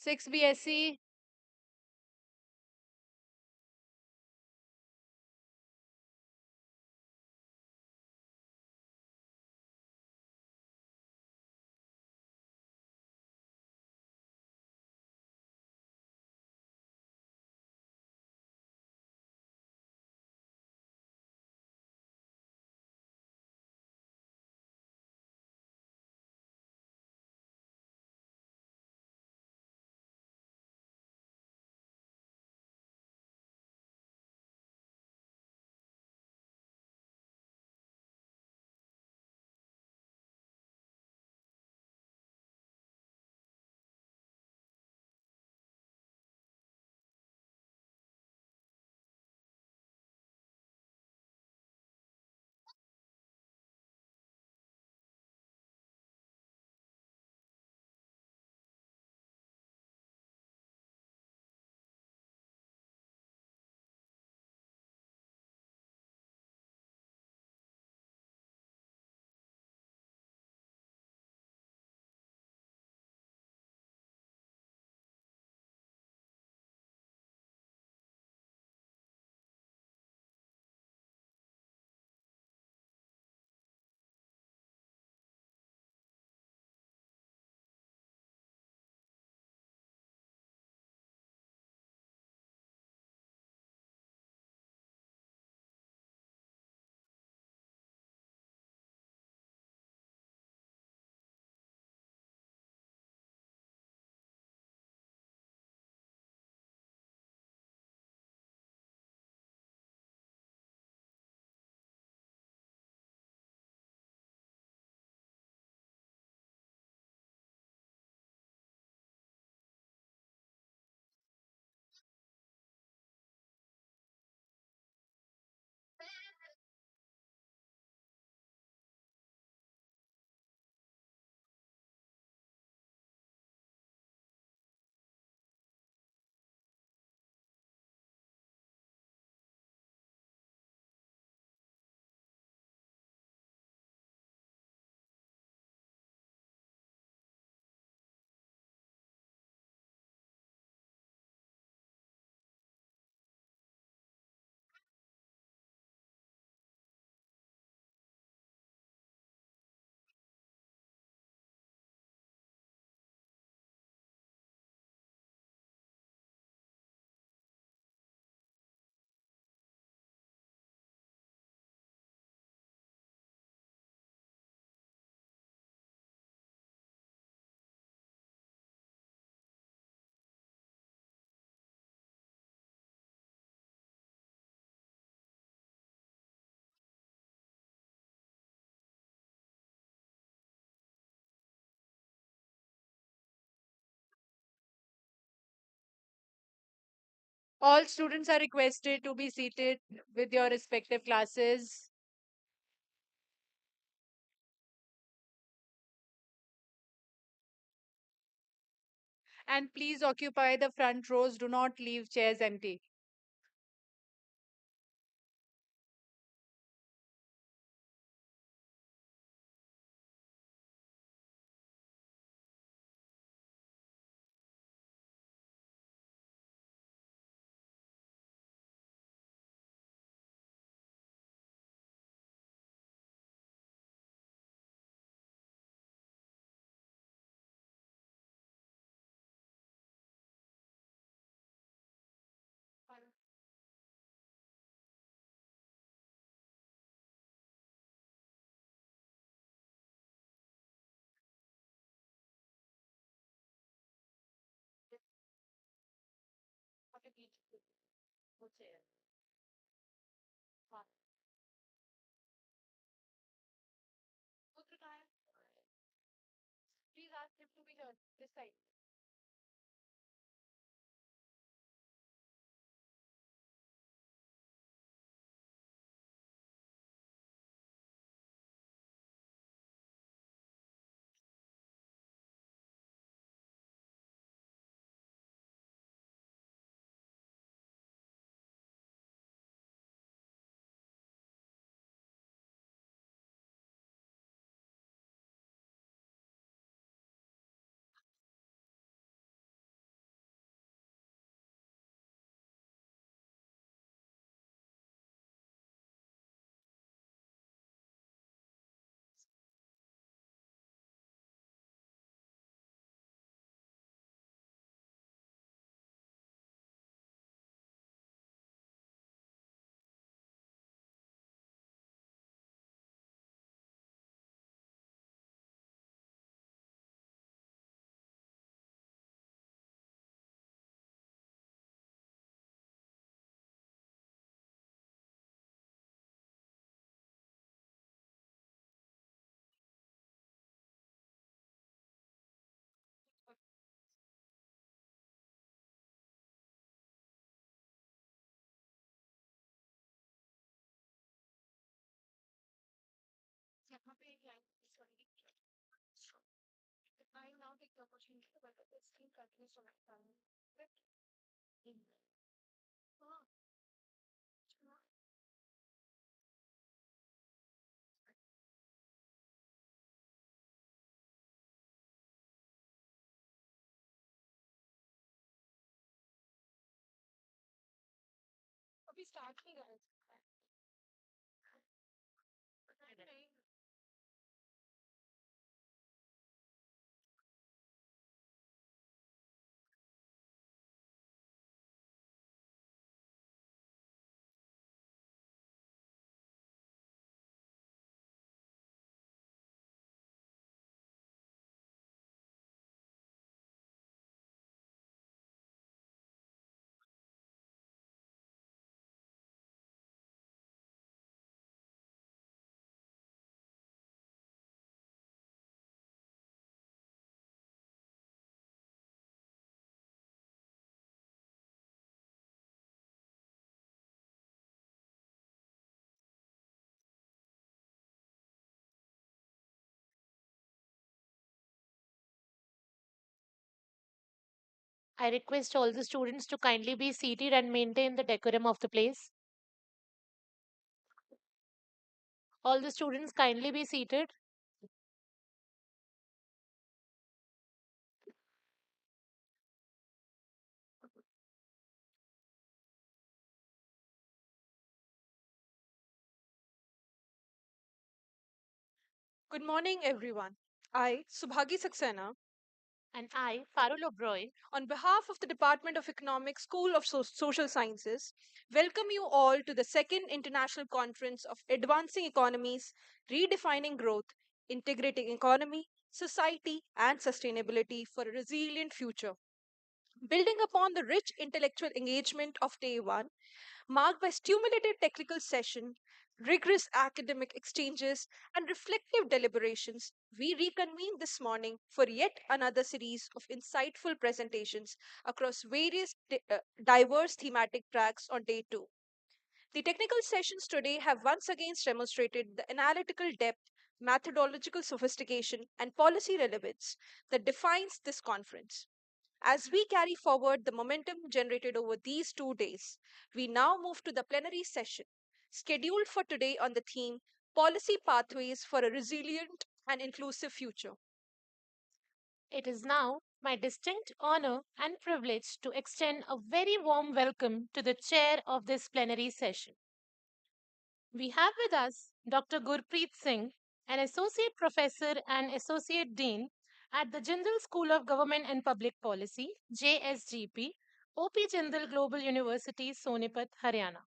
6 BSc. All students are requested to be seated with your respective classes. And please occupy the front rows. Do not leave chairs empty. Please ask him to be here this side. I request all the students to kindly be seated and maintain the decorum of the place. All the students kindly be seated. Good morning, everyone. I, Subhagi Saxena, And I, Farul Obroy, on behalf of the Department of Economics, School of Social Sciences, welcome you all to the second International Conference of Advancing Economies, Redefining Growth, Integrating Economy, Society, and Sustainability for a Resilient Future. Building upon the rich intellectual engagement of day one, marked by stimulated technical session, rigorous academic exchanges, and reflective deliberations, we reconvene this morning for yet another series of insightful presentations across various diverse thematic tracks on day two. The technical sessions today have once again demonstrated the analytical depth, methodological sophistication, and policy relevance that defines this conference. As we carry forward the momentum generated over these 2 days, we now move to the plenary session, scheduled for today on the theme Policy Pathways for a Resilient and Inclusive Future. it is now my distinct honor and privilege to extend a very warm welcome to the chair of this plenary session. We have with us Dr. Gurpreet Singh, an associate professor and associate dean at the Jindal School of Government and Public Policy, JSGP, OP Jindal Global University, Sonipat, Haryana.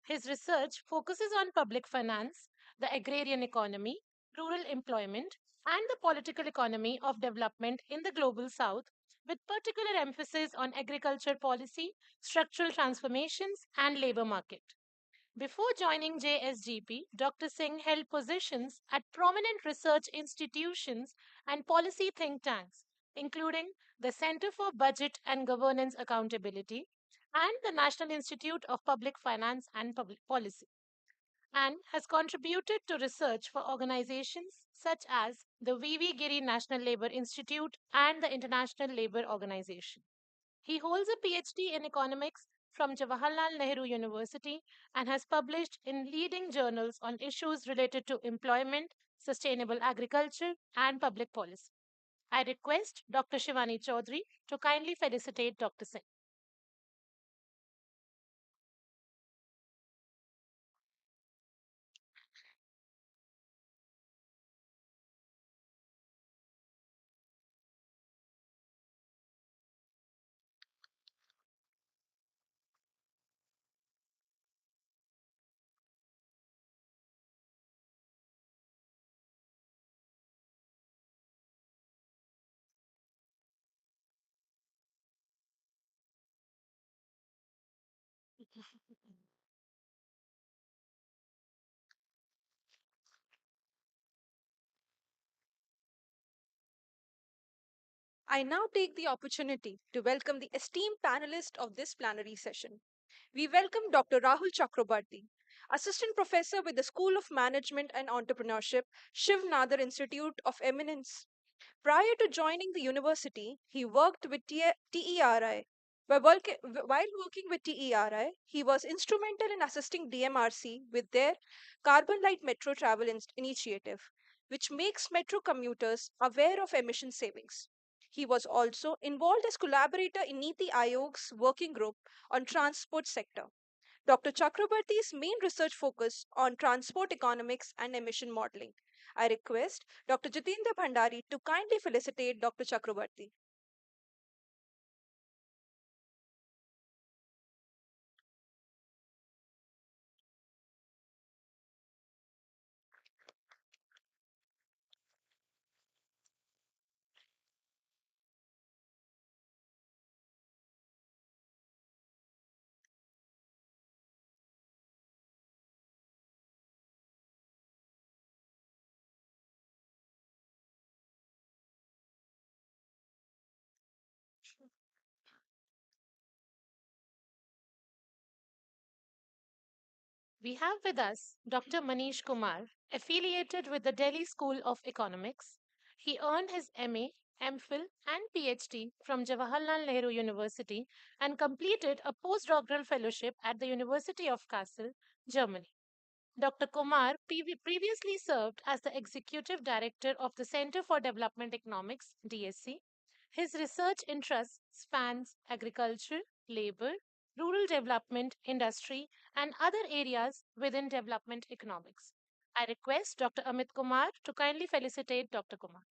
His research focuses on public finance, the agrarian economy, rural employment, and the political economy of development in the global south, with particular emphasis on agriculture policy, structural transformations, and labor market. Before joining JSGP, Dr. Singh held positions at prominent research institutions and policy think tanks, including the Center for Budget and Governance Accountability and the National Institute of Public Finance and Public Policy, and has contributed to research for organizations such as the VV Giri National Labour Institute and the International Labour Organization. He holds a PhD in economics from Jawaharlal Nehru University and has published in leading journals on issues related to employment, sustainable agriculture, and public policy. I request Dr. Shivani Chaudhary to kindly felicitate Dr. Singh. I now take the opportunity to welcome the esteemed panelists of this plenary session. We welcome Dr. Rahul Chakrabarti, Assistant Professor with the School of Management and Entrepreneurship, Shiv Nadar Institute of Eminence. Prior to joining the university, he worked with TERI. While working with TERI, he was instrumental in assisting DMRC with their Carbon Light Metro Travel Initiative, which makes metro commuters aware of emission savings. He was also involved as collaborator in Niti Aayog's working group on transport sector. Dr. Chakrabarti's main research focus on transport economics and emission modeling. I request Dr. Jitendra Bhandari to kindly felicitate Dr. Chakrabarti. We have with us Dr. Manish Kumar, affiliated with the Delhi School of Economics. He earned his MA, MPhil, and PhD from Jawaharlal Nehru University and completed a postdoctoral fellowship at the University of Kassel, Germany. Dr. Kumar previously served as the Executive Director of the Center for Development Economics, DSC. His research interests spans agriculture, labor, rural development, industry, and other areas within development economics. I request Dr. Amit Kumar to kindly felicitate Dr. Kumar.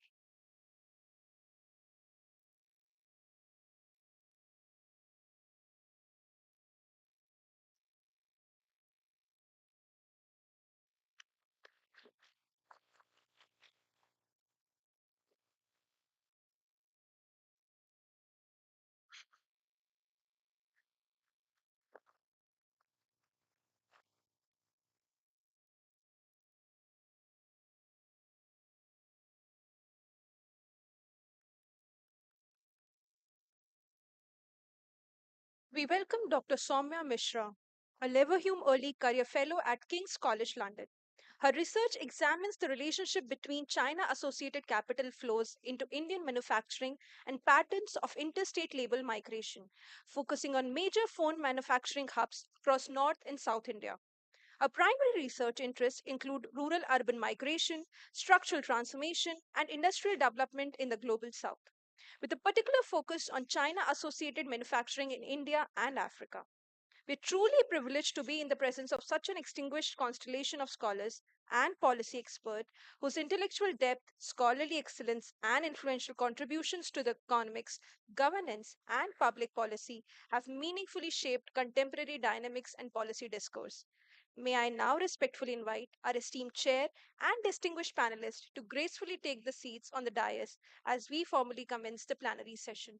We welcome Dr. Soumya Mishra, a Leverhulme Early Career Fellow at King's College London. Her research examines the relationship between China associated capital flows into Indian manufacturing and patterns of interstate labor migration, focusing on major phone manufacturing hubs across North and South India. Her primary research interests include rural urban migration, structural transformation, and industrial development in the global south, with a particular focus on China associated manufacturing in India and Africa. We're truly privileged to be in the presence of such an extinguished constellation of scholars and policy experts whose intellectual depth, scholarly excellence, and influential contributions to the economics, governance, and public policy have meaningfully shaped contemporary dynamics and policy discourse. May I now respectfully invite our esteemed chair and distinguished panelists to gracefully take the seats on the dais as we formally commence the plenary session.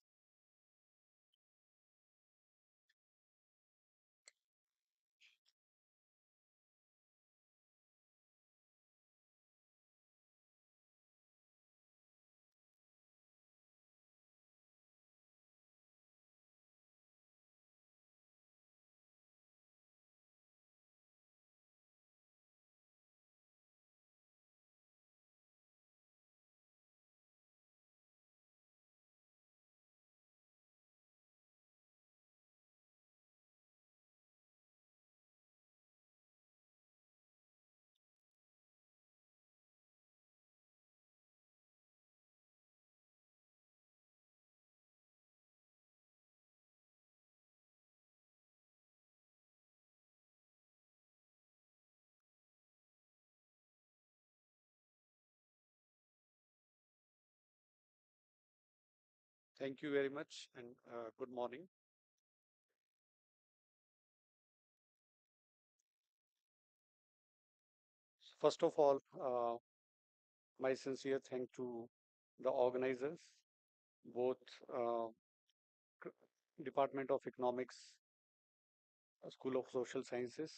Thank you very much and good morning. First of all, my sincere thanks to the organizers, both uh, Department of Economics, School of Social Sciences,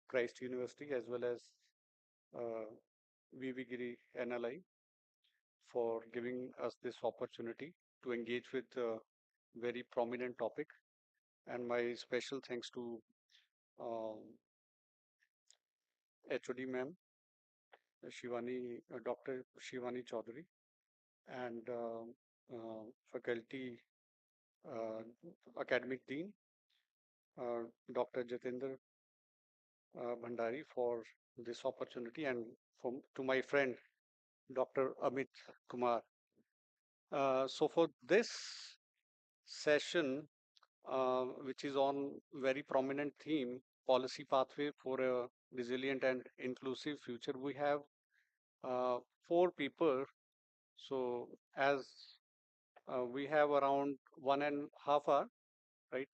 Christ University, as well as uh, Giri NLI for giving us this opportunity to engage with a very prominent topic. And my special thanks to um, HOD ma'am, Dr. Shivani Chaudhary, and faculty uh, academic dean, Dr. Jatendra Bhandari, for this opportunity, and to my friend Dr. Amit Kumar. So for this session, which is on very prominent theme, policy pathway for a resilient and inclusive future, we have uh, four people. So as we have around 1.5 hour, right?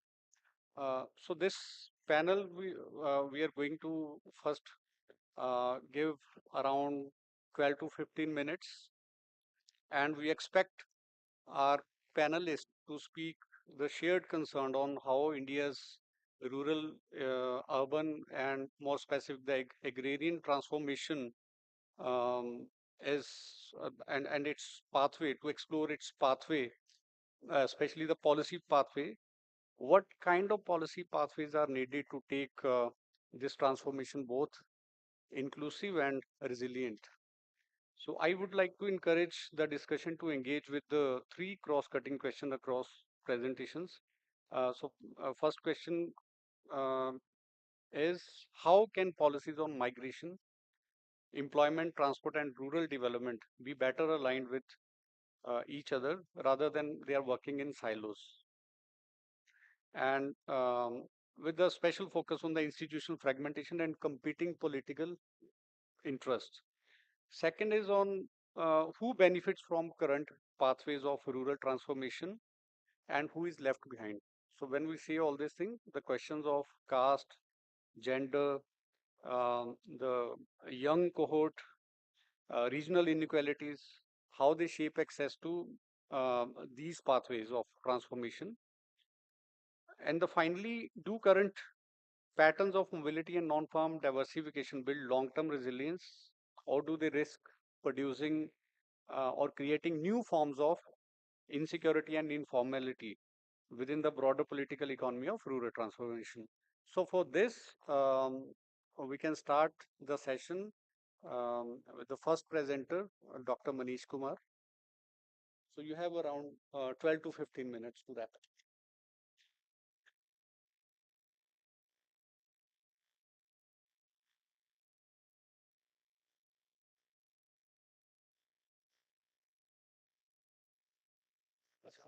So this panel, we are going to first give around 12 to 15 minutes, and we expect our panelists to speak the shared concern on how India's rural, urban, and more specific, the agrarian transformation um, is and its pathway, to explore its pathway, especially the policy pathway. What kind of policy pathways are needed to take this transformation both inclusive and resilient? So I would like to encourage the discussion to engage with the three cross-cutting questions across presentations. First question uh, is, how can policies on migration, employment, transport, and rural development be better aligned with each other rather than they are working in silos? And with a special focus on the institutional fragmentation and competing political interests. Second is on who benefits from current pathways of rural transformation and who is left behind. So when we say all these things, the questions of caste, gender, the young cohort, regional inequalities, how they shape access to these pathways of transformation. And the finally, do current patterns of mobility and non-farm diversification build long-term resilience, or do they risk producing or creating new forms of insecurity and informality within the broader political economy of rural transformation? So for this, we can start the session with the first presenter, Dr. Manish Kumar. So you have around 12 to 15 minutes to that.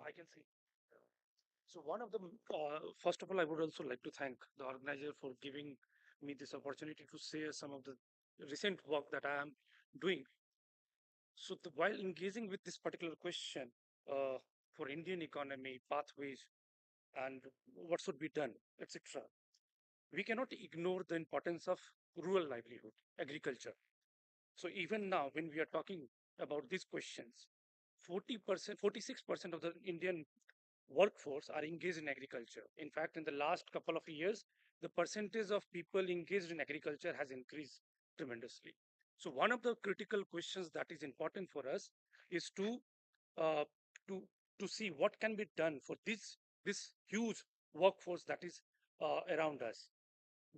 I can see. So one of the, first of all, I would also like to thank the organizer for giving me this opportunity to share some of the recent work that I am doing. So while engaging with this particular question uh, for Indian economy, pathways, and what should be done, etc., we cannot ignore the importance of rural livelihood, agriculture. So even now, when we are talking about these questions, 40%, 46% of the Indian workforce are engaged in agriculture. In fact, in the last couple of years, the percentage of people engaged in agriculture has increased tremendously. So one of the critical questions that is important for us is uh, to to see what can be done for this huge workforce that is around us.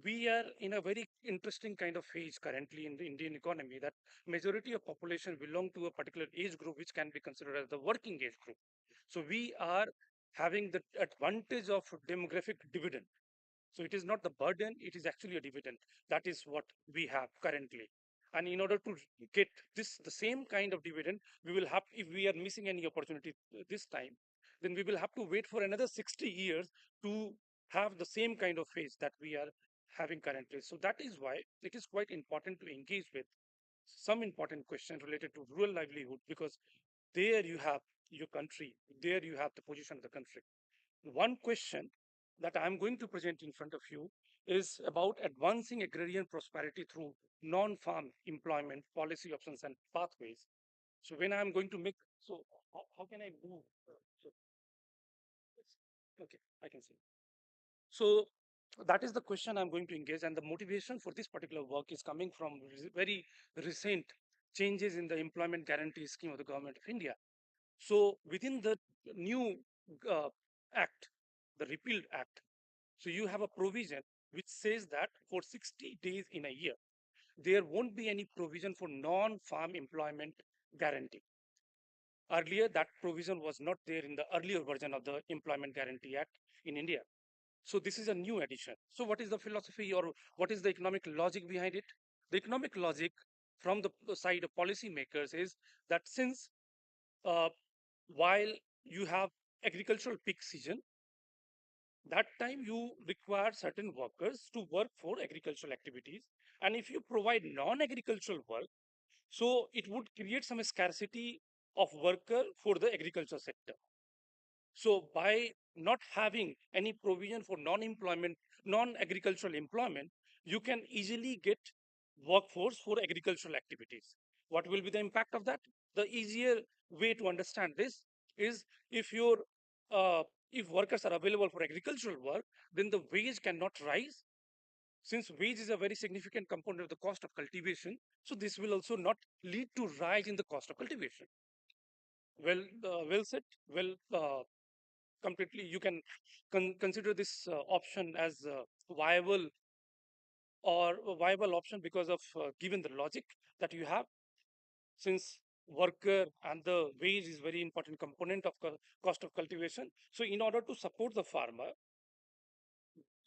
We are in a very interesting kind of phase currently in the Indian economy that majority of population belong to a particular age group which can be considered as the working age group. So we are having the advantage of demographic dividend. So it is not the burden, it is actually a dividend. That is what we have currently. And in order to get the same kind of dividend, we will have, if we are missing any opportunity this time, then we will have to wait for another 60 years to have the same kind of phase that we are having currently. So that is why it is quite important to engage with some important questions related to rural livelihood, because there you have your country, there you have the position of the country. One question that I'm going to present in front of you is about advancing agrarian prosperity through non-farm employment policy options and pathways. So when I'm going to make, so how can I move? So, okay, I can see. So that is the question I'm going to engage, and the motivation for this particular work is coming from very recent changes in the employment guarantee scheme of the government of India. So within the new uh, act, the repealed act, so you have a provision which says that for 60 days in a year, there won't be any provision for non-farm employment guarantee. Earlier, that provision was not there in the earlier version of the Employment Guarantee Act in India. So this is a new addition. So what is the philosophy or what is the economic logic behind it? The economic logic from the side of policymakers is that since uh, while you have agricultural peak season, that time you require certain workers to work for agricultural activities. And if you provide non-agricultural work, so it would create some scarcity of worker for the agriculture sector. So by not having any provision for non-employment, non-agricultural employment, you can easily get workforce for agricultural activities. What will be the impact of that? The easier way to understand this is if your uh, if workers are available for agricultural work, then the wage cannot rise. Since wage is a very significant component of the cost of cultivation, so this will also not lead to rise in the cost of cultivation. Well said. Well, completely you can consider this option as viable or a viable option because of given the logic that you have, since worker and the wage is very important component of cost of cultivation. So in order to support the farmer,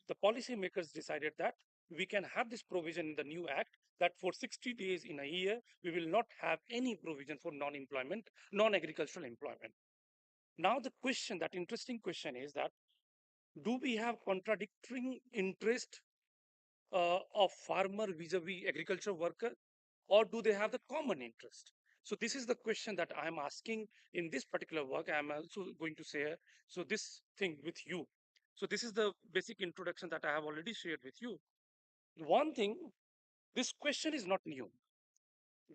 the policymakers decided that we can have this provision in the new act that for 60 days in a year we will not have any provision for non-employment, non-agricultural employment. Now the question, that interesting question is that, do we have contradicting interest of farmer vis-a-vis agriculture worker, or do they have the common interest? So this is the question that I'm asking in this particular work. I'm also going to share so this thing with you. So this is the basic introduction that I have already shared with you. One thing, this question is not new.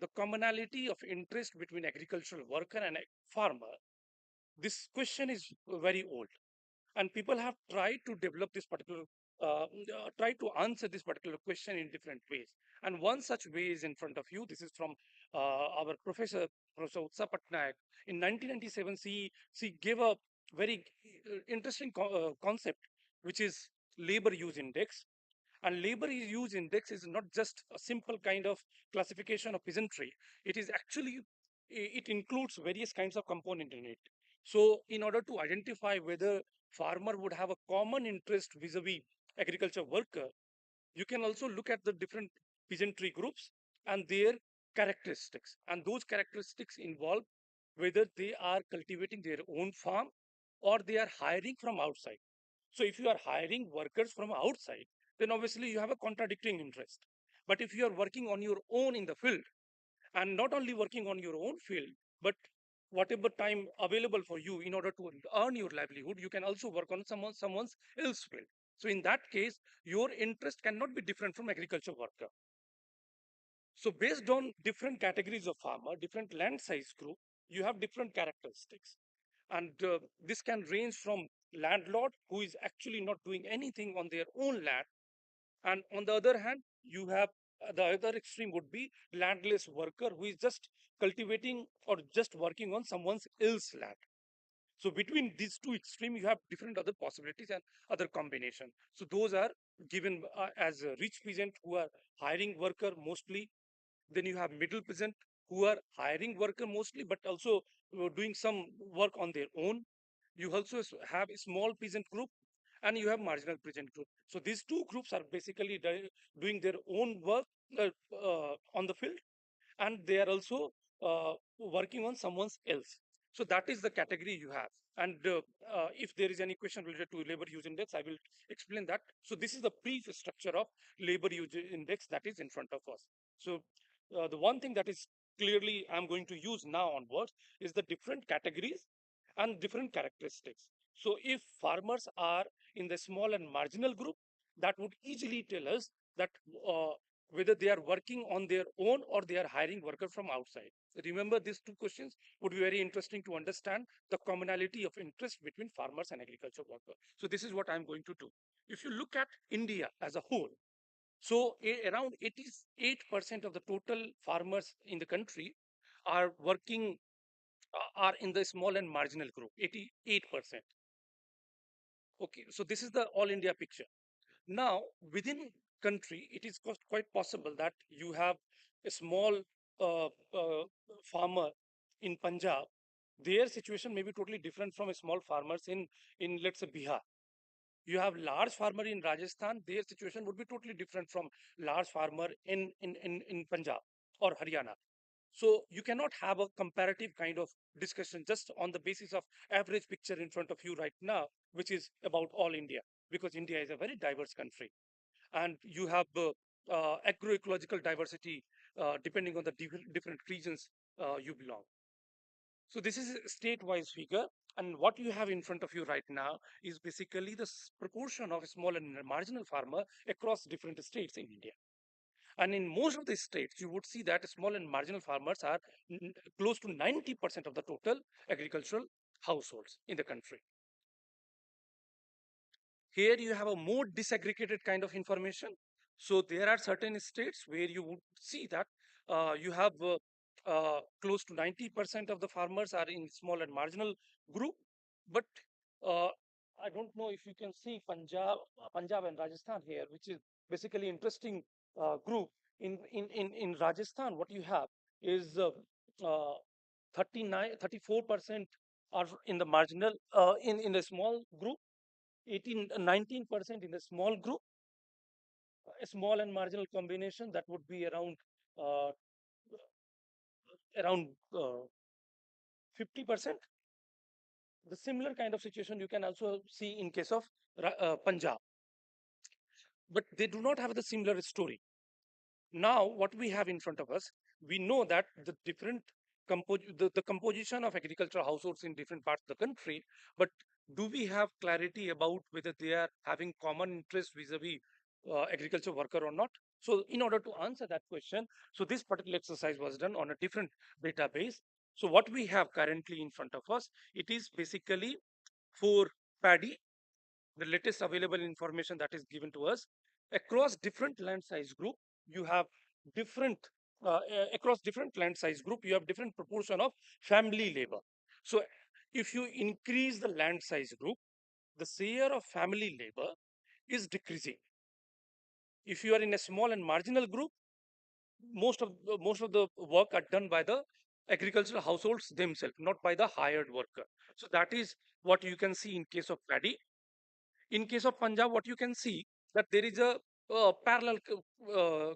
The commonality of interest between agricultural worker and a farmer, this question is very old, and people have tried to develop this particular try to answer this particular question in different ways. And one such way is in front of you. This is from our Professor Utsa Patnaik. In 1997, she gave a very interesting concept, which is labor use index. And labor use index is not just a simple kind of classification of peasantry. It is actually, it includes various kinds of component in it. So in order to identify whether farmer would have a common interest vis-a-vis agriculture worker, you can also look at the different peasantry groups and their characteristics. And those characteristics involve whether they are cultivating their own farm or they are hiring from outside. So if you are hiring workers from outside, then obviously you have a contradicting interest. But if you are working on your own in the field, and not only working on your own field, but whatever time available for you in order to earn your livelihood, you can also work on someone's else field. So in that case, your interest cannot be different from agriculture worker. So based on different categories of farmer, different land size group, you have different characteristics. And this can range from landlord who is actually not doing anything on their own land. And on the other hand, you have the other extreme would be landless worker who is just cultivating or just working on someone's else land. So between these two extremes, you have different other possibilities and other combination. So those are given as a rich peasant who are hiring worker mostly. Then you have middle peasant who are hiring worker mostly, but also doing some work on their own. You also have a small peasant group, and you have marginal peasant group. So these two groups are basically doing their own work on the field, and they are also working on someone's else. So that is the category you have. And if there is any question related to labor use index, I will explain that. So this is the brief structure of labor use index that is in front of us. So the one thing that is clearly I'm going to use now onwards is the different categories and different characteristics. So if farmers are in the small and marginal group, that would easily tell us that uh, whether they are working on their own or they are hiring workers from outside. Remember, these two questions would be very interesting to understand the commonality of interest between farmers and agriculture workers. So this is what I'm going to do. If you look at India as a whole, so around 88% of the total farmers in the country are working, are in the small and marginal group, 88%. Okay, so this is the all India picture. Now, within country, it is quite possible that you have a small uh, uh, farmer in Punjab Their situation may be totally different from a small farmers in let's say Bihar. You have large farmer in Rajasthan, their situation would be totally different from large farmer in Punjab or Haryana. So you cannot have a comparative kind of discussion just on the basis of average picture in front of you right now, which is about all India, because India is a very diverse country, and you have agroecological diversity depending on the different regions you belong. So this is a state-wise figure, and what you have in front of you right now is basically the proportion of a small and marginal farmer across different states in India. And in most of the states, you would see that small and marginal farmers are close to 90% of the total agricultural households in the country. Here you have a more disaggregated kind of information. So there are certain states where you would see that you have close to 90% of the farmers are in small and marginal group. But uh, I don't know if you can see Punjab and Rajasthan here, which is basically interesting group. In Rajasthan, what you have is 34% are in the marginal, in the small group, 19% in a small group, a small and marginal combination that would be uh, around 50%. The similar kind of situation you can also see in case of Punjab, but they do not have the similar story. Now, what we have in front of us, we know that the different the composition of agricultural households in different parts of the country, but do we have clarity about whether they are having common interest vis-a-vis agriculture worker or not? So, in order to answer that question, so this particular exercise was done on a different database. So, what we have currently in front of us, it is basically for paddy, the latest available information that is given to us across different land size group. You have different across different land size group, you have different proportion of family labor. So if you increase the land size group, the share of family labor is decreasing. If you are in a small and marginal group, most of the work are done by the agricultural households themselves, not by the hired worker. So that is what you can see in case of paddy. In case of Punjab, what you can see that there is a parallel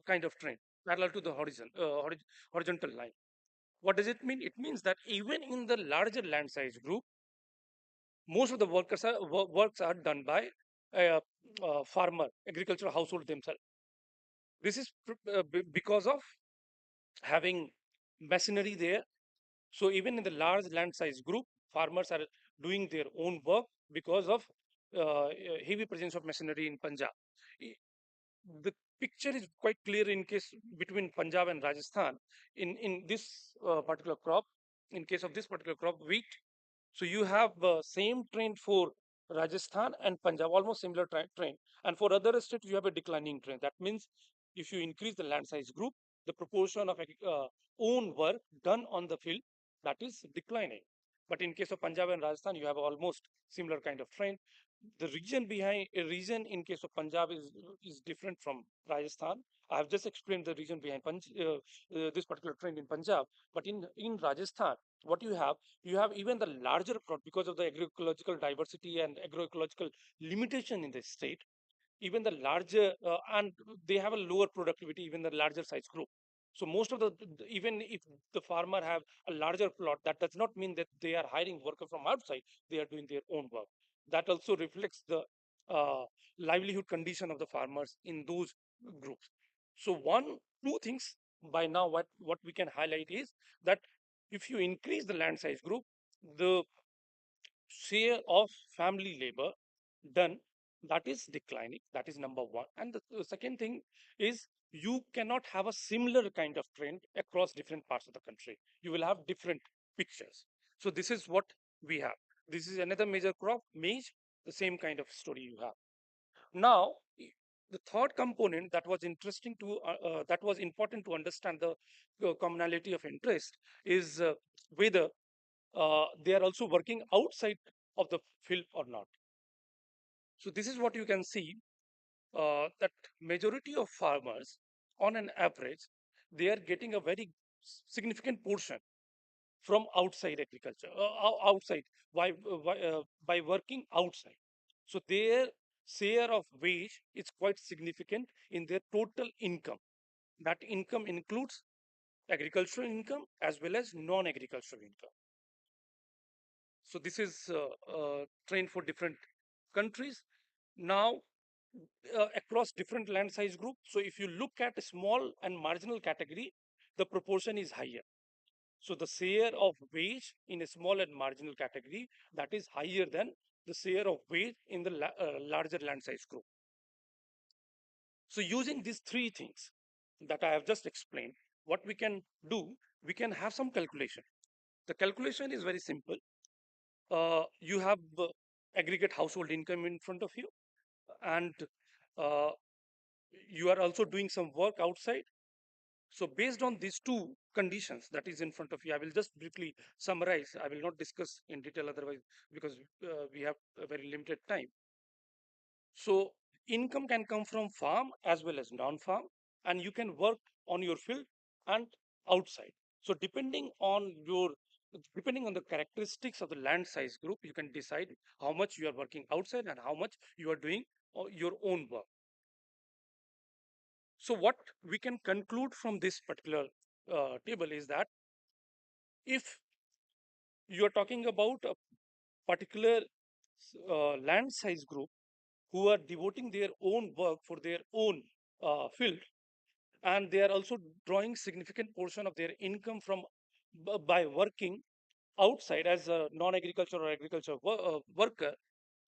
kind of trend, parallel to the horizontal line. What does it mean? It means that even in the larger land size group, most of the works are done by farmer, agricultural household themselves. This is because of having machinery there. So even in the large land size group, farmers are doing their own work because of heavy presence of machinery in Punjab. The picture is quite clear in case between Punjab and Rajasthan in this particular crop. In case of this particular crop, wheat. So you have same trend for Rajasthan and Punjab, almost similar trend. And for other states, you have a declining trend. That means if you increase the land size group, the proportion of own work done on the field, that is declining. But in case of Punjab and Rajasthan, you have almost similar kind of trend. The region behind a region in case of Punjab is different from Rajasthan. I have just explained the region behind this particular trend in Punjab, but in Rajasthan, what you have even the larger crop because of the agroecological diversity and agroecological limitation in the state. Even the larger and they have a lower productivity, even the larger size group. So most of even if the farmer have a larger plot, that does not mean that they are hiring worker from outside. They are doing their own work. That also reflects the uh, livelihood condition of the farmers in those groups. So two things by now what we can highlight is that if you increase the land size group, the share of family labor done, that is declining. That is number one. And the second thing is you cannot have a similar kind of trend across different parts of the country. You will have different pictures. So this is what we have. This is another major crop, maize, the same kind of story you have. Now, the third component that was interesting to that was important to understand the commonality of interest is whether they are also working outside of the field or not. So this is what you can see that majority of farmers, on an average, they are getting a very significant portion. from outside agriculture, outside by working outside. So their share of wage is quite significant in their total income. That income includes agricultural income as well as non-agricultural income. So this is trend for different countries. Now, across different land size group. So if you look at a small and marginal category, the proportion is higher. So the share of wage in a small and marginal category, that is higher than the share of wage in the larger land size group. So using these three things that I have just explained, what we can do, we can have some calculation. The calculation is very simple. You have aggregate household income in front of you, and uh, you are also doing some work outside. So based on these two conditions that is in front of you, I will just briefly summarize. I will not discuss in detail otherwise because we have a very limited time. So income can come from farm as well as non-farm, and you can work on your field and outside. So depending on the characteristics of the land size group, you can decide how much you are working outside and how much you are doing your own work. So what we can conclude from this particular table is that if you are talking about a particular land size group who are devoting their own work for their own field, and they are also drawing significant portion of their income from by working outside as a non-agriculture or agriculture worker,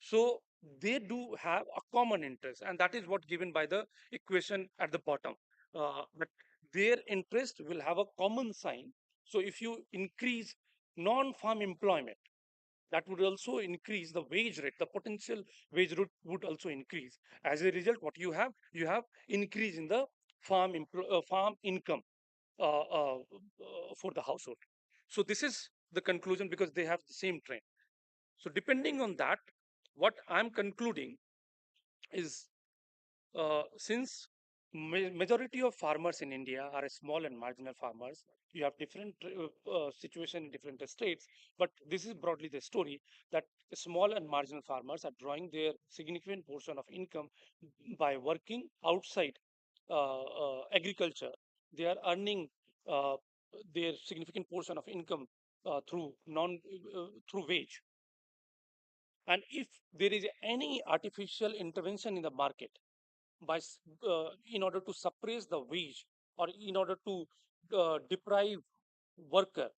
so they do have a common interest, and that is what given by the equation at the bottom. That their interest will have a common sign. So if you increase non-farm employment, that would also increase the wage rate. The potential wage rate would also increase. As a result, what you have increase in the farm income for the household. So this is the conclusion because they have the same trend. So depending on that, what I'm concluding is since majority of farmers in India are small and marginal farmers, you have different situation in different states, but this is broadly the story that small and marginal farmers are drawing their significant portion of income by working outside agriculture. They are earning uh, their significant portion of income through wage. And if there is any artificial intervention in the market in order to suppress the wage or in order to deprive worker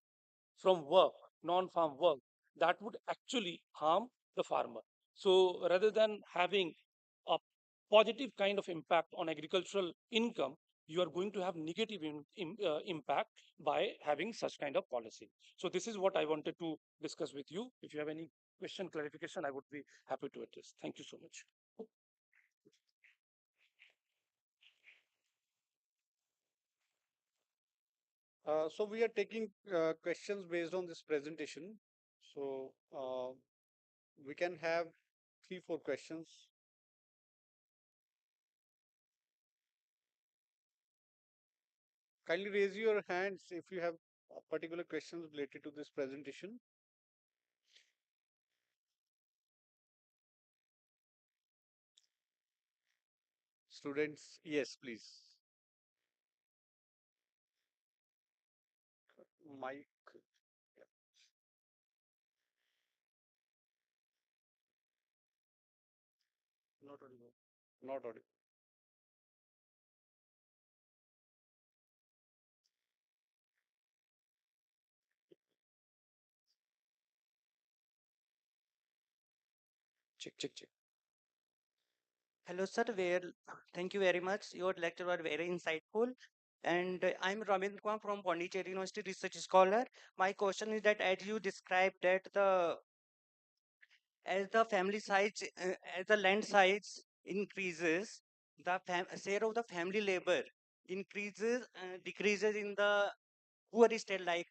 from work, non-farm work, that would actually harm the farmer. So rather than having a positive kind of impact on agricultural income, you are going to have negative impact by having such kind of policy. So this is what I wanted to discuss with you. If you have any question, clarification, I would be happy to address. Thank you so much. So we are taking questions based on this presentation. So we can have 3, 4 questions. Kindly raise your hands if you have particular questions related to this presentation. Students, yes, please. Mic, yeah, not audible. Not audible. Check, check, check. Hello, sir. Thank you very much. Your lecture was very insightful. And I'm Ravindra Kumar from Pondicherry University Research Scholar. My question is that as you described that as the family size, as the land size increases, the share of the family labor decreases in the poor state like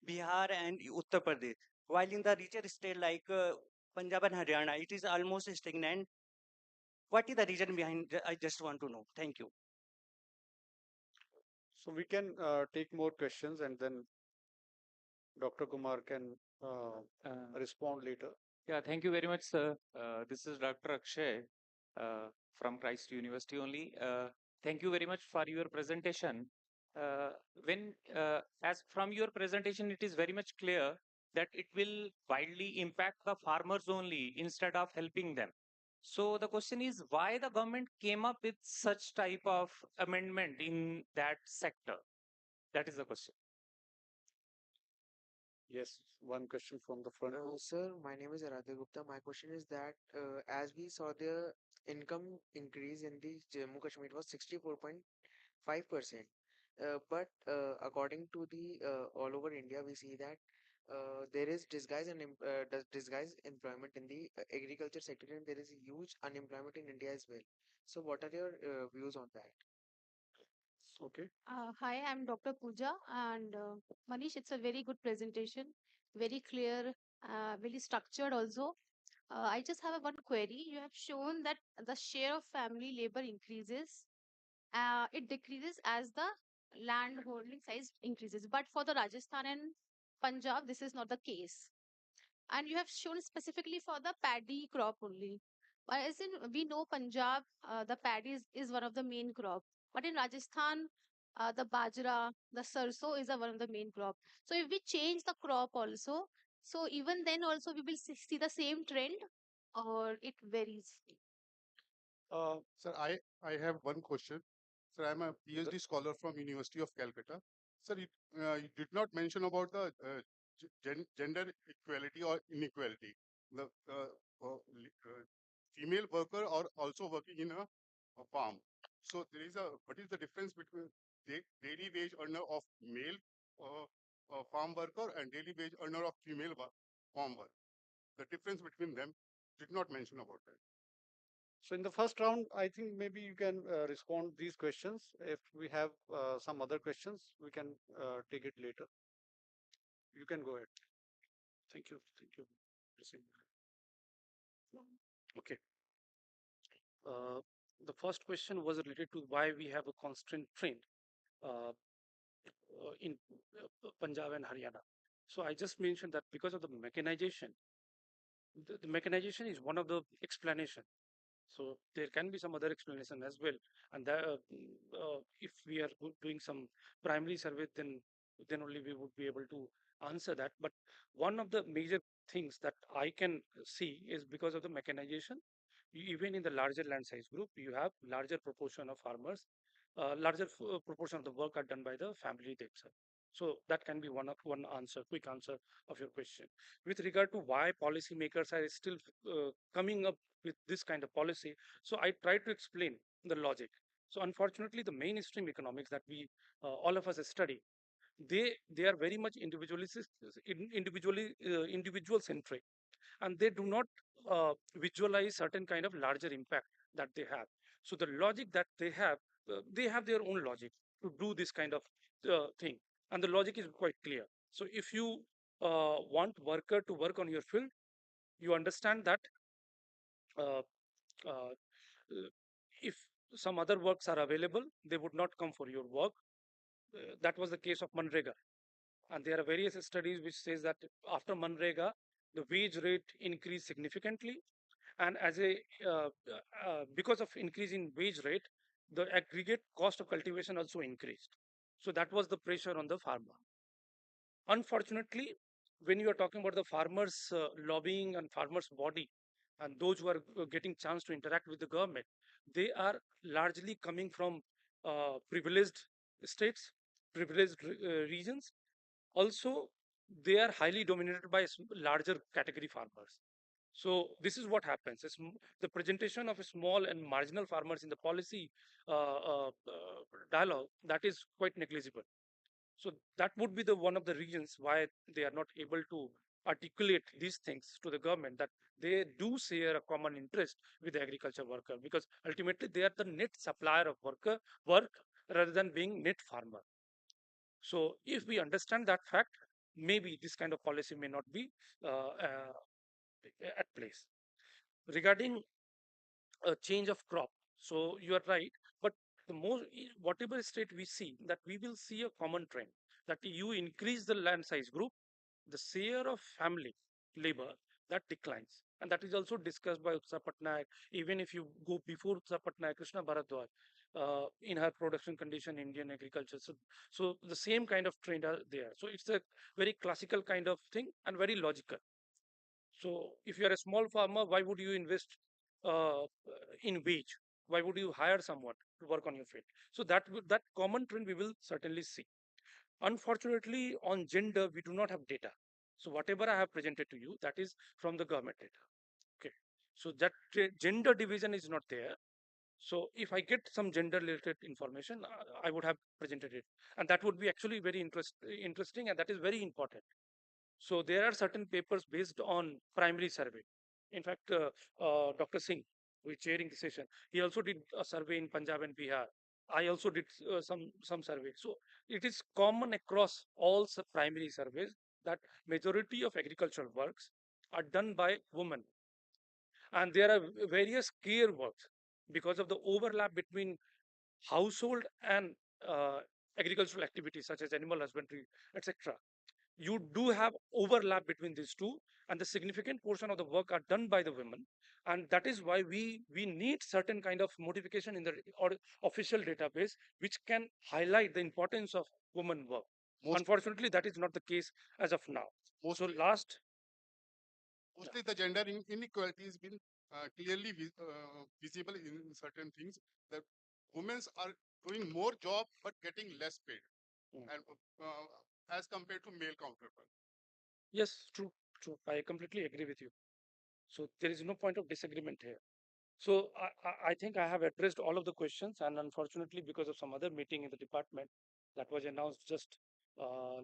Bihar and Uttar Pradesh, while in the richer state like Punjab and Haryana, it is almost stagnant. What is the reason behind? I just want to know. Thank you. So we can take more questions and then Dr. Kumar can Uh, respond later. yeah, thank you very much, sir. This is Dr. Akshay uh, from Christ University only. Thank you very much for your presentation. Uh, as from your presentation, it is very much clear that it will widely impact the farmers only instead of helping them. So the question is why the government came up with such type of amendment in that sector? That is the question. Yes, one question from the front row. Sir, my name is Aradhya Gupta. My question is that as we saw the income increase in the Jammu Kashmir, it was 64.5%. But according to the all over India, we see that there is disguised employment in the agriculture sector, and there is a huge unemployment in India as well. So, what are your views on that? Okay. Hi, I'm Dr. Pooja, and Manish, it's a very good presentation, very clear, very structured also. I just have a one query. You have shown that the share of family labor increases, it decreases as the land holding size increases. But for the Rajasthan and Punjab, this is not the case. And you have shown specifically for the paddy crop only. Whereas in we know Punjab, the paddy is one of the main crop. But in Rajasthan, the bajra, the sarso is a one of the main crop. So if we change the crop also, so even then also we will see the same trend, or it varies. Sir, I have one question. Sir, I'm a PhD scholar from University of Calcutta. Sir, you did not mention about the gender equality or inequality. The female worker are also working in a farm. So there is what is the difference between daily wage earner of male farm worker and daily wage earner of female farm worker? The difference between them did not mention about that. So in the first round, I think maybe you can respond these questions. If we have some other questions, we can take it later. You can go ahead. Thank you. Thank you. Okay. The first question was related to why we have a constant trend uh, in Punjab and Haryana. So I just mentioned that because of the mechanization, the mechanization is one of the explanation. So there can be some other explanation as well. And that, if we are doing some primary survey, then only we would be able to answer that. But one of the major things that I can see is because of the mechanization. Even in the larger land size group, you have larger proportion of farmers, larger proportion of the work are done by the family themselves. So that can be one answer, quick answer of your question. With regard to why policymakers are still coming up with this kind of policy, so I try to explain the logic. So unfortunately, the mainstream economics that we all of us study, they are very much individual centric, and they do not visualize certain kind of larger impact that they have. So the logic that they have their own logic to do this kind of thing, and the logic is quite clear. So if you want worker to work on your field, you understand that uh, uh, if some other works are available, they would not come for your work. That was the case of Manrega, and there are various studies which says that after Manrega, the wage rate increased significantly, and as a because of increase in wage rate, the aggregate cost of cultivation also increased. So that was the pressure on the farmer. Unfortunately, when you are talking about the farmers lobbying and farmers body, and those who are getting chance to interact with the government, they are largely coming from privileged states, privileged regions. Also, they are highly dominated by larger category farmers. So this is what happens. The presentation of a small and marginal farmers in the policy dialogue, that is quite negligible. So that would be the one of the reasons why they are not able to articulate these things to the government, that they do share a common interest with the agriculture worker, because ultimately they are the net supplier of work rather than being net farmer. So if we understand that fact, maybe this kind of policy may not be at place. Regarding a change of crop, so you are right, but the more whatever state we see, that we will see a common trend, that you increase the land size group, the share of family labor that declines. And that is also discussed by Utsa Patnaik. Even if you go before Utsa Patnaik, Krishna Bharadwaj, in her production condition, Indian agriculture. So the same kind of trend are there. So it's a very classical kind of thing and very logical. So if you are a small farmer, why would you invest uh, in wage? Why would you hire someone to work on your field? So that common trend we will certainly see. Unfortunately, on gender, we do not have data. So whatever I have presented to you, that is from the government data. Okay. So that gender division is not there. So if I get some gender related information, I would have presented it. And that would be actually very interesting, and that is very important. So there are certain papers based on primary survey. In fact, Dr. Singh, who is chairing the session, he also did a survey in Punjab and Bihar. I also did some survey. So it is common across all primary surveys that majority of agricultural works are done by women, and there are various care works because of the overlap between household and uh, agricultural activities such as animal husbandry, etc. You do have overlap between these two, and the significant portion of the work are done by the women, and that is why we need certain kind of modification in the or official database which can highlight the importance of women work. Most Unfortunately, that is not the case as of now. So mostly last, mostly the gender inequality has been clearly visible in certain things that women are doing more job but getting less paid mm, and as compared to male counterpart. yes, true, true, I completely agree with you. So there is no point of disagreement here. So I think I have addressed all of the questions, and unfortunately, because of some other meeting in the department that was announced just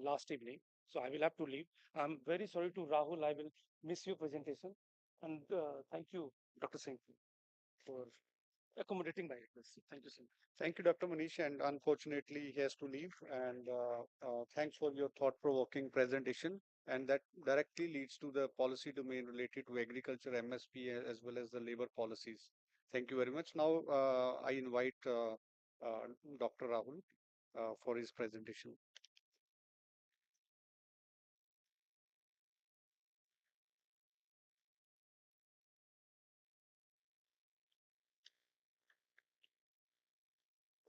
last evening, so I will have to leave. I'm very sorry to Rahul. I will miss your presentation, and thank you, Dr. Singh, for accommodating my request. Thank you so much. Thank you, Dr. Manish, and unfortunately he has to leave. And thanks for your thought-provoking presentation. And that directly leads to the policy domain related to agriculture, MSP, as well as the labor policies. Thank you very much. Now I invite Dr. Rahul for his presentation.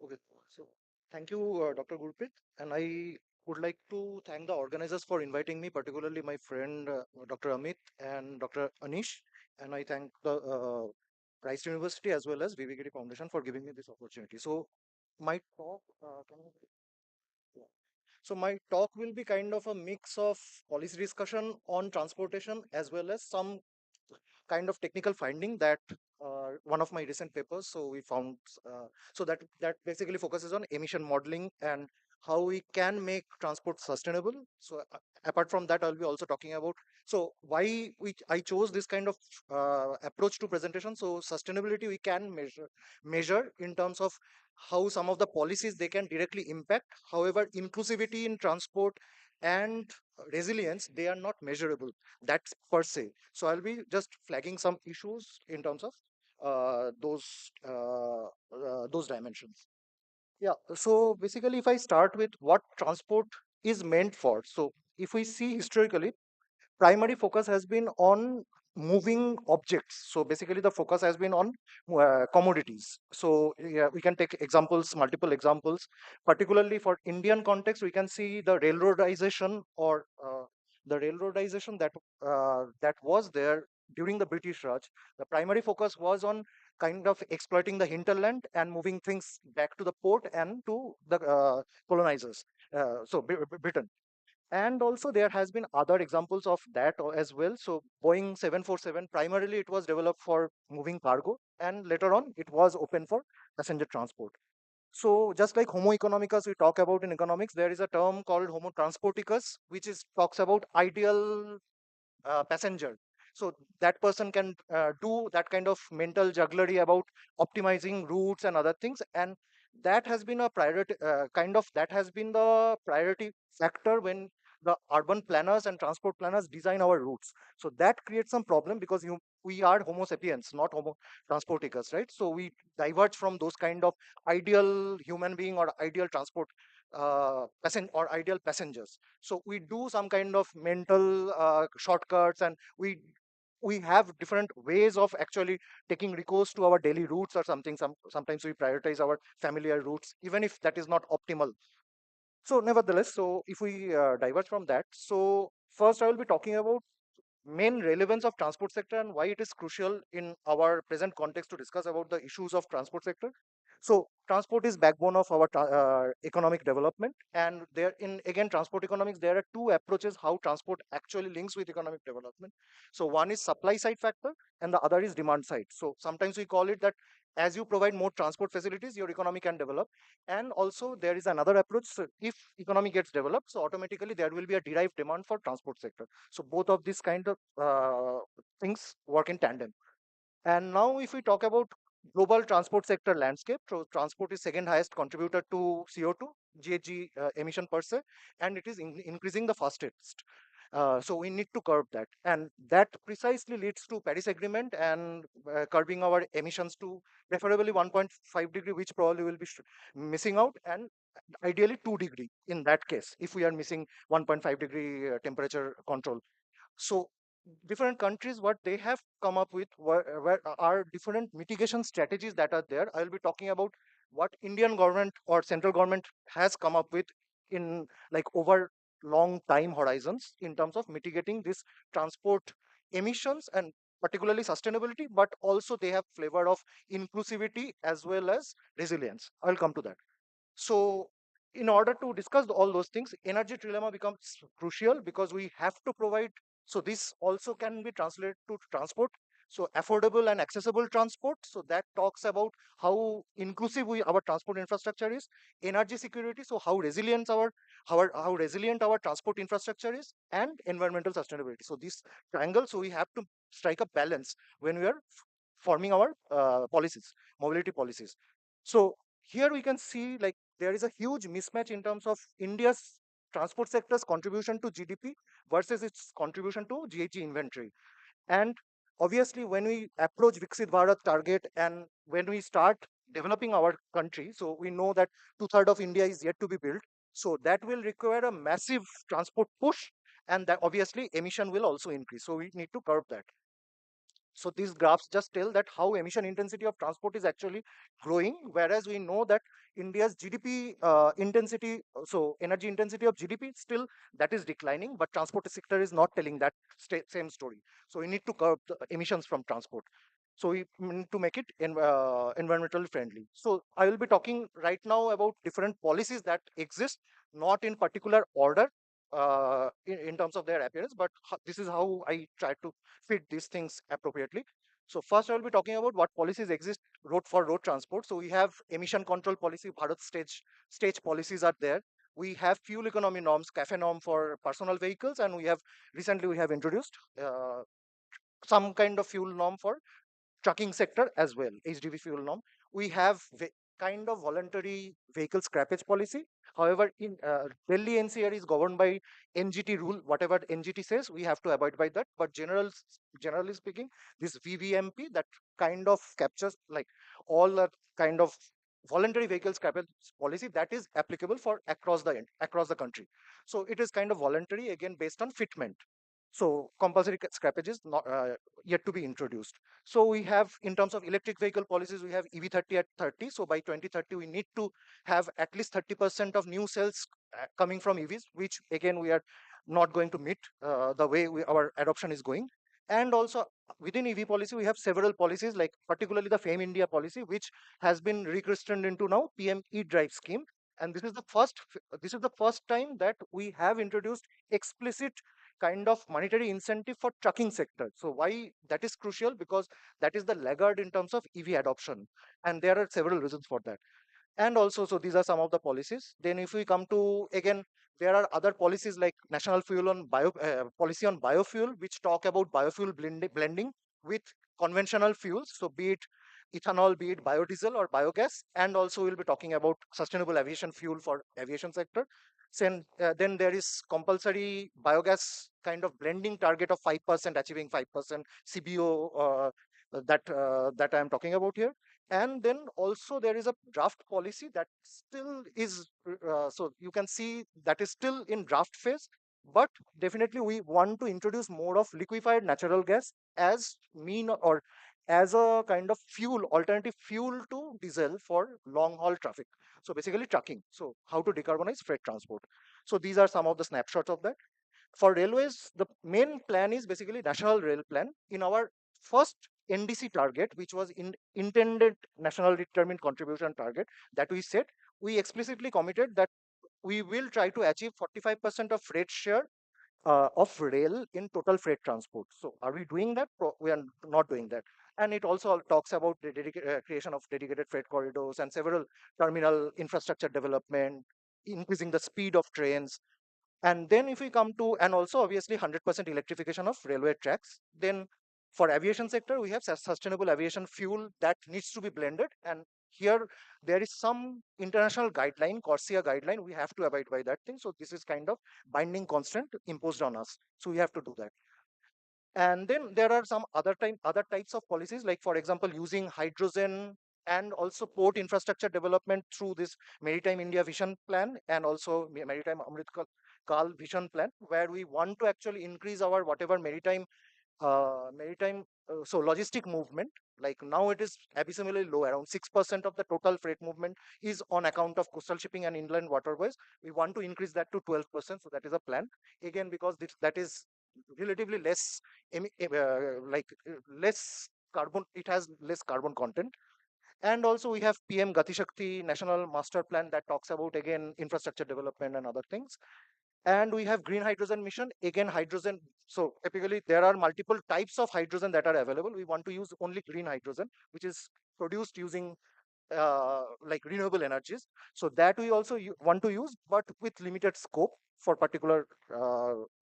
Okay, so thank you, Dr. Gurpit, and I would like to thank the organizers for inviting me, particularly my friend Dr. Amit and Dr. Anish, and I thank the Rice University as well as VVGD Foundation for giving me this opportunity. So my talk, yeah. So my talk will be kind of a mix of policy discussion on transportation as well as some kind of technical finding that one of my recent papers, so we found so that basically focuses on emission modeling and how we can make transport sustainable. So apart from that, I'll be also talking about so why I chose this kind of approach to presentation. So sustainability we can measure in terms of how some of the policies they can directly impact. However, inclusivity in transport and resilience, they are not measurable, that's per se. So I'll be just flagging some issues in terms of those dimensions. Yeah, so basically, if I start with what transport is meant for, so if we see historically, primary focus has been on moving objects. So basically, the focus has been on commodities. So yeah, we can take examples, multiple examples. Particularly for Indian context, we can see the railroadization or the railroadization that was there during the British Raj. The primary focus was on kind of exploiting the hinterland and moving things back to the port and to the colonizers. Britain. And also there has been other examples of that as well. So Boeing 747, primarily it was developed for moving cargo, and later on it was open for passenger transport. So just like homo economicus we talk about in economics, there is a term called homo transporticus, which is talks about ideal passenger. So that person can do that kind of mental jugglery about optimizing routes and other things, and that has been a priority. That has been the priority factor when the urban planners and transport planners design our routes. So that creates some problem because we are Homo sapiens, not Homo transporticus, right? So we diverge from those kind of ideal human being or ideal transport or ideal passengers. So we do some kind of mental shortcuts, and we have different ways of actually taking recourse to our daily routes or something. Sometimes we prioritize our familiar routes, even if that is not optimal. So nevertheless, so if we diverge from that, so first I will be talking about main relevance of transport sector and why it is crucial in our present context to discuss about the issues of transport sector. So transport is backbone of our economic development, and there in again transport economics there are two approaches how transport actually links with economic development. So one is supply side factor and the other is demand side. So sometimes we call it that as you provide more transport facilities, your economy can develop. And also there is another approach. So if economy gets developed, so automatically there will be a derived demand for transport sector. So both of these kind of things work in tandem. And now if we talk about global transport sector landscape, so transport is second highest contributor to CO2 GHG emission per se, and it is increasing the fastest. So we need to curb that, and that precisely leads to Paris Agreement and curbing our emissions to preferably 1.5 degree, which probably will be missing out, and ideally 2 degree in that case if we are missing 1.5 degree temperature control. So different countries what they have come up with where are different mitigation strategies that are there. I will be talking about what Indian government or central government has come up with in like over long time horizons in terms of mitigating this transport emissions and particularly sustainability, but also they have flavor of inclusivity as well as resilience. I'll come to that. So, in order to discuss all those things, energy trilemma becomes crucial because we have to provide. So, this also can be translated to transport. So, affordable and accessible transport. So, that talks about how inclusive our transport infrastructure is, energy security. So, how resilient our transport infrastructure is, and environmental sustainability. So, this triangle. So, we have to strike a balance when we are forming our policies, mobility policies. So here we can see like there is a huge mismatch in terms of India's transport sector's contribution to GDP versus its contribution to GHG inventory. And obviously, when we approach Viksit Bharat target and when we start developing our country, so we know that two-thirds of India is yet to be built. So that will require a massive transport push, and that obviously emission will also increase. So we need to curb that. So these graphs just tell that how emission intensity of transport is actually growing, whereas we know that India's GDP intensity, so energy intensity of GDP still that is declining, but transport sector is not telling that same story. So we need to curb the emissions from transport. So we need to make it environmentally friendly. So I will be talking right now about different policies that exist, not in particular order in terms of their appearance, but this is how I try to fit these things appropriately. So first I will be talking about what policies exist for road transport. So we have emission control policy, Bharat stage policies are there. We have fuel economy norms, CAFE norm for personal vehicles, and recently we have introduced some kind of fuel norm for trucking sector as well, HDV fuel norm. We have kind of voluntary vehicle scrappage policy. However, in Delhi NCR is governed by NGT rule. Whatever NGT says, we have to abide by that. But generally speaking, this VVMP that kind of captures like all the kind of voluntary vehicle scrappage policy that is applicable for across the country. So it is kind of voluntary again based on fitment. So compulsory scrappage is not yet to be introduced. So we have, in terms of electric vehicle policies, we have EV30 at 30. So by 2030, we need to have at least 30% of new sales coming from EVs, which again we are not going to meet the way our adoption is going. And also within EV policy, we have several policies, like particularly the FAME India policy, which has been rechristened into now PM E-Drive scheme. And this is the first time that we have introduced explicit kind of monetary incentive for trucking sector. So why that is crucial? Because that is the laggard in terms of EV adoption, and there are several reasons for that. And also, so these are some of the policies. Then if we come to again, there are other policies like national fuel on policy on biofuel, which talk about biofuel blending with conventional fuels. So be it ethanol, be it biodiesel or biogas, and also we'll be talking about sustainable aviation fuel for aviation sector. Then there is compulsory biogas kind of blending target of 5%, achieving 5% CBO that I am talking about here. And then also there is a draft policy that still is so you can see that is still in draft phase, but definitely we want to introduce more of liquefied natural gas as mean or as a kind of fuel, alternative fuel to diesel for long haul traffic. So basically trucking. So how to decarbonize freight transport. So these are some of the snapshots of that. For railways, the main plan is basically National Rail Plan. In our first NDC target, which was intended National Determined Contribution target that we set, we explicitly committed that we will try to achieve 45% of freight share of rail in total freight transport. So are we doing that? We are not doing that. And it also talks about the creation of dedicated freight corridors and several terminal infrastructure development, increasing the speed of trains. And then if we come to, and also obviously 100% electrification of railway tracks, then for aviation sector, we have sustainable aviation fuel that needs to be blended. And here there is some international guideline, Corsia guideline, we have to abide by that thing. So this is kind of binding constant imposed on us. So we have to do that. And then there are some other types of policies, like for example, using hydrogen and also port infrastructure development through this Maritime India Vision Plan and also Maritime Amrit Kal Vision Plan, where we want to actually increase our whatever maritime so logistic movement. Like now it is abysmally low, around 6% of the total freight movement is on account of coastal shipping and inland waterways. We want to increase that to 12%. So that is a plan, again, because that is relatively less less carbon, it has less carbon content. And also we have PM Gati Shakti National Master Plan that talks about again infrastructure development and other things. And we have green hydrogen mission, again hydrogen. So typically there are multiple types of hydrogen that are available. We want to use only green hydrogen, which is produced using like renewable energies. So that we also want to use, but with limited scope for particular.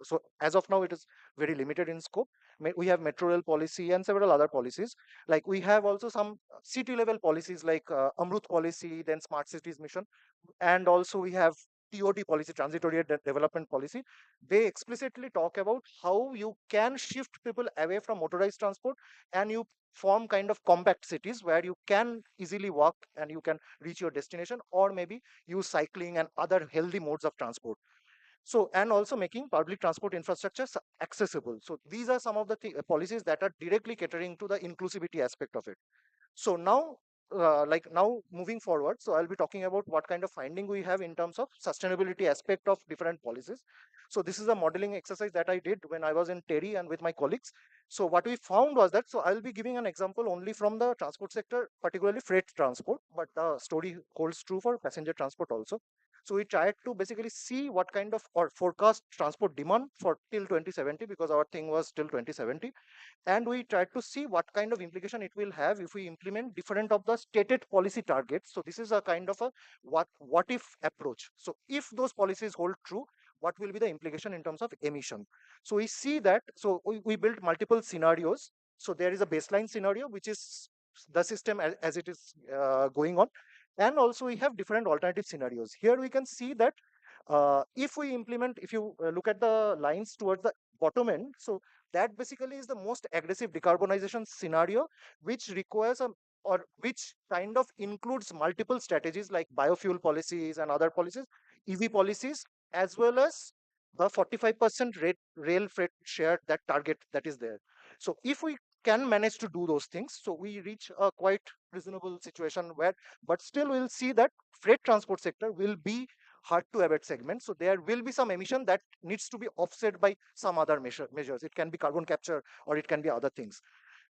So as of now, it is very limited in scope. We have metro rail policy and several other policies. Like we have also some city level policies like Amrut policy, then smart cities mission, and also we have TOD policy, transitory development policy. They explicitly talk about how you can shift people away from motorized transport and you form kind of compact cities where you can easily walk and you can reach your destination, or maybe use cycling and other healthy modes of transport. So, and also making public transport infrastructure accessible. So these are some of the policies that are directly catering to the inclusivity aspect of it. So now, like now moving forward, so I'll be talking about what kind of finding we have in terms of sustainability aspect of different policies. So this is a modeling exercise that I did when I was in Terry and with my colleagues. So what we found was that, so I'll be giving an example only from the transport sector, particularly freight transport, but the story holds true for passenger transport also. So we tried to basically see what kind of or forecast transport demand for till 2070, because our thing was till 2070, and we tried to see what kind of implication it will have if we implement different of the stated policy targets. So this is a kind of a what if approach. So if those policies hold true, what will be the implication in terms of emission? So we see that, so we built multiple scenarios. So there is a baseline scenario, which is the system as it is going on, and also we have different alternative scenarios. Here we can see that if we implement, if you look at the lines towards the bottom end, so that basically is the most aggressive decarbonization scenario, which requires a or which kind of includes multiple strategies like biofuel policies and other policies, EV policies, as well as the 45% rail freight share, that target that is there. So if we can manage to do those things, so we reach a quite reasonable situation where, but still we'll see that freight transport sector will be hard to abate segment. So there will be some emission that needs to be offset by some other measures. It can be carbon capture or it can be other things.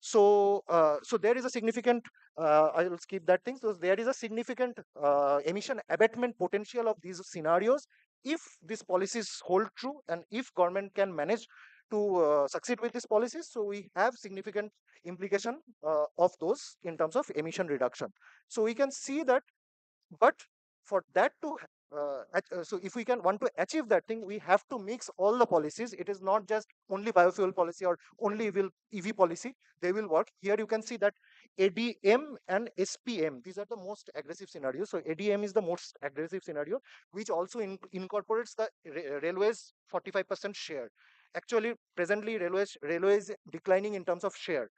So, so there is a significant, I will skip that thing. So there is a significant emission abatement potential of these scenarios if these policies hold true and if government can manage to succeed with these policies. So we have significant implication of those in terms of emission reduction. So we can see that, but for that to so if we can want to achieve that thing, we have to mix all the policies. It is not just only biofuel policy or only EV policy. They will work. Here you can see that ADM and SPM, these are the most aggressive scenarios. So ADM is the most aggressive scenario, which also incorporates the railways 45% share. Actually presently railways declining in terms of share.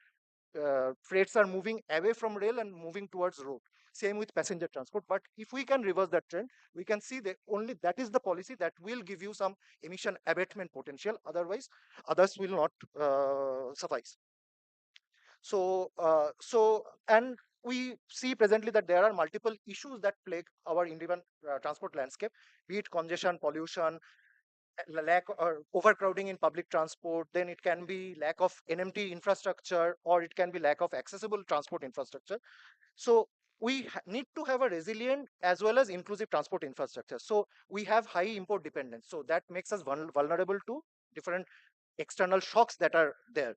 freights are moving away from rail and moving towards road. Same with passenger transport. But if we can reverse that trend, we can see that only that is the policy that will give you some emission abatement potential. Otherwise, others will not suffice. And we see presently that there are multiple issues that plague our Indian transport landscape, be it congestion, pollution, lack or overcrowding in public transport. Then it can be lack of NMT infrastructure, or it can be lack of accessible transport infrastructure. So we need to have a resilient as well as inclusive transport infrastructure. So we have high import dependence. So that makes us vulnerable to different external shocks that are there,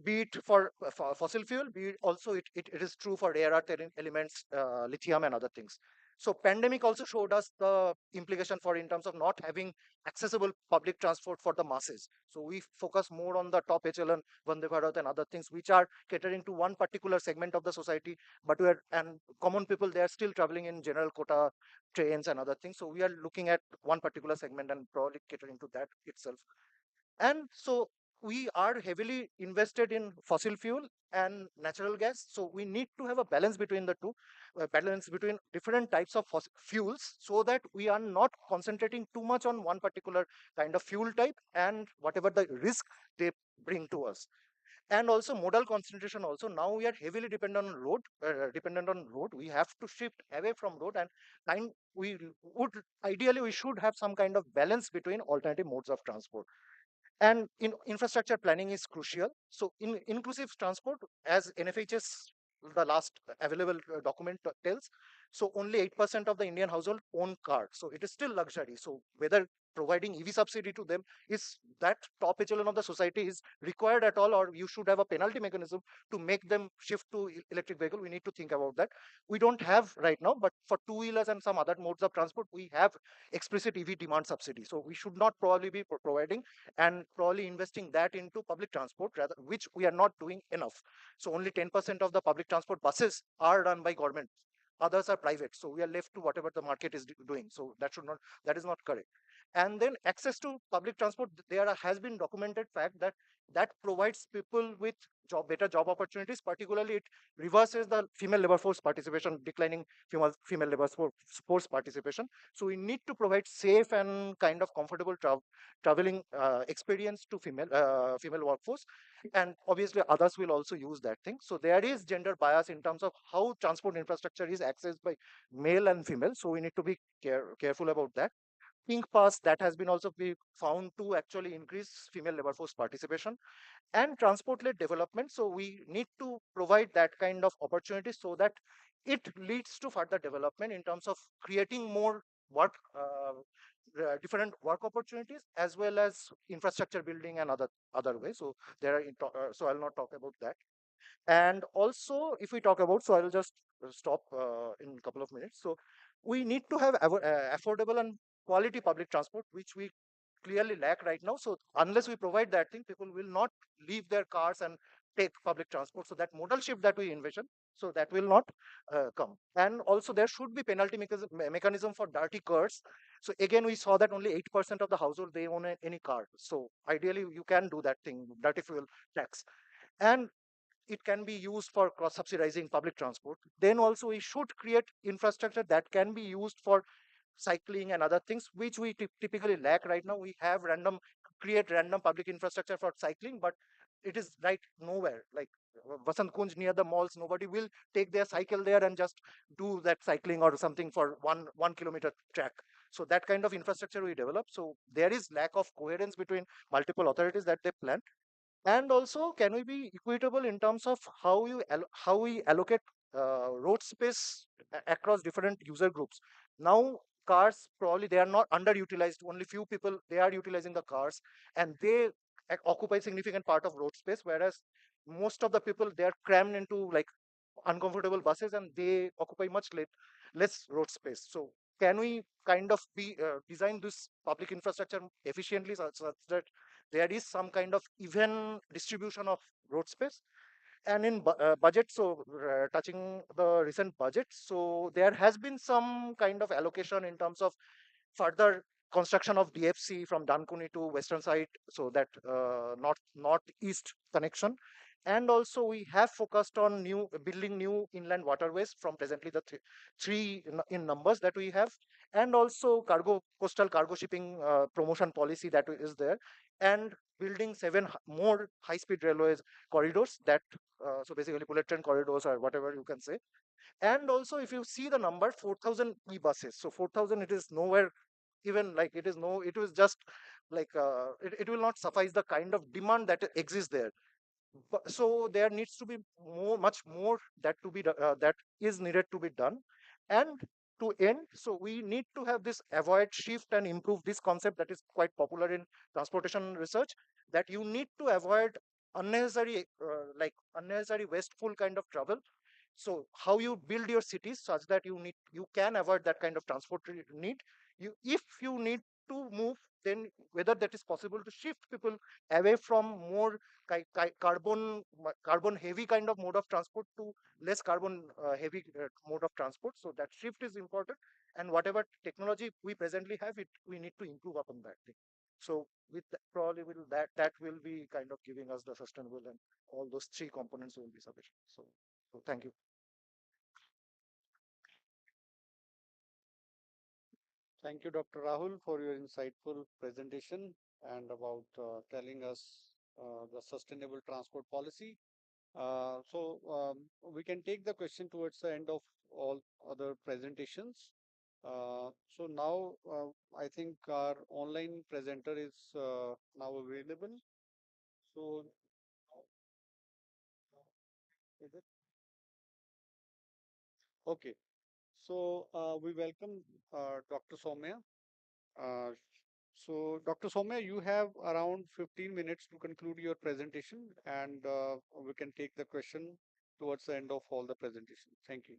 be it for fossil fuel, be it also it is true for rare earth elements, lithium and other things. So pandemic also showed us the implication for in terms of not having accessible public transport for the masses. So we focus more on the top echelon, Vande Bharat and other things, which are catering to one particular segment of the society, but we are, and common people, they are still traveling in general quota trains and other things. So we are looking at one particular segment and probably catering to that itself. And so we are heavily invested in fossil fuel and natural gas. So we need to have a balance between the two, balance between different types of fuels, so that we are not concentrating too much on one particular kind of fuel type and whatever the risk they bring to us. And also modal concentration also, now we are heavily dependent on road. We have to shift away from road, and kind we would ideally we should have some kind of balance between alternative modes of transport. And in infrastructure planning is crucial. So in inclusive transport, as NFHS, the last available document tells, so only 8% of the Indian household own car. So it is still luxury. So whether providing EV subsidy to them is that top echelon of the society is required at all, or you should have a penalty mechanism to make them shift to electric vehicle. We need to think about that. We don't have right now, but for two-wheelers and some other modes of transport, we have explicit EV demand subsidy. So we should not probably be providing and probably investing that into public transport, rather, which we are not doing enough. So only 10% of the public transport buses are run by government, others are private. So we are left to whatever the market is doing. So that is not correct. And then access to public transport, has been documented fact that provides people with better job opportunities. Particularly, it reverses the female labor force participation, declining female labor force participation. So we need to provide safe and kind of comfortable traveling experience to female workforce, and obviously others will also use that thing. So there is gender bias in terms of how transport infrastructure is accessed by male and female. So we need to be careful about that. Pink pass, that has been also be found to actually increase female labor force participation. And transport-led development. So we need to provide that kind of opportunity so that it leads to further development in terms of creating more work, different work opportunities, as well as infrastructure building and other ways. So there are, so I'll not talk about that. And also, if we talk about, so I will just stop in a couple of minutes. So we need to have affordable and quality public transport, which we clearly lack right now. So unless we provide that thing, people will not leave their cars and take public transport. So that modal shift that we envision, so that will not come. And also there should be penalty mechanism for dirty cars. So again, we saw that only 8% of the household, they own any car. So ideally you can do that thing, dirty fuel tax. And it can be used for cross subsidizing public transport. Then also we should create infrastructure that can be used for cycling and other things, which we typically lack right now. We have create random public infrastructure for cycling, but it is right nowhere. Like Vasant Kunj near the malls, nobody will take their cycle there and just do that cycling or something for one kilometer track. So that kind of infrastructure we develop. So there is lack of coherence between multiple authorities that they plan. And also, can we be equitable in terms of how we allocate road space across different user groups? Now, cars probably they are not underutilized. Only few people they are utilizing the cars, and they occupy significant part of road space. Whereas most of the people they are crammed into like uncomfortable buses, and they occupy much less road space. So can we kind of be design this public infrastructure efficiently, such that there is some kind of even distribution of road space? And in budget, so touching the recent budget, so there has been some kind of allocation in terms of further construction of DFC from Dankuni to western side, so that northeast connection. And also we have focused on new building new inland waterways from presently the three in numbers that we have, and also cargo coastal cargo shipping promotion policy that is there, and building seven more high speed railways corridors that so basically bullet train corridors or whatever you can say. And also if you see the number 4,000 e-buses, so 4,000, it is nowhere even like it is no, it was just like it will not suffice the kind of demand that exists there. So there needs to be much more that that is needed to be done. And to end, so we need to have this avoid shift and improve this concept that is quite popular in transportation research, that you need to avoid unnecessary unnecessary wasteful kind of travel. So how you build your cities such that you can avoid that kind of transport need. You, if you need to move, then whether that is possible to shift people away from more carbon heavy kind of mode of transport to less carbon heavy mode of transport. So that shift is important, and whatever technology we presently have, it we need to improve upon that thing. So with that, probably will that will be kind of giving us the sustainable, and all those three components will be sufficient. So thank you. Thank you, Dr. Rahul, for your insightful presentation and about telling us the sustainable transport policy. We can take the question towards the end of all other presentations. So now I think our online presenter is now available. So is it okay? So we welcome Dr. Soumya. Uh, Dr. Soumya, you have around 15 minutes to conclude your presentation, and we can take the question towards the end of all the presentation. Thank you.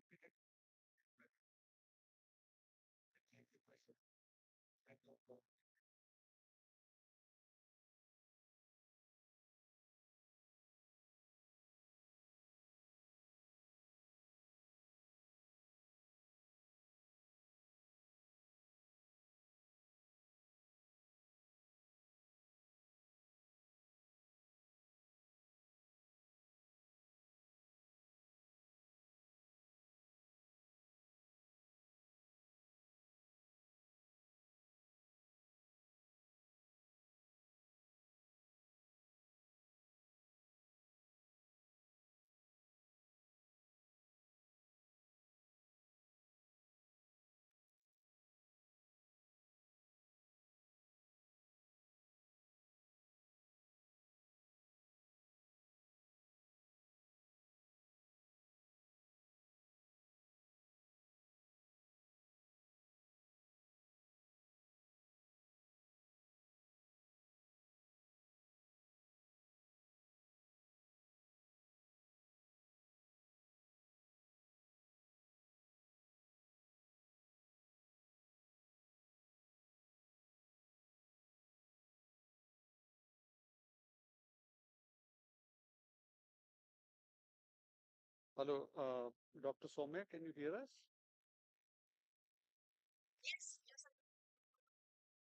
Hello, Dr. Soumya, can you hear us?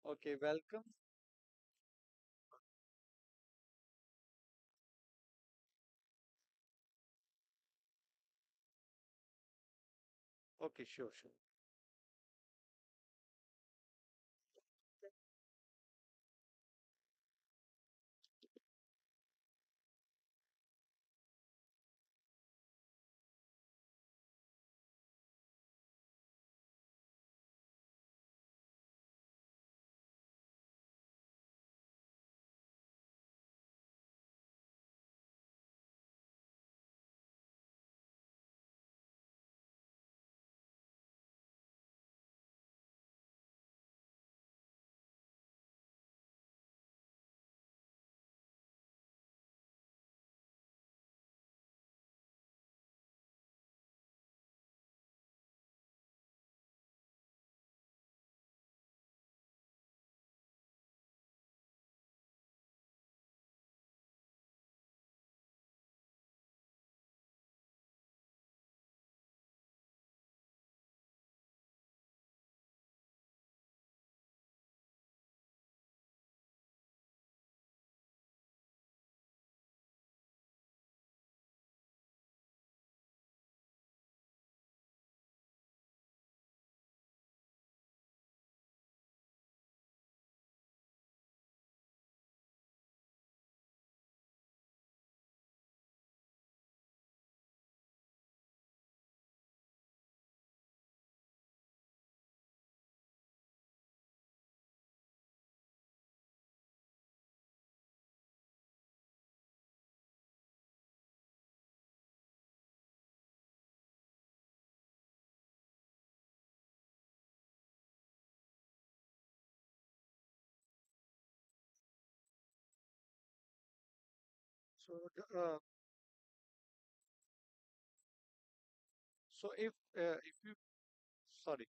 Okay, welcome. Okay, sure, sure. So, so if you sorry.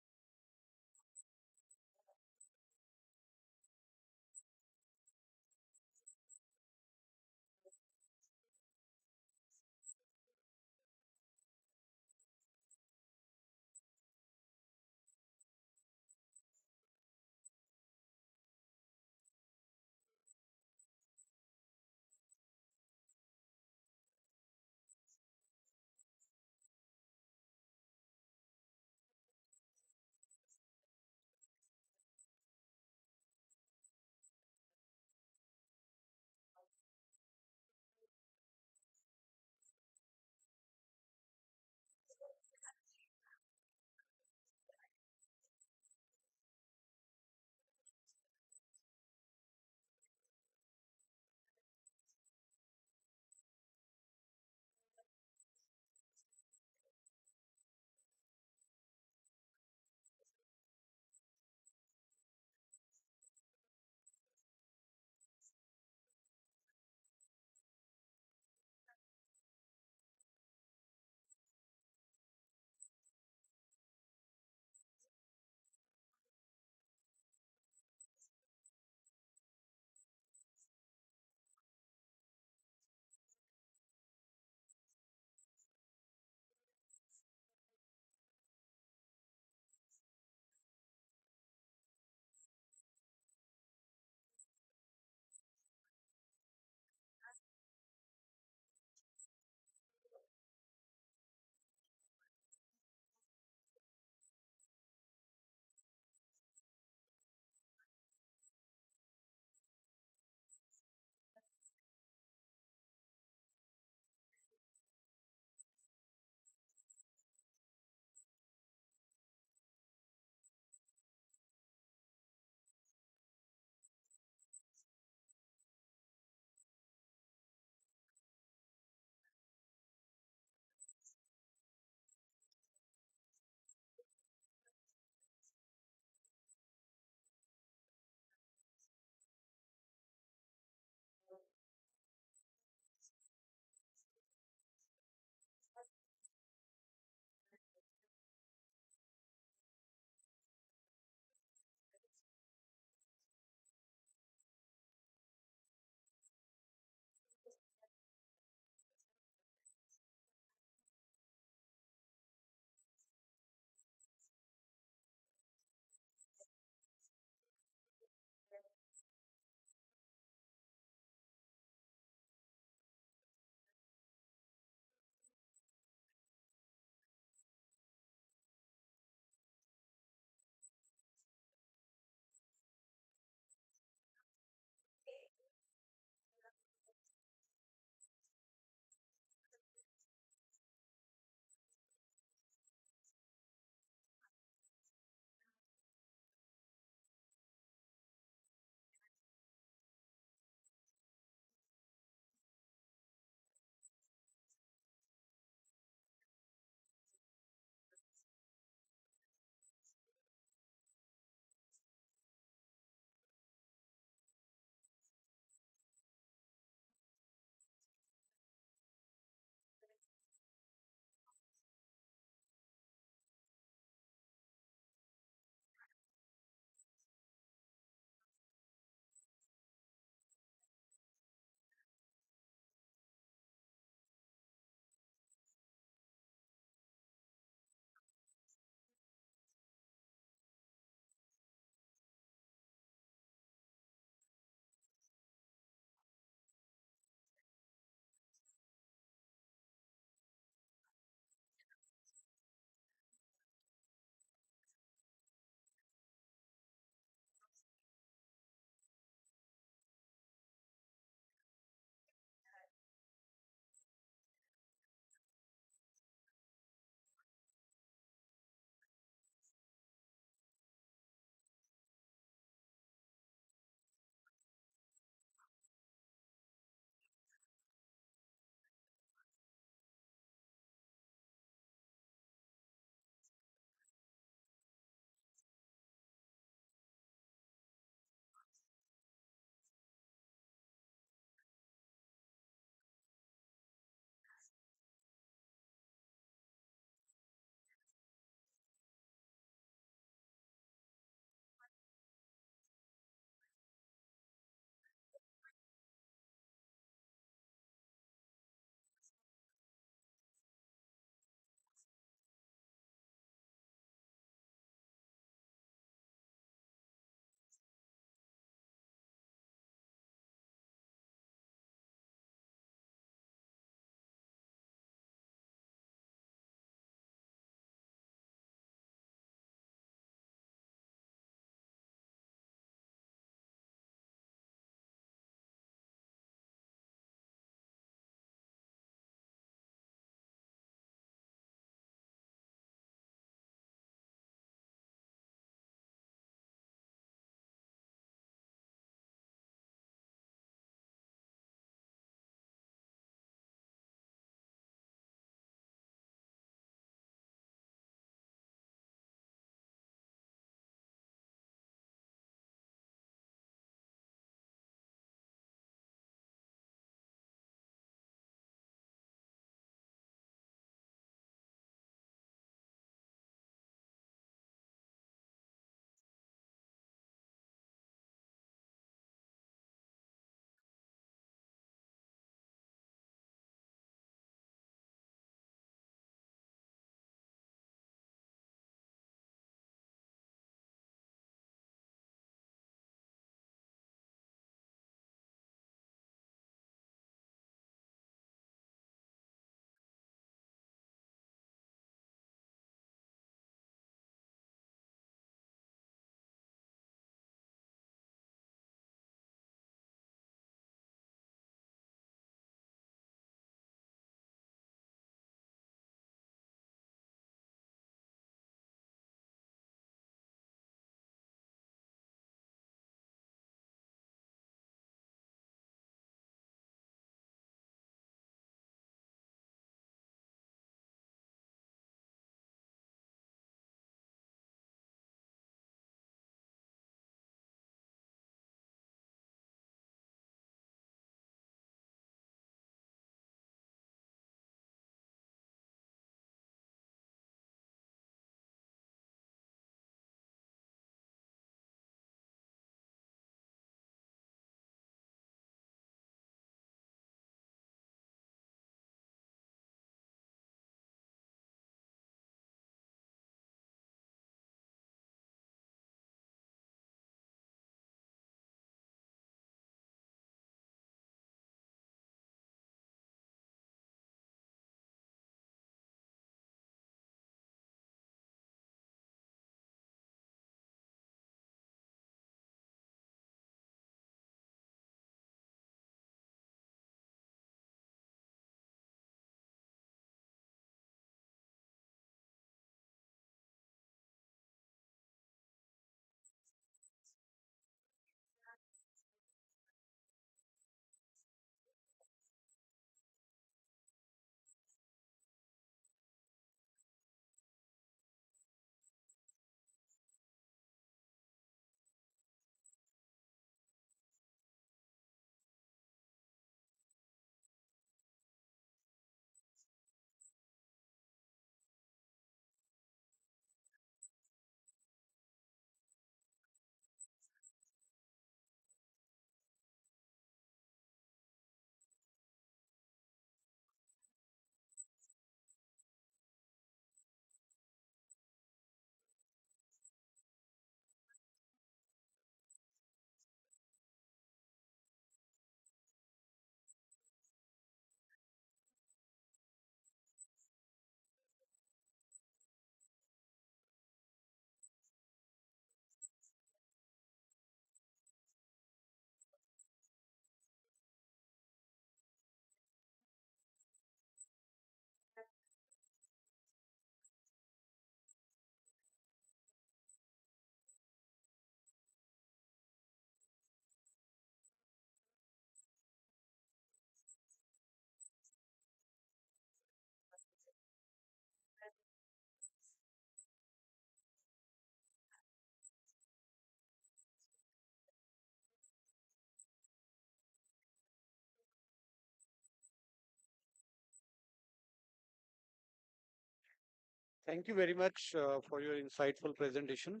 Thank you very much for your insightful presentation.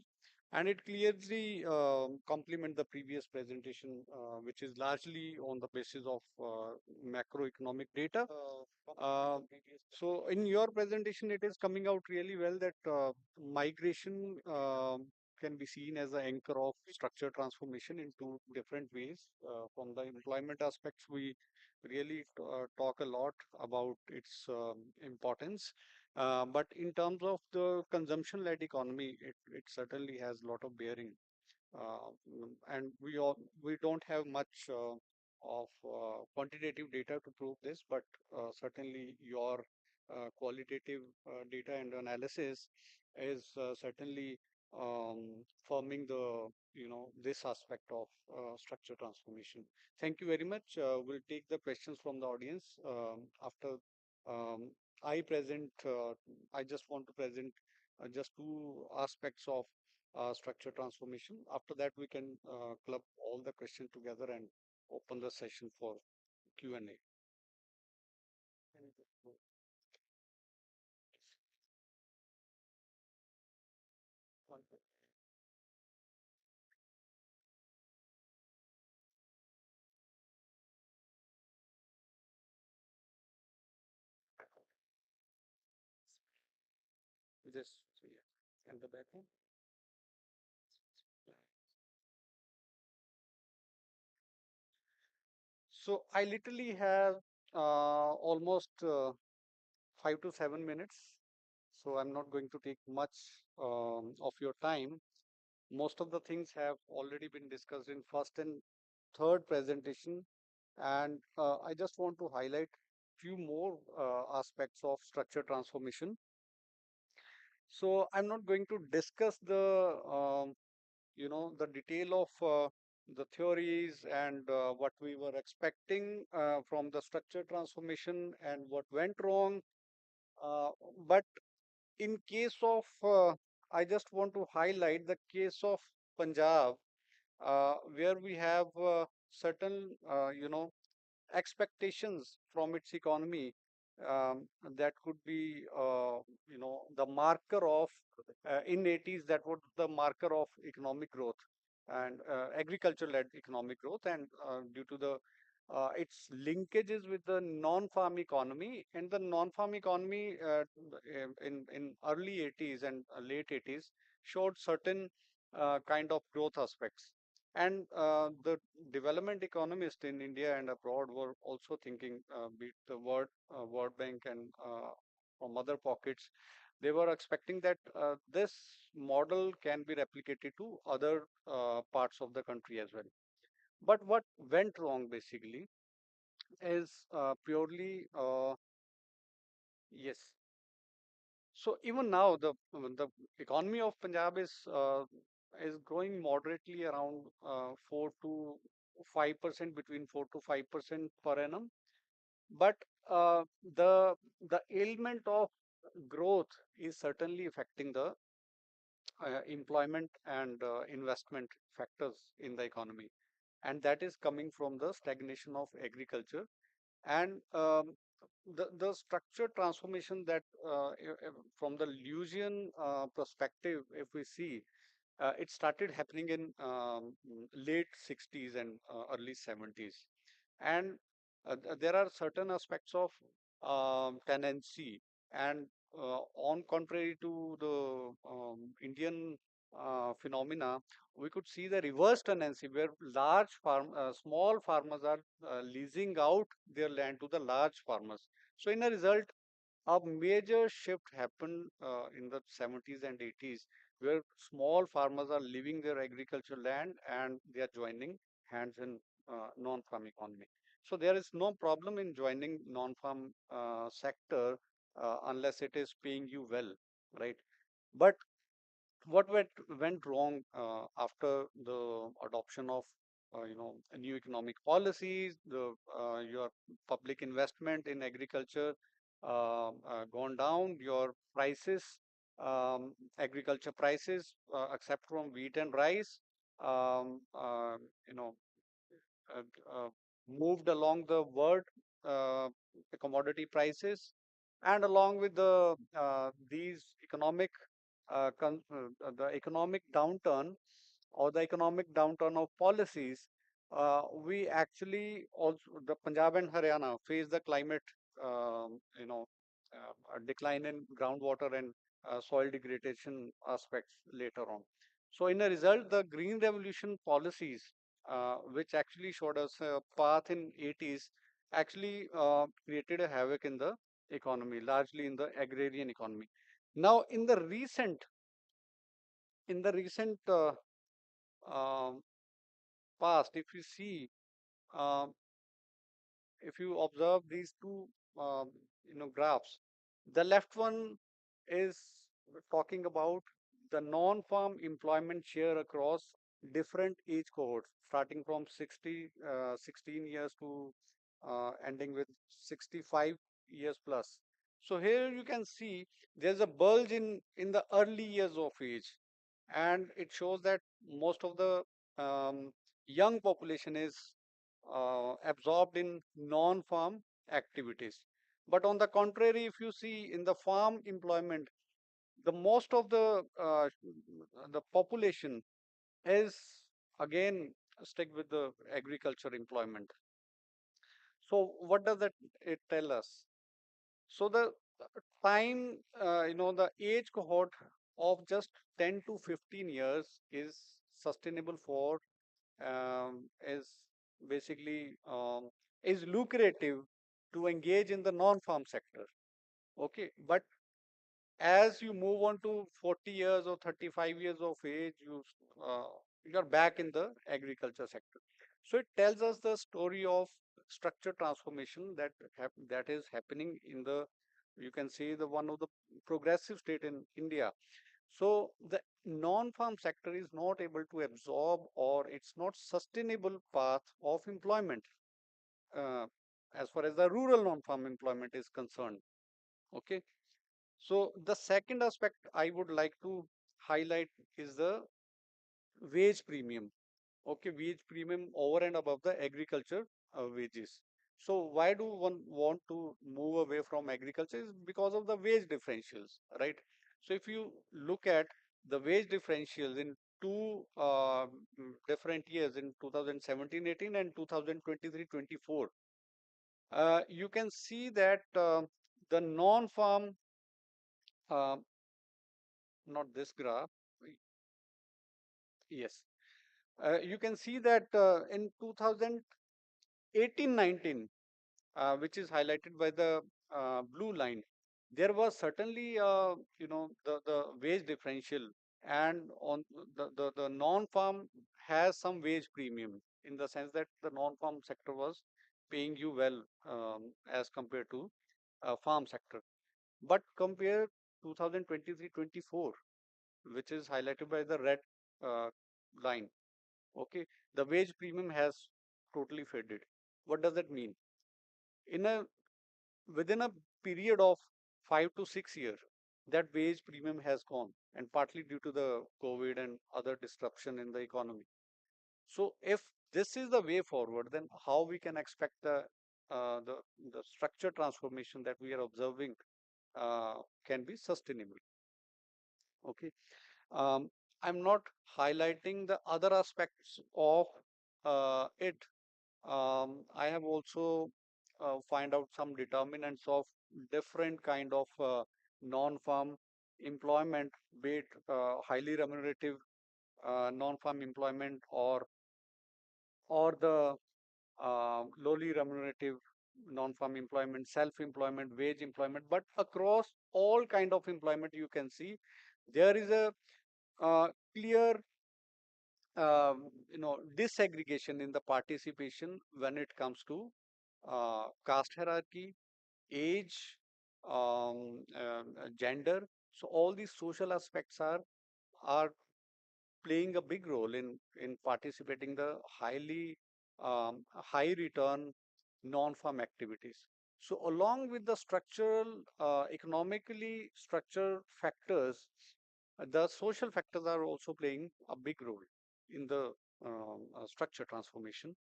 And it clearly complement the previous presentation, which is largely on the basis of macroeconomic data. Uh, so in your presentation, it is coming out really well that migration can be seen as the anchor of structure transformation in two different ways. From the employment aspects, we really talk a lot about its importance. But in terms of the consumption-led economy, it certainly has a lot of bearing. And we don't have much of quantitative data to prove this, but certainly your qualitative data and analysis is certainly forming the this aspect of structure transformation. Thank you very much. We'll take the questions from the audience after um, I present. I just want to present just two aspects of structure transformation. After that, we can club all the questions together and open the session for Q&A. This, so yeah, and the back one. So I literally have almost 5 to 7 minutes. So I'm not going to take much of your time. Most of the things have already been discussed in first and third presentation, and I just want to highlight few more aspects of structure transformation. So I'm not going to discuss the the detail of the theories and what we were expecting from the structure transformation and what went wrong. But in case of, I just want to highlight the case of Punjab, where we have certain, expectations from its economy that could be, the marker of in 80s that was the marker of economic growth and agriculture-led economic growth, and due to the its linkages with the non-farm economy and the non-farm economy in early 80s and late 80s showed certain kind of growth aspects. And the development economists in India and abroad were also thinking, be it the World Bank and from other pockets, they were expecting that this model can be replicated to other parts of the country as well. But what went wrong basically is purely yes. So even now, the economy of Punjab is growing moderately around 4 to 5%, between 4 to 5% per annum. But uh, the the ailment of growth is certainly affecting the employment and investment factors in the economy, and that is coming from the stagnation of agriculture and the structure transformation that from the Lewisian perspective, if we see, it started happening in late 60s and early 70s. And there are certain aspects of tenancy. And on contrary to the Indian phenomena, we could see the reverse tendency where small farmers are leasing out their land to the large farmers. So in a result, a major shift happened in the 70s and 80s, where small farmers are leaving their agricultural land and they are joining hands in non-farm economy. So there is no problem in joining non-farm sector unless it is paying you well, right? But what went wrong after the adoption of new economic policies, the your public investment in agriculture gone down, your prices, agriculture prices, except from wheat and rice, um, uh, you know uh, uh, moved along the world uh, commodity prices, and along with these the economic downturn or the economic downturn of policies, we actually also the Punjab and Haryana face the climate, you know, a decline in groundwater and soil degradation aspects later on. So in a result, the green revolution policies, which actually showed us a path in 80s, actually created a havoc in the economy, largely in the agrarian economy. Now, in the recent um past, if you see, um, if you observe these two, um, graphs, the left one is talking about the non-farm employment share across different age cohorts, starting from 16 years to ending with 65 years plus. So here you can see there's a bulge in the early years of age, and it shows that most of the um, young population is absorbed in non-farm activities. But on the contrary, if you see in the farm employment, the most of the population is again stick with the agriculture employment. So what does it tell us? So the time, the age cohort of just 10 to 15 years is sustainable for, is basically is lucrative to engage in the non-farm sector. Okay, but as you move on to 40 years or 35 years of age, uh, you're back in the agriculture sector. So it tells us the story of structure transformation that is happening in the, you can say, the one of the progressive state in India. So the non-farm sector is not able to absorb, or it's not sustainable path of employment, uh, as far as the rural non-farm employment is concerned. Okay. So the second aspect I would like to highlight is the wage premium. Okay, wage premium over and above the agriculture wages. So why do one want to move away from agriculture? Is because of the wage differentials, right? So if you look at the wage differentials in two different years, in 2017-18 and 2023-24, you can see that the non-farm, uh, not this graph, yes, you can see that in 2018-19, which is highlighted by the blue line, there was certainly, the wage differential, and on the non-farm has some wage premium, in the sense that the non-farm sector was paying you well, as compared to farm sector. But compare 2023-24, which is highlighted by the red uh, line. Okay, the wage premium has totally faded. What does that mean? In a Within a period of 5 to 6 years, that wage premium has gone, and partly due to the COVID and other disruption in the economy. So if this is the way forward, then how we can expect uh, the the structure transformation that we are observing can be sustainable? Okay. Um, I'm not highlighting the other aspects of it. I have also find out some determinants of different kind of non-farm employment, be it highly remunerative non-farm employment, or the lowly remunerative non-farm employment, self-employment, wage employment. But across all kind of employment, you can see there is a clear, disaggregation in the participation when it comes to caste hierarchy, age, gender. So all these social aspects are playing a big role in participating the high return non-farm activities. So along with the structural, economically structural factors, the social factors are also playing a big role in the structure transformation.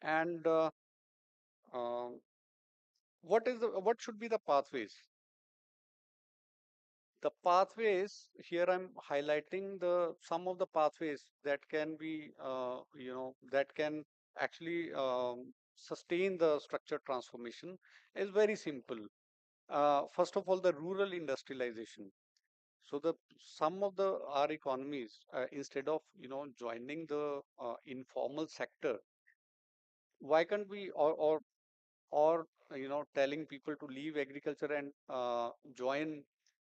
And what should be the pathways? The pathways here I'm highlighting the some of the pathways that can be that can actually sustain the structure transformation is very simple. First of all, the rural industrialization. So the some of the our economies, instead of joining the informal sector, why can't we or telling people to leave agriculture and join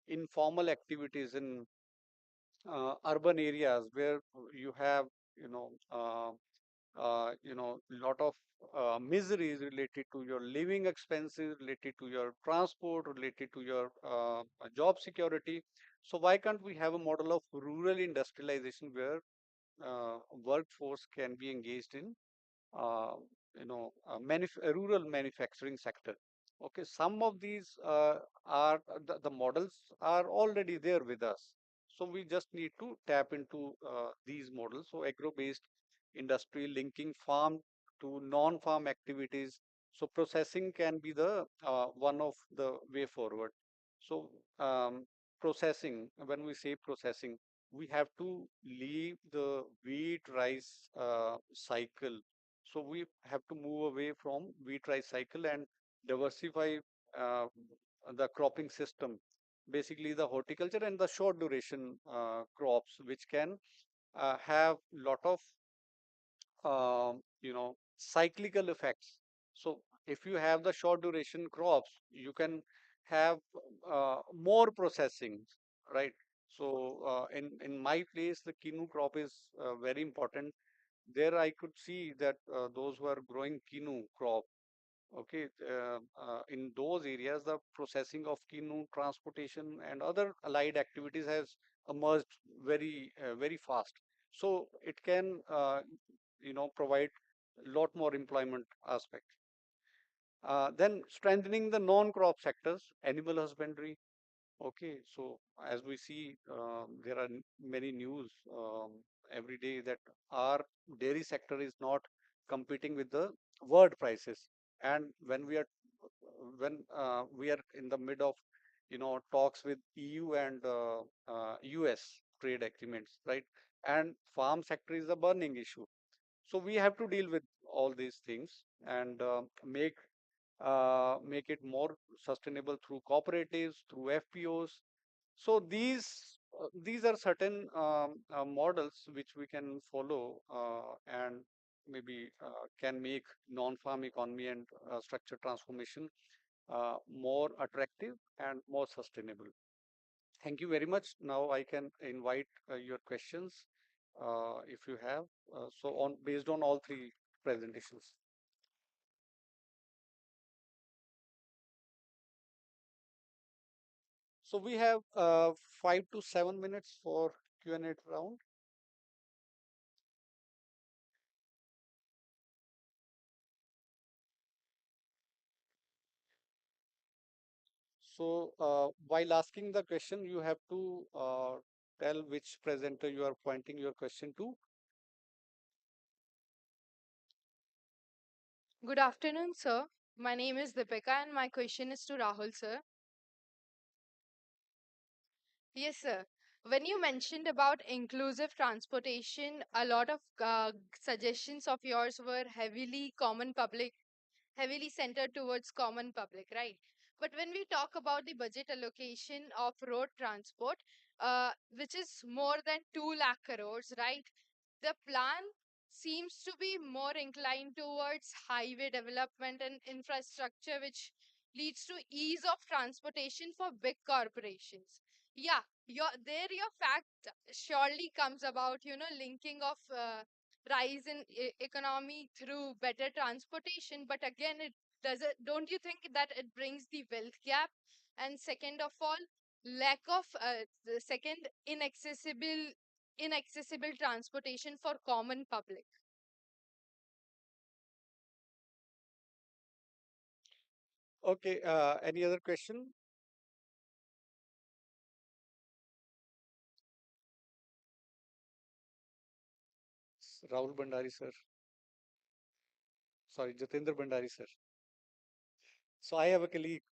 informal activities in urban areas where you have lot of miseries related to your living expenses, related to your transport, related to your job security. So why can't we have a model of rural industrialization where workforce can be engaged in uh, rural manufacturing sector? Okay, some of these are the models are already there with us. So we just need to tap into these models. So agro-based industry linking farm to non-farm activities. So processing can be the one of the way forward. So processing, when we say processing, we have to leave the wheat rice cycle. So we have to move away from wheat rice cycle and diversify uh, the cropping system, basically the horticulture and the short duration crops, which can have lot of cyclical effects. So if you have the short duration crops, you can have more processing, right? So in my place, the quinoa crop is very important. There I could see that those who are growing quinoa crop, okay, in those areas, the processing of quinoa, transportation, and other allied activities has emerged very fast. So it can, provide a lot more employment aspect. Then strengthening the non-crop sectors, animal husbandry. Okay, so as we see, there are many news every day that our dairy sector is not competing with the world prices. And when we are in the mid of talks with EU and US trade agreements, right? And farm sector is a burning issue. So we have to deal with all these things and make it more sustainable through cooperatives, through FPOs. So these are certain models which we can follow and maybe can make non-farm economy and structure transformation more attractive and more sustainable. Thank you very much. Now I can invite your questions if you have. So on based on all three presentations. So we have 5 to 7 minutes for Q&A round. So while asking the question, you have to tell which presenter you are pointing your question to. Good afternoon, sir. My name is Deepika, and my question is to Rahul, sir. Yes, sir. When you mentioned about inclusive transportation, a lot of suggestions of yours were heavily centered towards common public, right? But when we talk about the budget allocation of road transport, which is more than 2 lakh crores, right? The plan seems to be more inclined towards highway development and infrastructure, which leads to ease of transportation for big corporations. Yeah, your fact surely comes about, linking of rise in economy through better transportation. But again, it does it. Don't you think that it brings the wealth gap? And second of all, lack of the second inaccessible transportation for common public. Okay, any other question? Rahul Bandari, sir. Sorry, Jatendra Bandari, sir. So I have a colleague.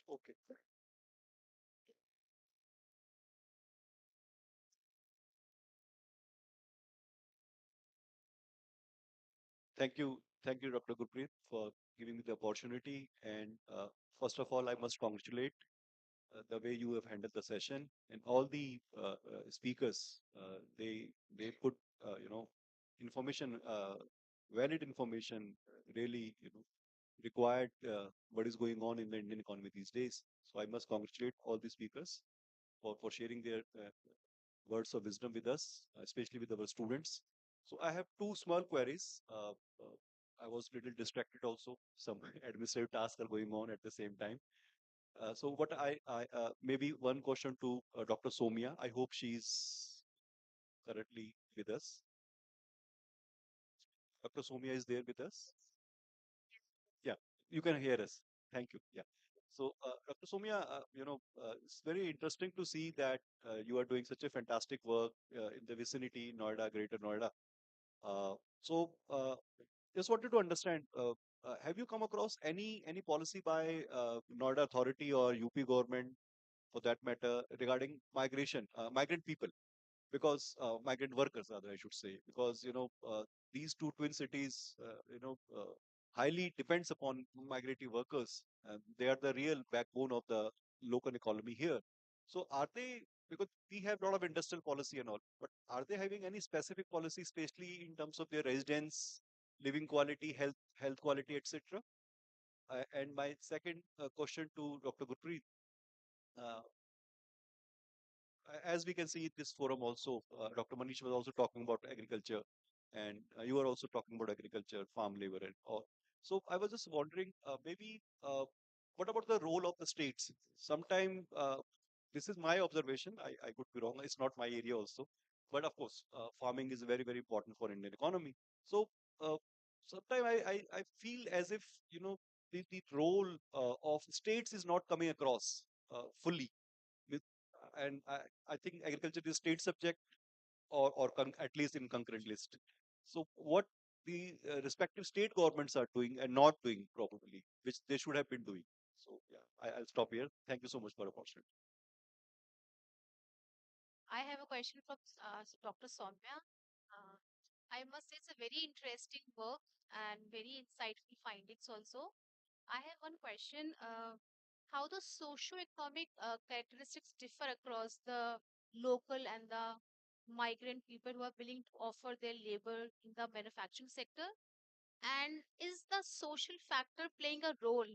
Okay. Thank you, Dr. Gurpreet, for giving me the opportunity. And first of all, I must congratulate the way you have handled the session and all the speakers. They put information, valid information, really required what is going on in the Indian economy these days. So I must congratulate all the speakers for sharing their words of wisdom with us, especially with our students. So I have two small queries. I was a little distracted also. Some administrative tasks are going on at the same time. So what I maybe one question to Dr. Somia. I hope she's currently with us. Dr. Somia is there with us. Yeah, you can hear us. Thank you. Yeah. So, Dr. Somia, it's very interesting to see that you are doing such a fantastic work in the vicinity, Noida, Greater Noida. Uh, so, just wanted to understand, have you come across any policy by Noida Authority or UP government, for that matter, regarding migration, migrant people? Because migrant workers rather I should say, because these two twin cities highly depends upon migratory workers, and they are the real backbone of the local economy here. So are they, because we have a lot of industrial policy and all, but are they having any specific policy, especially in terms of their residence, living quality, health quality, etc.? And my second question to Dr. Gurpreet, uh, as we can see in this forum also, Dr. Manish was also talking about agriculture, and you are also talking about agriculture, farm labor, and all. So I was just wondering, maybe what about the role of the states? Sometime this is my observation. I could be wrong. It's not my area also, but of course, farming is very very important for Indian economy. So sometimes I feel as if the role of states is not coming across fully with, and I think agriculture is state subject, or at least in concurrent list. So what the respective state governments are doing and not doing probably, which they should have been doing. So yeah, I'll stop here. Thank you so much for the opportunity. I have a question from Dr. Soumya. Uh, I must say it's a very interesting work and very insightful findings also. I have one question. How the socio-economic characteristics differ across the local and the migrant people who are willing to offer their labor in the manufacturing sector? And is the social factor playing a role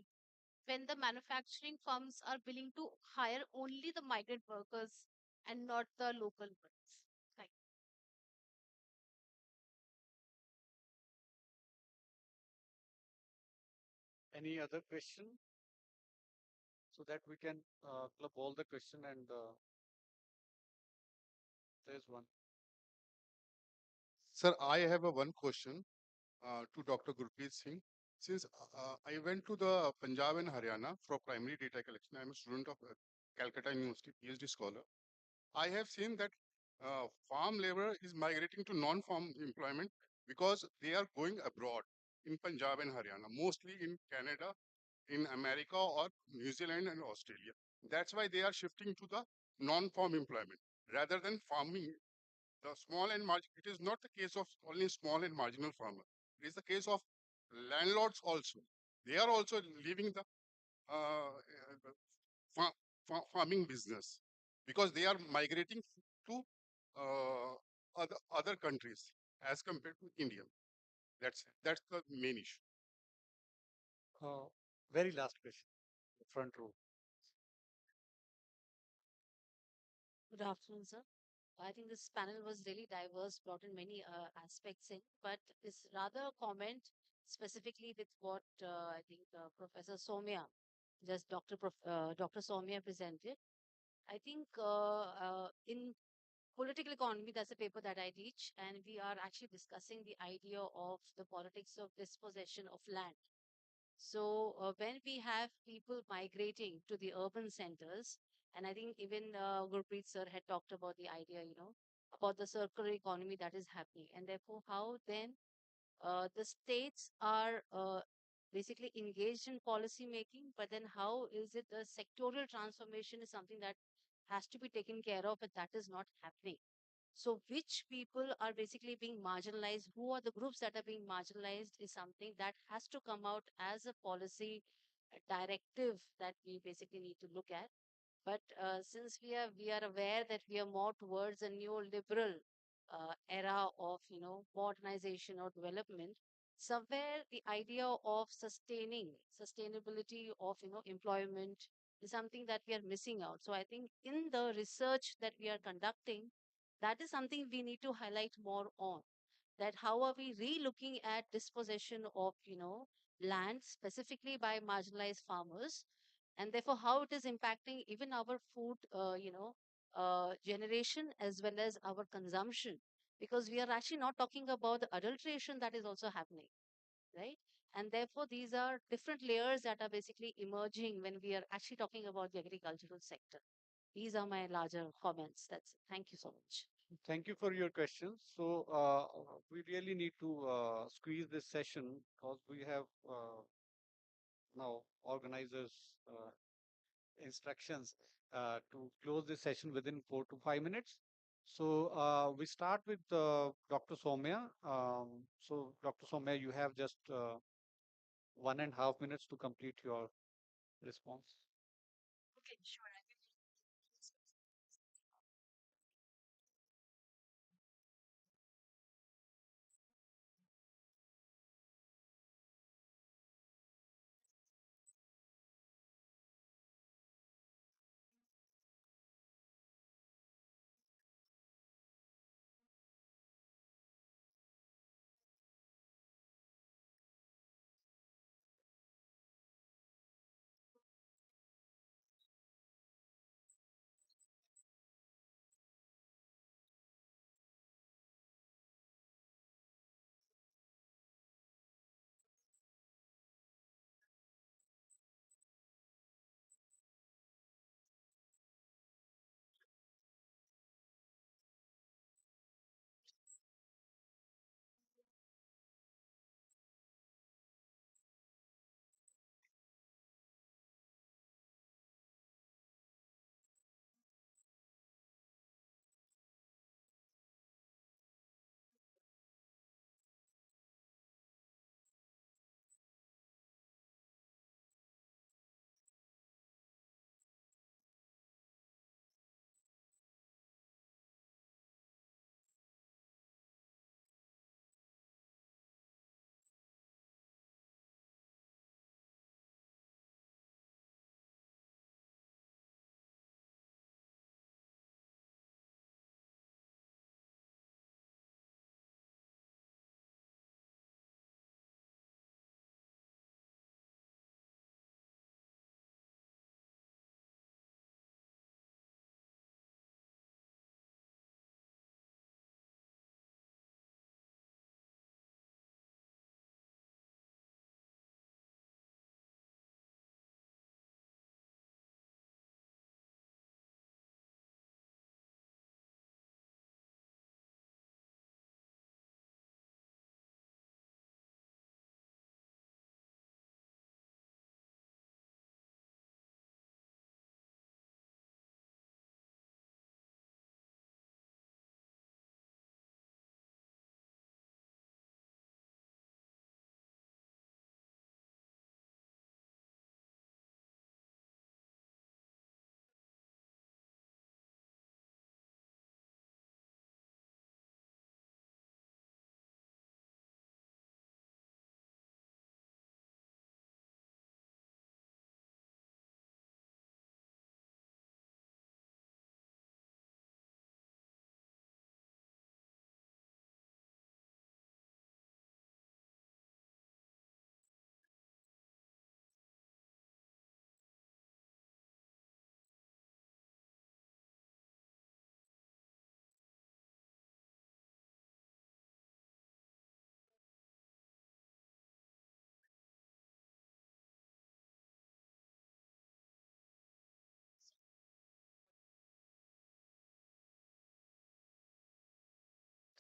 when the manufacturing firms are willing to hire only the migrant workers and not the local ones? Thank Any other question so that we can club all the question and there's one. Sir, I have a one question to Dr. Gurpreet Singh. Since I went to the Punjab and Haryana for primary data collection, I'm a student of Calcutta University, PhD scholar. I have seen that farm labor is migrating to non-farm employment because they are going abroad in Punjab and Haryana, mostly in Canada, in America, or New Zealand and Australia. That's why they are shifting to the non-farm employment rather than farming. The small and it is not the case of only small and marginal farmer. It is the case of landlords also. They are also leaving the fa farming business because they are migrating to other countries as compared to India. That's the main issue. Uh, Very last question, front row. you. Good afternoon, sir. I think this panel was really diverse, brought in many aspects in, but it's rather a comment specifically with what I think Professor Somya, just Dr. Dr. Somya presented. I think in political economy, that's a paper that I teach, and we are actually discussing the idea of the politics of dispossession of land. So when we have people migrating to the urban centers, and I think even Gurpreet sir had talked about the idea, about the circular economy that is happening, and therefore how then the states are basically engaged in policy making, but then how is it the sectoral transformation is something that has to be taken care of, but that is not happening. So, which people are basically being marginalized? Who are the groups that are being marginalized? Is something that has to come out as a policy directive that we basically need to look at. But since we are aware that we are more towards a neoliberal era of modernization or development, somewhere the idea of sustainability of employment is something that we are missing out. So I think in the research that we are conducting, that is something we need to highlight more on. That how are we re-looking at dispossession of land specifically by marginalized farmers, and therefore how it is impacting even our food generation as well as our consumption, because we are actually not talking about the adulteration that is also happening, right? And therefore these are different layers that are basically emerging when we are actually talking about the agricultural sector. These are my larger comments. That's it. Thank you so much. Thank you for your questions. So we really need to squeeze this session because we have now organizers instructions to close this session within 4 to 5 minutes. So we start with Dr. Soumya. So Dr. Soumya, you have just 1.5 minutes to complete your response. Okay, sure.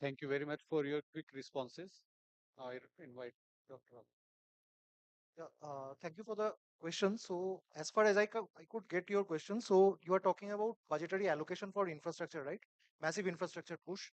Thank you very much for your quick responses. I invite Dr. Rao. Yeah, thank you for the question. So, as far as I could get your question, so you are talking about budgetary allocation for infrastructure, right? Massive infrastructure push.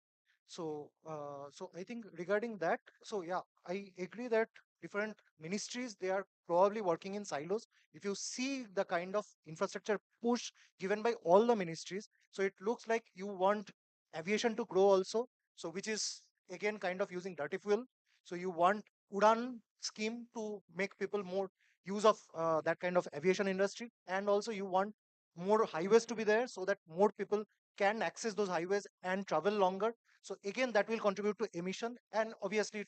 So I think regarding that, so yeah, I agree that different ministries, they are probably working in silos. If you see the kind of infrastructure push given by all the ministries, so it looks like you want aviation to grow also. So which is again kind of using dirty fuel. So you want Udan scheme to make people more use of that kind of aviation industry, and also you want more highways to be there so that more people can access those highways and travel longer. So again, that will contribute to emission, and obviously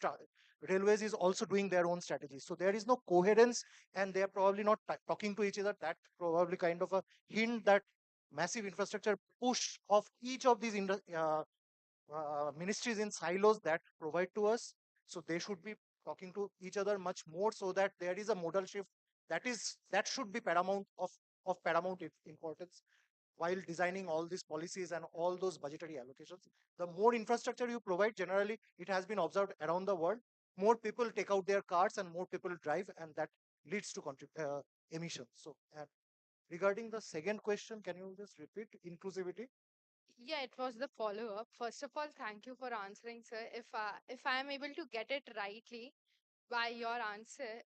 railways is also doing their own strategies. So there is no coherence, and they are probably not talking to each other. That probably kind of a hint that massive infrastructure push of each of these ministries in silos that provide to us. So they should be talking to each other much more so that there is a modal shift that should be paramount of paramount importance while designing all these policies and all those budgetary allocations. The more infrastructure you provide, generally, it has been observed around the world, more people take out their cars and more people drive, and that leads to emissions. So, and regarding the second question, can you just repeat inclusivity? Yeah, it was the follow-up. First of all, thank you for answering, sir. If I am able to get it rightly by your answer,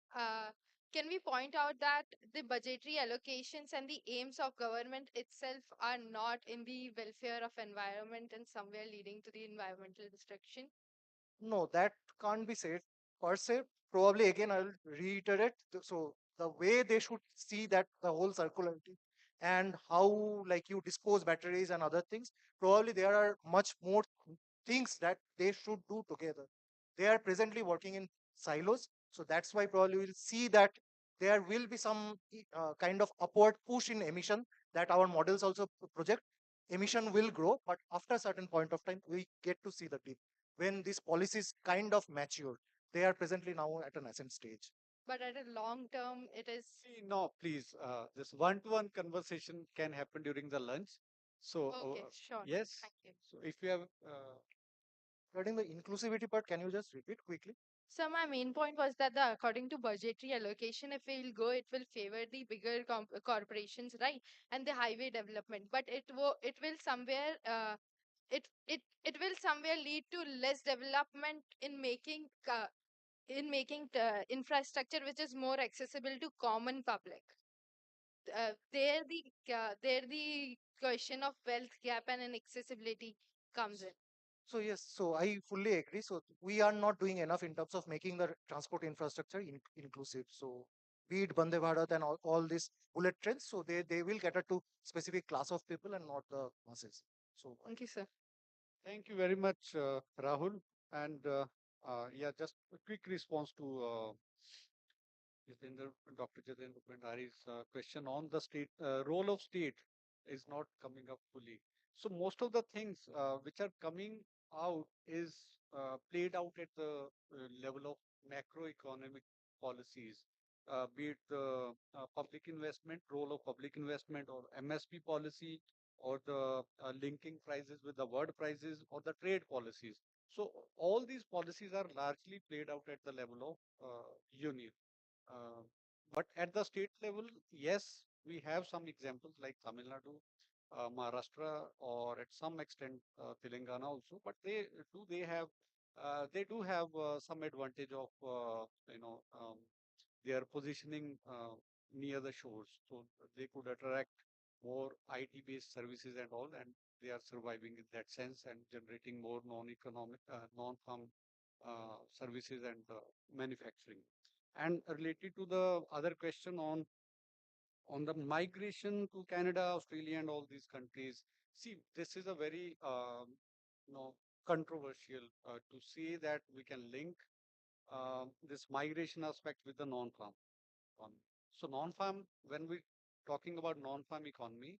can we point out that the budgetary allocations and the aims of government itself are not in the welfare of environment and somewhere leading to the environmental destruction? No, that can't be said per se. Probably again, I'll reiterate. So the way they should see that the whole circularity and how like you dispose batteries and other things, probably there are much more things that they should do together. They are presently working in silos. So that's why probably we'll see that there will be some kind of upward push in emission that our models also project. Emission will grow, but after a certain point of time, we get to see the dip when these policies kind of mature. They are presently now at a nascent stage. But at a long term, it is No, please, this one-to-one conversation can happen during the lunch. So, okay, sure. yes. Thank you. So if you have, Regarding the inclusivity part, can you just repeat quickly? So my main point was that according to budgetary allocation, if we'll go, it will favor the bigger corporations, right, and the highway development. But it will somewhere it will somewhere lead to less development in making infrastructure which is more accessible to common public. There the question of wealth gap and inaccessibility comes in. So yes, so I fully agree. So we are not doing enough in terms of making the transport infrastructure inclusive. So be it Bande Bharat and all these bullet trains, so they will cater to specific class of people and not the masses. So Thank you, sir. thank you very much, Rahul. And yeah, just a quick response to Jitendra, Dr. Jitendra Bhandari's question on the state role of state is not coming up fully. So most of the things which are coming out is played out at the level of macroeconomic policies, be it the public investment, role of public investment, or MSP policy, or the linking prices with the world prices, or the trade policies. So all these policies are largely played out at the level of union. Uh, but at the state level, yes, we have some examples like Tamil Nadu, Maharashtra, or at some extent Telangana also. But they do have some advantage of their positioning near the shores, so they could attract more IT-based services and all, and they are surviving in that sense and generating more non-economic, non-farm services and manufacturing. And related to the other question on the migration to Canada, Australia, and all these countries, see, this is a very controversial to say that we can link this migration aspect with the non-farm economy. So non-farm, when we talking about non-farm economy,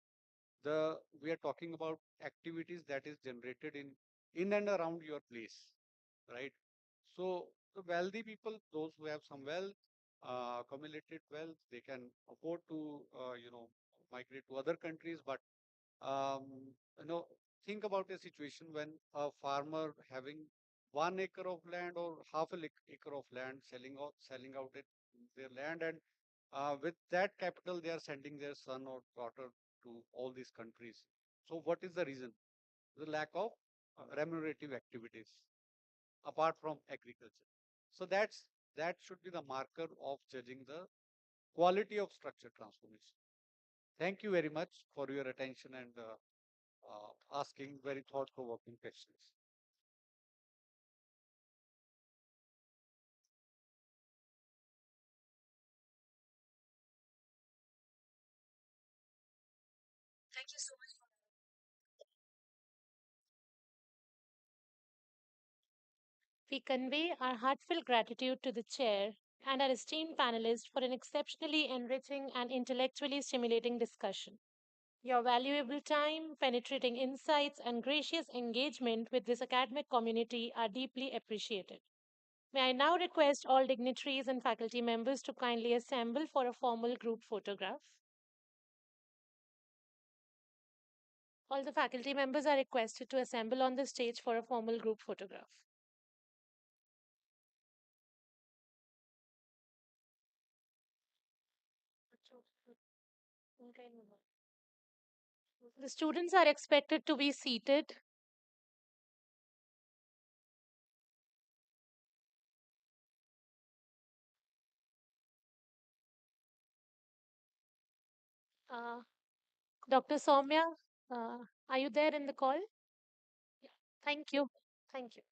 the we are talking about activities that is generated in and around your place, right? So the wealthy people, those who have some wealth, accumulated wealth, they can afford to migrate to other countries. But um, you know think about a situation when a farmer having 1 acre of land or half a acre of land selling out their land, and with that capital they are sending their son or daughter to all these countries. So what is the reason? The lack of remunerative activities apart from agriculture. So that should be the marker of judging the quality of structure transformation. Thank you very much for your attention and asking very thought-provoking questions. We convey our heartfelt gratitude to the chair and our esteemed panelists for an exceptionally enriching and intellectually stimulating discussion. Your valuable time, penetrating insights, and gracious engagement with this academic community are deeply appreciated. May I now request all dignitaries and faculty members to kindly assemble for a formal group photograph. All the faculty members are requested to assemble on the stage for a formal group photograph. The students are expected to be seated. Uh, Dr. Soumya, are you there in the call? Yeah. Thank you. Thank you.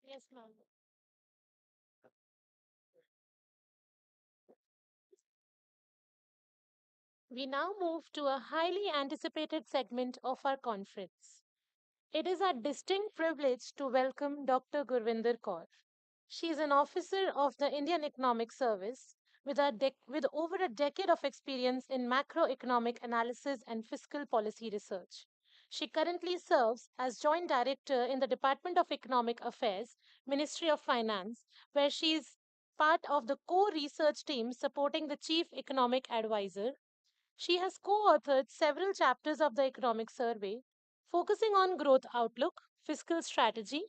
Yes, ma'am. We now move to a highly anticipated segment of our conference. It is our distinct privilege to welcome Dr. Gurvinder Kaur. She is an officer of the Indian Economic Service with over a decade of experience in macroeconomic analysis and fiscal policy research. She currently serves as Joint Director in the Department of Economic Affairs, Ministry of Finance, where she is part of the core research team supporting the Chief Economic Advisor. She has co authored several chapters of the economic survey, focusing on growth outlook, fiscal strategy,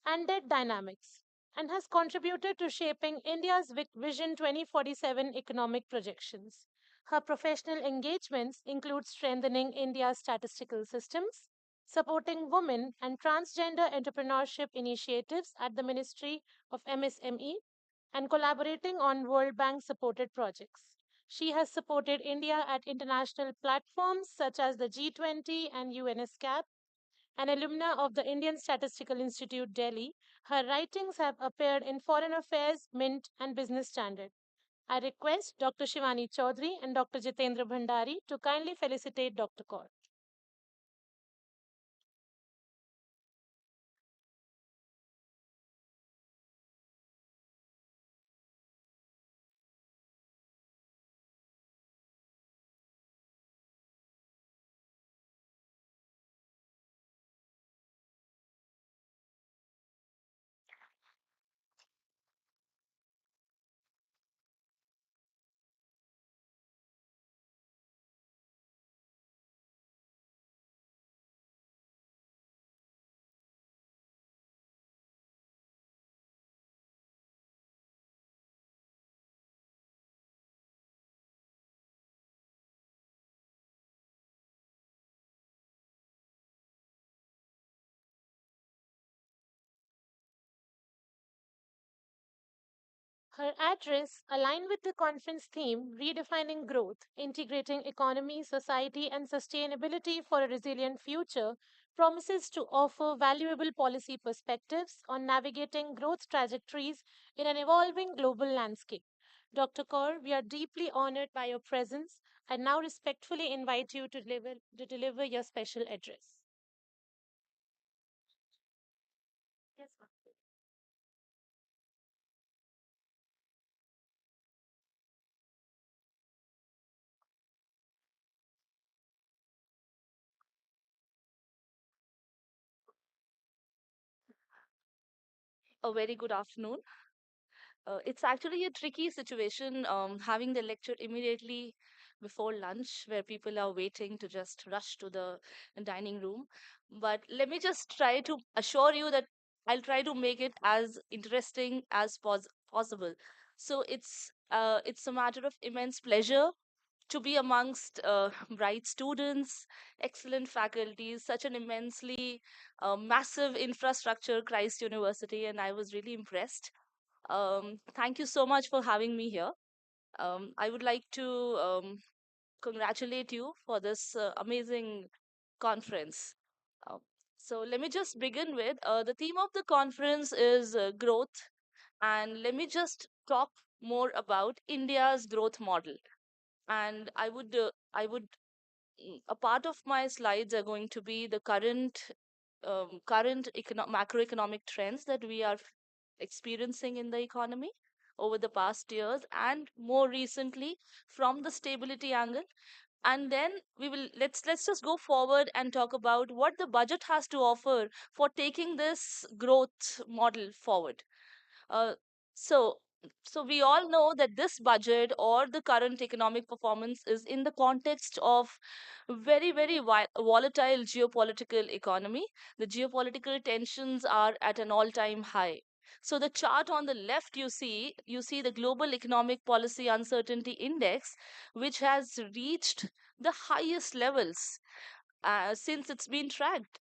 and debt dynamics, and has contributed to shaping India's Vision 2047 economic projections. Her professional engagements include strengthening India's statistical systems, supporting women and transgender entrepreneurship initiatives at the Ministry of MSME, and collaborating on World Bank supported projects. She has supported India at international platforms such as the G20 and UNSCAP, An alumna of the Indian Statistical Institute, Delhi, her writings have appeared in Foreign Affairs, Mint, and Business Standard. I request Dr. Shivani Chaudhary and Dr. Jitendra Bhandari to kindly felicitate Dr. Kaur. Her address, aligned with the conference theme, Redefining Growth, Integrating Economy, Society, and Sustainability for a Resilient Future, promises to offer valuable policy perspectives on navigating growth trajectories in an evolving global landscape. Dr. Kaur, we are deeply honored by your presence and now respectfully invite you to deliver your special address. Yes, ma'am. A very good afternoon. It's actually a tricky situation having the lecture immediately before lunch, where people are waiting to just rush to the dining room. But let me just try to assure you that I'll try to make it as interesting as possible. So it's a matter of immense pleasure to be amongst bright students, excellent faculties, such an immensely massive infrastructure, Christ University, and I was really impressed. Thank you so much for having me here. I would like to congratulate you for this amazing conference. Uh, so, let me just begin with the theme of the conference is growth, and let me just talk more about India's growth model. And a part of my slides are going to be the current macroeconomic trends that we are experiencing in the economy over the past years, and more recently from the stability angle. And then we will let's just go forward and talk about what the budget has to offer for taking this growth model forward. Uh, so so we all know that this budget or the current economic performance is in the context of very volatile geopolitical economy. The geopolitical tensions are at an all time high. So the chart on the left, you see the global economic policy uncertainty index, which has reached the highest levels since it's been tracked.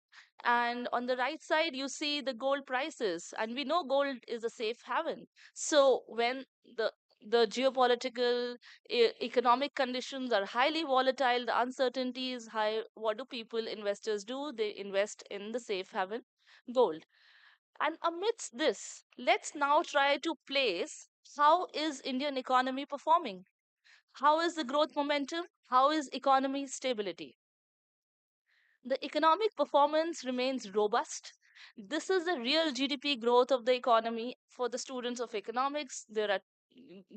And on the right side, you see the gold prices, and we know gold is a safe haven. So when the the geopolitical economic conditions are highly volatile, the uncertainty is high, what do people investors do? They invest in the safe haven gold. And amidst this, let's now try to place how is Indian economy performing? How is the growth momentum? How is economy stability? The economic performance remains robust. This is the real GDP growth of the economy. For the students of economics, there are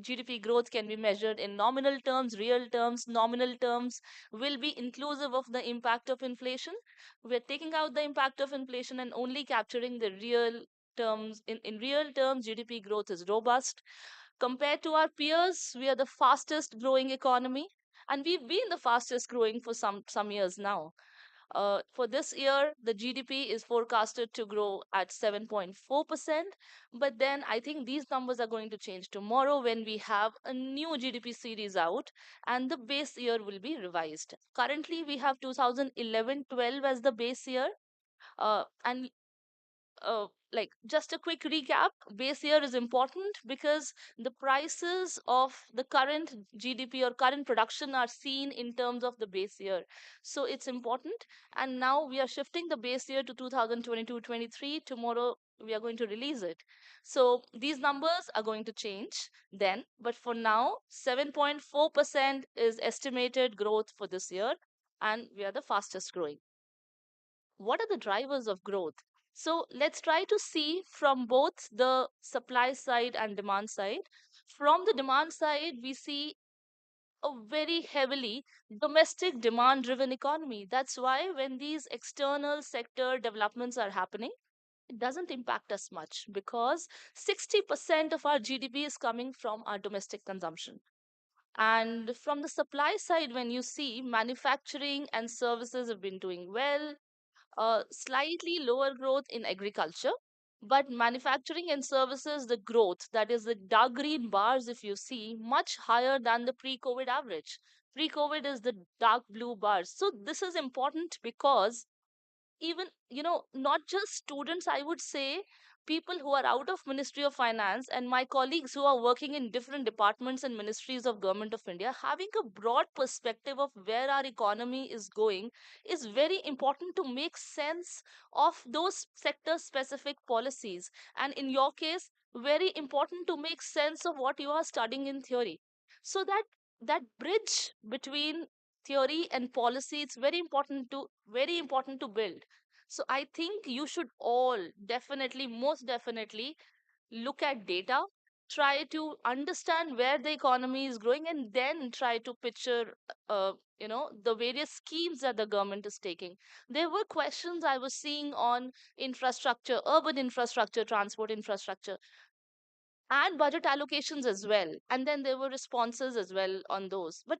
GDP growth can be measured in nominal terms, real terms. Nominal terms will be inclusive of the impact of inflation. We're taking out the impact of inflation and only capturing the real terms. In real terms, GDP growth is robust. Compared to our peers, we are the fastest growing economy, and we've been the fastest growing for some years now. For this year, the GDP is forecasted to grow at 7.4%. But then I think these numbers are going to change tomorrow when we have a new GDP series out and the base year will be revised. Currently, we have 2011-12 as the base year. And like just a quick recap, base year is important because the prices of the current GDP or current production are seen in terms of the base year. So it's important. And now we are shifting the base year to 2022-23. Tomorrow we are going to release it. So these numbers are going to change then. But for now, 7.4% is estimated growth for this year. And we are the fastest growing. What are the drivers of growth? So let's try to see from both the supply side and demand side. From the demand side, we see a very heavily domestic demand driven economy. That's why when these external sector developments are happening, it doesn't impact us much because 60% of our GDP is coming from our domestic consumption. And from the supply side, when you see manufacturing and services have been doing well, slightly lower growth in agriculture, but manufacturing and services, the growth, that is the dark green bars, if you see, much higher than the pre COVID average. Pre COVID is the dark blue bars. So, this is important because even, not just students, I would say people who are out of Ministry of Finance and my colleagues who are working in different departments and ministries of Government of India, having a broad perspective of where our economy is going is very important to make sense of those sector specific policies, and in your case very important to make sense of what you are studying in theory, so that that bridge between theory and policy, it's very important to build. So I think you should all definitely, most definitely, look at data, try to understand where the economy is growing, and then try to picture the various schemes that the government is taking. There were questions I was seeing on infrastructure, urban infrastructure, transport infrastructure, and budget allocations as well, and then there were responses as well on those. But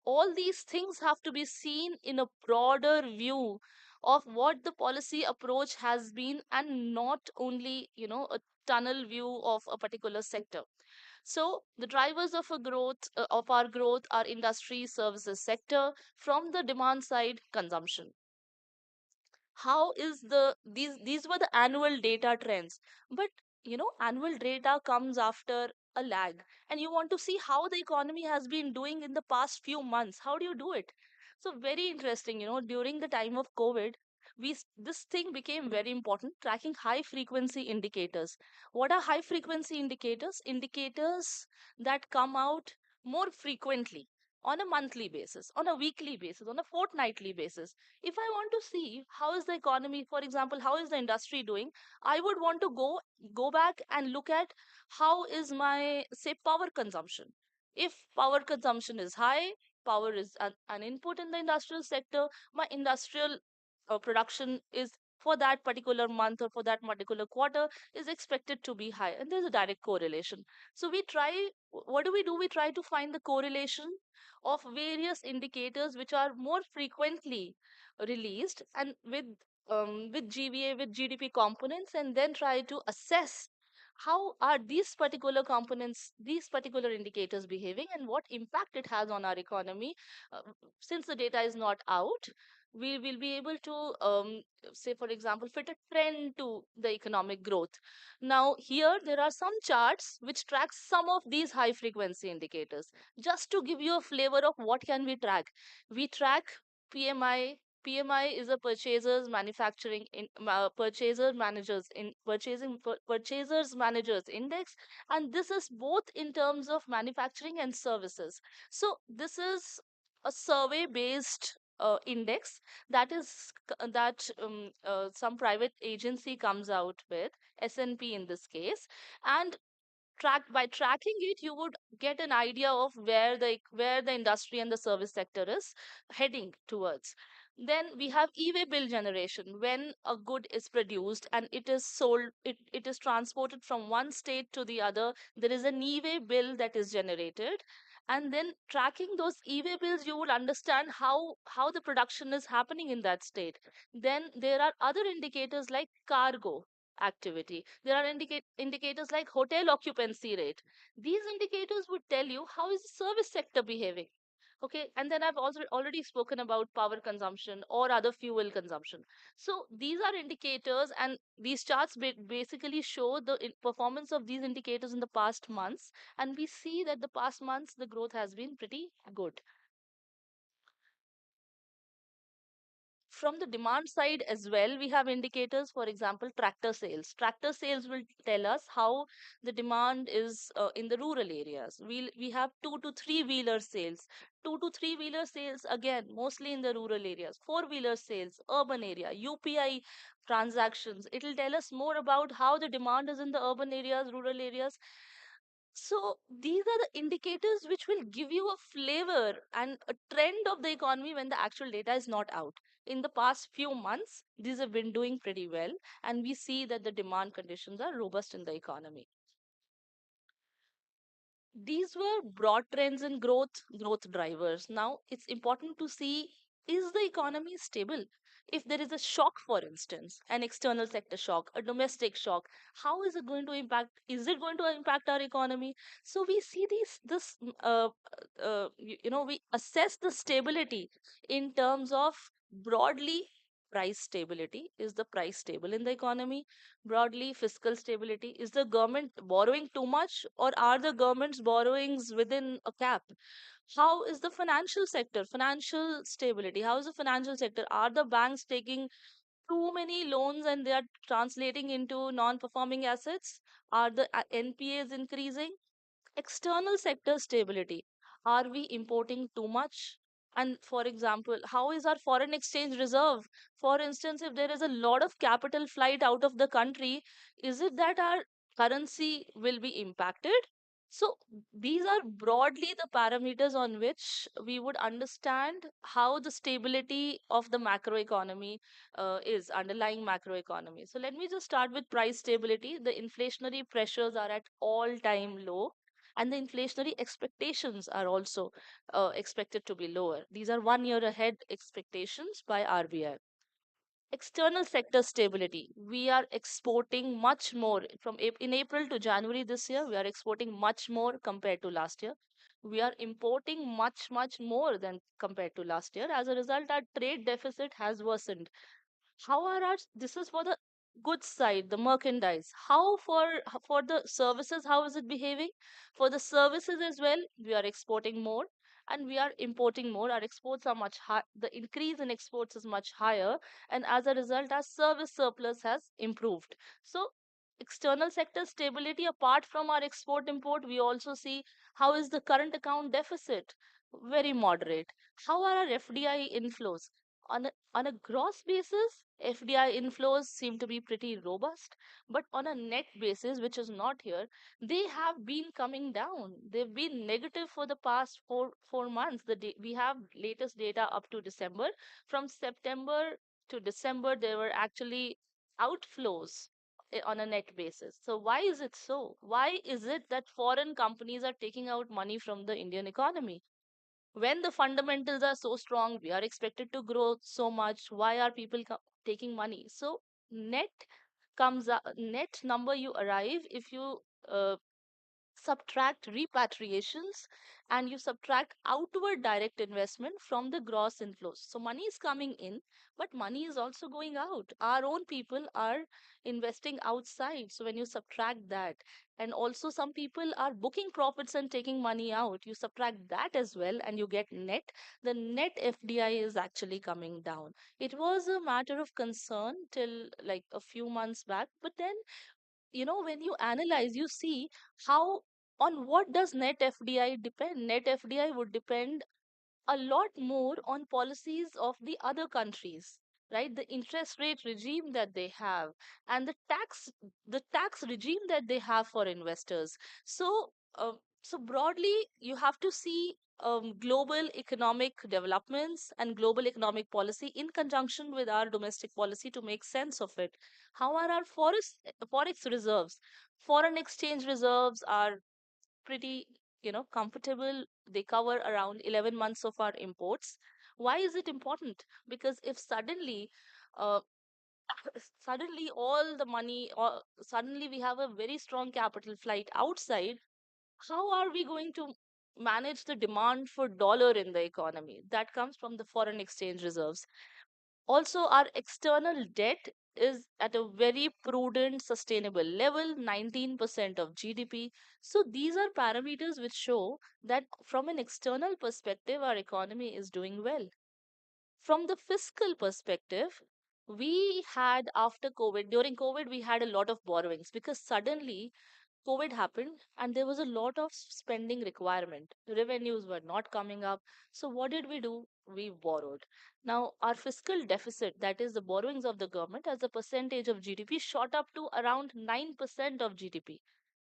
all these things have to be seen in a broader view of what the policy approach has been, and not only a tunnel view of a particular sector. So the drivers of a growth of our growth are industry, services sector. From the demand side, consumption. How is these were the annual data trends, but annual data comes after a lag, and you want to see how the economy has been doing in the past few months. How do you do it? So very interesting, during the time of COVID, this thing became very important, tracking high frequency indicators. What are high frequency indicators? Indicators that come out more frequently, on a monthly basis, on a weekly basis, on a fortnightly basis. If I want to see how is the economy, for example, how is the industry doing, I would want to go back and look at how is my, say, power consumption. If power consumption is high, power is an input in the industrial sector, my industrial production is, for that particular month or for that particular quarter, is expected to be high, and there's a direct correlation. So what do? We try to find the correlation of various indicators which are more frequently released, and with GVA, with GDP components, and then try to assess how are these particular components, these particular indicators behaving, and what impact it has on our economy. uh, since the data is not out, we will be able to, say for example, fit a trend to the economic growth. Now here there are some charts which track some of these high frequency indicators. Just to give you a flavor of what can we track, we track PMI. PMI is a purchasers manufacturing in purchaser managers in purchasers managers index, and this is both in terms of manufacturing and services. So this is a survey based index that some private agency comes out with, SNP in this case. And by tracking it, you would get an idea of where the industry and the service sector is heading towards. Then we have e-way bill generation. When a good is produced and it is sold, it is transported from one state to the other, there is an e-way bill that is generated. And then tracking those e-way bills, you will understand how the production is happening in that state. Then there are other indicators like cargo activity. There are indicators like hotel occupancy rate. These indicators would tell you how is the service sector behaving. Okay, and then I've also already spoken about power consumption or other fuel consumption. So these are indicators, and these charts basically show the performance of these indicators in the past months, and we see that the past months the growth has been pretty good. From the demand side as well, we have indicators. For example, tractor sales. Tractor sales will tell us how the demand is in the rural areas. We have 2 to 3 wheeler sales. 2 to 3 wheeler sales again, mostly in the rural areas. 4 wheeler sales, urban area. UPI transactions. It will tell us more about how the demand is in the urban areas, rural areas. So these are the indicators which will give you a flavor and a trend of the economy when the actual data is not out. In the past few months, these have been doing pretty well, and we see that the demand conditions are robust in the economy. These were broad trends in growth drivers. Now it's important to see, is the economy stable? If there is a shock, for instance, an external sector shock, a domestic shock, how is it going to impact? Is it going to impact our economy? So we see we assess the stability in terms of broadly price stability. Is the price stable in the economy? Broadly, fiscal stability. Is the government borrowing too much, or are the government's borrowings within a cap? How is the financial sector, financial stability? How is the financial sector? Are the banks taking too many loans and they are translating into non performing assets? Are the NPAs increasing? External sector stability. Are we importing too much? And for example, how is our foreign exchange reserve? For instance, if there is a lot of capital flight out of the country, is it that our currency will be impacted? So these are broadly the parameters on which we would understand how the stability of the macroeconomy is, underlying macroeconomy. So let me just start with price stability. The inflationary pressures are at all-time low, and the inflationary expectations are also expected to be lower. These are 1 year ahead expectations by RBI. External sector stability. We are exporting much more in April to January this year. We are exporting much more compared to last year. We are importing much more than compared to last year. As a result, our trade deficit has worsened. How are our, this is for the goods side, the merchandise. How for the services, how is it behaving? For the services as well, we are exporting more and we are importing more. Our exports are much high, the increase in exports is much higher, and as a result our service surplus has improved. So external sector stability, apart from our export import, we also see how is the current account deficit. Very moderate. How are our FDI inflows? On a gross basis, FDI inflows seem to be pretty robust, but on a net basis, which is not here, they have been coming down. They've been negative for the past four months. We have latest data up to December. From September to December, there were actually outflows on a net basis. So why is it so? Why is it that foreign companies are taking out money from the Indian economy? When the fundamentals are so strong, we are expected to grow so much. Why are people taking money? So net comes up, net number you arrive if you subtract repatriations and you subtract outward direct investment from the gross inflows. So money is coming in, but money is also going out. Our own people are investing outside. So when you subtract that, and also some people are booking profits and taking money out, you subtract that as well and you get net. The net FDI is actually coming down. It was a matter of concern till like a few months back, but then when you analyze, you see how, on what does net FDI depend? Net FDI would depend a lot more on policies of the other countries, right? The interest rate regime that they have, and the tax regime that they have for investors. So broadly, you have to see global economic developments and global economic policy in conjunction with our domestic policy to make sense of it. How are our forex reserves? Foreign exchange reserves are pretty comfortable. They cover around 11 months of our imports. Why is it important? Because if uh, suddenly all the money, or suddenly we have a very strong capital flight outside, how are we going to manage the demand for dollar in the economy. That comes from the foreign exchange reserves. Also, our external debt is at a very prudent, sustainable level, 19% of GDP. So, these are parameters which show that from an external perspective, our economy is doing well. From the fiscal perspective, we had after COVID, during COVID, we had a lot of borrowings because suddenly COVID happened and there was a lot of spending requirement. Revenues were not coming up. So, what did we do? We borrowed. Now, our fiscal deficit, that is the borrowings of the government as a percentage of GDP, shot up to around 9% of GDP.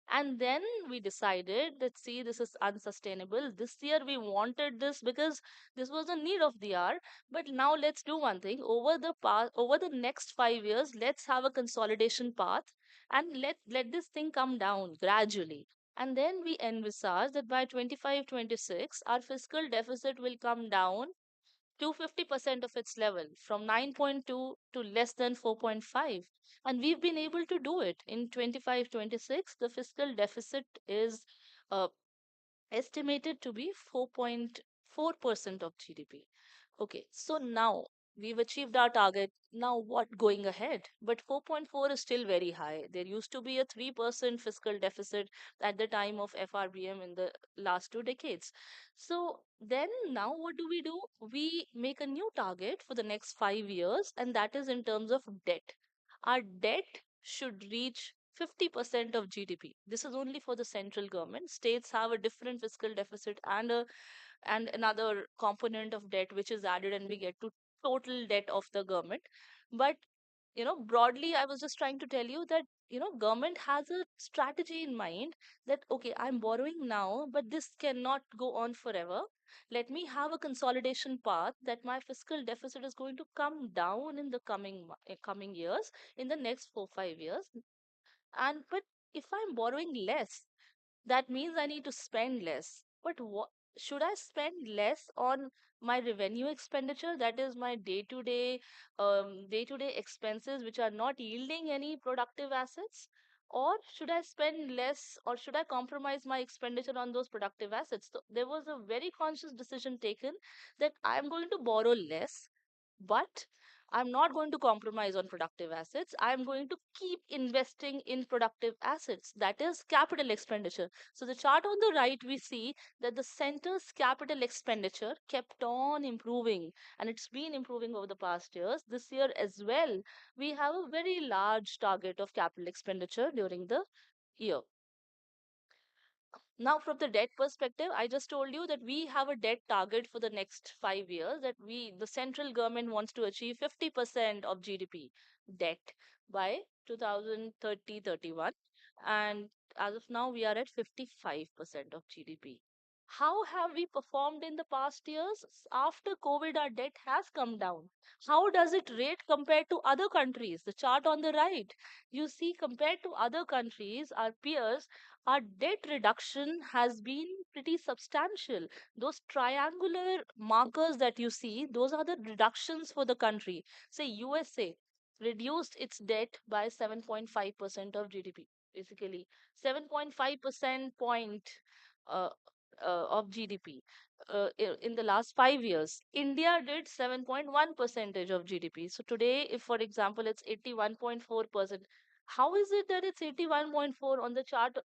And then we decided that, see, this is unsustainable. This year we wanted this because this was a need of the hour. But now let's do one thing. Over the next 5 years, let's have a consolidation path and let this thing come down gradually. And then we envisage that by 25, 26, our fiscal deficit will come down to 50% of its level from 9.2 to less than 4.5, and we've been able to do it in 25-26. The fiscal deficit is uh, estimated to be 4.4% of GDP. Okay, so now we've achieved our target. Now what going ahead? But 4.4 is still very high. There used to be a 3% fiscal deficit at the time of FRBM in the last 2 decades. So then now what do? We make a new target for the next 5 years, and that is in terms of debt. Our debt should reach 50% of GDP. This is only for the central government. States have a different fiscal deficit and another component of debt which is added, and we get to total debt of the government. But broadly, I was just trying to tell you that government has a strategy in mind that, okay, I'm borrowing now, but this cannot go on forever. Let me have a consolidation path that my fiscal deficit is going to come down in the coming years, in the next 4 5 years. And but if I'm borrowing less, that means I need to spend less. But what should I spend less on? My revenue expenditure, that is my day-to-day expenses which are not yielding any productive assets, or should I spend less, or should I compromise my expenditure on those productive assets? So there was a very conscious decision taken that I am going to borrow less, but I'm not going to compromise on productive assets. I'm going to keep investing in productive assets. That is capital expenditure. So, the chart on the right, we see that the center's capital expenditure kept on improving, and it's been improving over the past years. This year as well, we have a very large target of capital expenditure during the year. Now, from the debt perspective, I just told you that we have a debt target for the next 5 years, that the central government wants to achieve 50% of GDP debt by 2030-31. And as of now, we are at 55% of GDP. How have we performed in the past years? After COVID, our debt has come down. How does it rate compared to other countries? The chart on the right, you see, compared to other countries, our peers, our debt reduction has been pretty substantial. Those triangular markers that you see, those are the reductions for the country. Say USA reduced its debt by 7.5% of GDP. Basically, 7.5% point uh, of GDP. In the last 5 years, India did 7.1 percentage of GDP. So today, if for example it's 81.4%, how is it that it's 81.4 on the chart?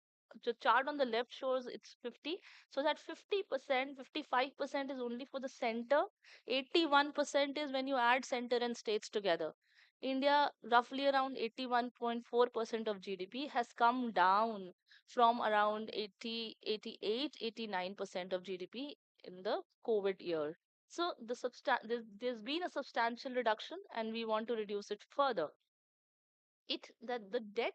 The chart on the left shows it's 50. So that 50%, 55% is only for the center. 81% is when you add center and states together. India, roughly around 81.4% of GDP, has come down from around 80, 88, 89% of GDP in the COVID year. So there's been a substantial reduction, and we want to reduce it further. It that the debt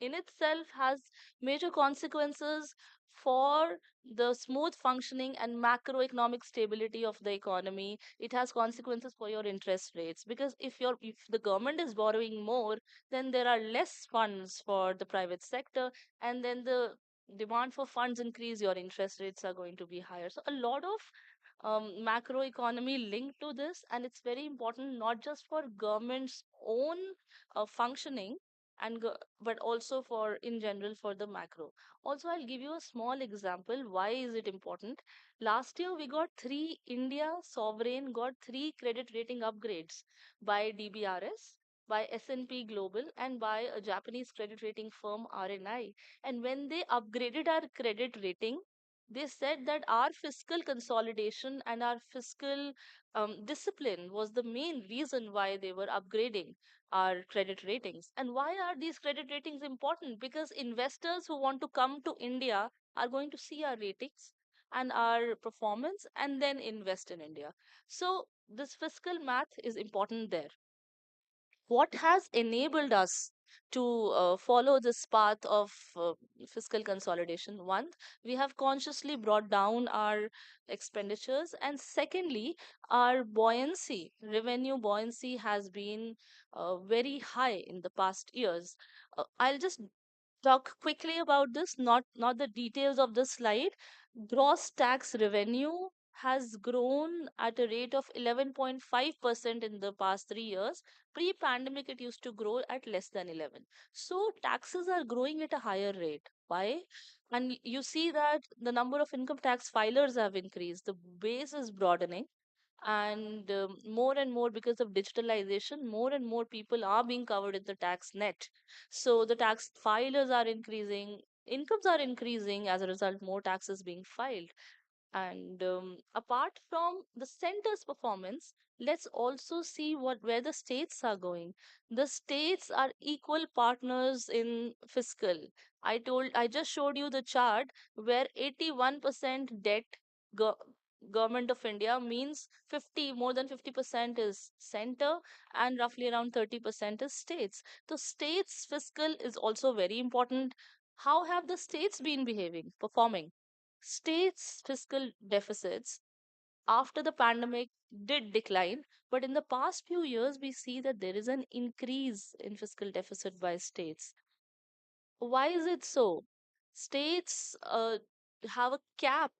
in itself has major consequences for the smooth functioning and macroeconomic stability of the economy. It has consequences for your interest rates, because if the government is borrowing more, then there are less funds for the private sector, and then the demand for funds increase, your interest rates are going to be higher. So a lot of macroeconomy linked to this, and it's very important not just for government's own functioning, but also for in general for the macro. Also, I'll give you a small example. Why is it important? Last year we got three India sovereign got three credit rating upgrades by DBRS, by S&P Global, and by a Japanese credit rating firm RNI. And when they upgraded our credit rating, they said that our fiscal consolidation and our fiscal discipline was the main reason why they were upgrading our credit ratings. And why are these credit ratings important? Because investors who want to come to India are going to see our ratings and our performance and then invest in India. So, this fiscal math is important there. What has enabled us to follow this path of fiscal consolidation? One, we have consciously brought down our expenditures, and secondly, our buoyancy, revenue buoyancy, has been very high in the past years. I'll just talk quickly about this, not the details of the slide. Gross tax revenue has grown at a rate of 11.5% in the past 3 years. Pre pandemic, it used to grow at less than 11. So, taxes are growing at a higher rate. Why? And you see that the number of income tax filers have increased, the base is broadening, and more and more, because of digitalization, more and more people are being covered in the tax net. So the tax filers are increasing, incomes are increasing, as a result more taxes being filed. And apart from the center's performance, let's also see what where the states are going. The states are equal partners in fiscal. I just showed you the chart where 81% debt, go, government of India, means 50, more than 50% is center, and roughly around 30% is states. So states fiscal is also very important. How have the states been behaving, performing? States' fiscal deficits after the pandemic did decline, but in the past few years, we see that there is an increase in fiscal deficit by states. Why is it so? States have a cap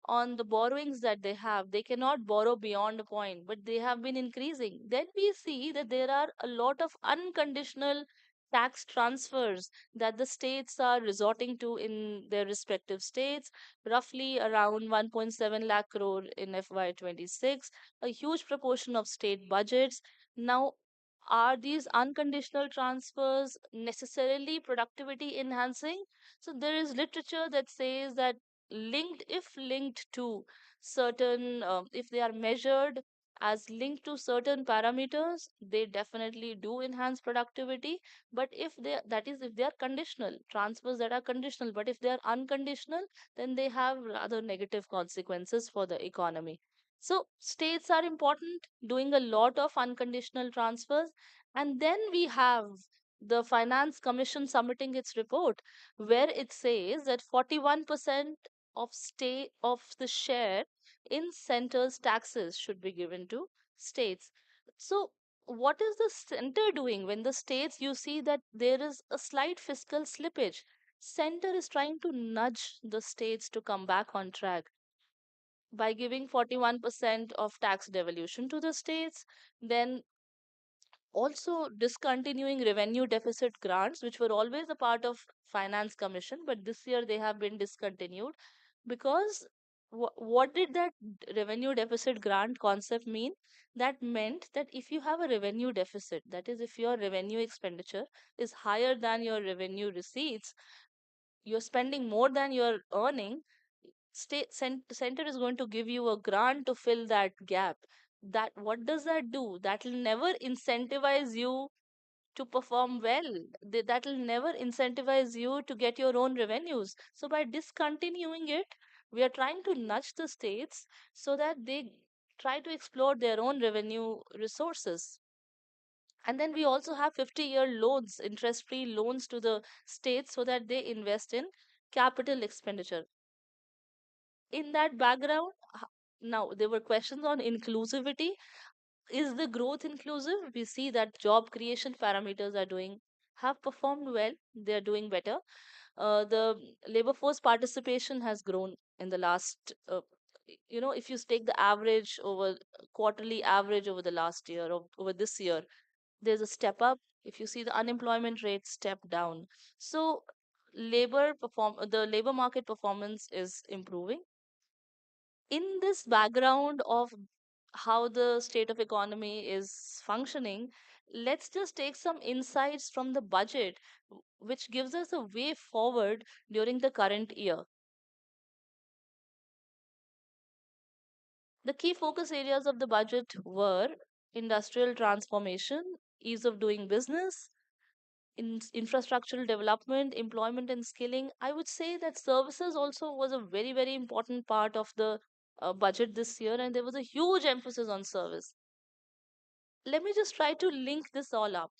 on the borrowings that they have. They cannot borrow beyond a point, but they have been increasing. Then we see that there are a lot of unconditional tax transfers that the states are resorting to in their respective states, roughly around 1.7 lakh crore in FY26, a huge proportion of state budgets. Now, are these unconditional transfers necessarily productivity enhancing? So there is literature that says that if linked to certain, if they are measured as linked to certain parameters, they definitely do enhance productivity. But if they, that is, if they are conditional, transfers that are conditional, but if they are unconditional, then they have rather negative consequences for the economy. So states are important, doing a lot of unconditional transfers. And then we have the Finance Commission submitting its report, where it says that 41% of the share in center's taxes should be given to states. So what is the center doing when the states, you see that there is a slight fiscal slippage? Center is trying to nudge the states to come back on track by giving 41% of tax devolution to the states, then also discontinuing revenue deficit grants, which were always a part of Finance Commission, but this year they have been discontinued. Because what did that revenue deficit grant concept mean? That meant that if you have a revenue deficit, that is, if your revenue expenditure is higher than your revenue receipts, you're spending more than you're earning, center is going to give you a grant to fill that gap. That, what does that do? That will never incentivize you to perform well. That will never incentivize you to get your own revenues. So by discontinuing it, we are trying to nudge the states so that they try to explore their own revenue resources. And then we also have 50-year loans, interest free loans to the states so that they invest in capital expenditure. In that background, now there were questions on inclusivity. Is the growth inclusive? We see that job creation parameters are doing, have performed well, they are doing better. The labor force participation has grown in the last, if you take the average over quarterly average over the last year or over this year, there's a step up. If you see the unemployment rate step down, so the labor market performance is improving. In this background of how the state of economy is functioning, let's just take some insights from the budget, which gives us a way forward during the current year. The key focus areas of the budget were industrial transformation, ease of doing business, infrastructural development, employment and skilling. I would say that services also was a very, very important part of the budget this year, and there was a huge emphasis on service. Let me just try to link this all up.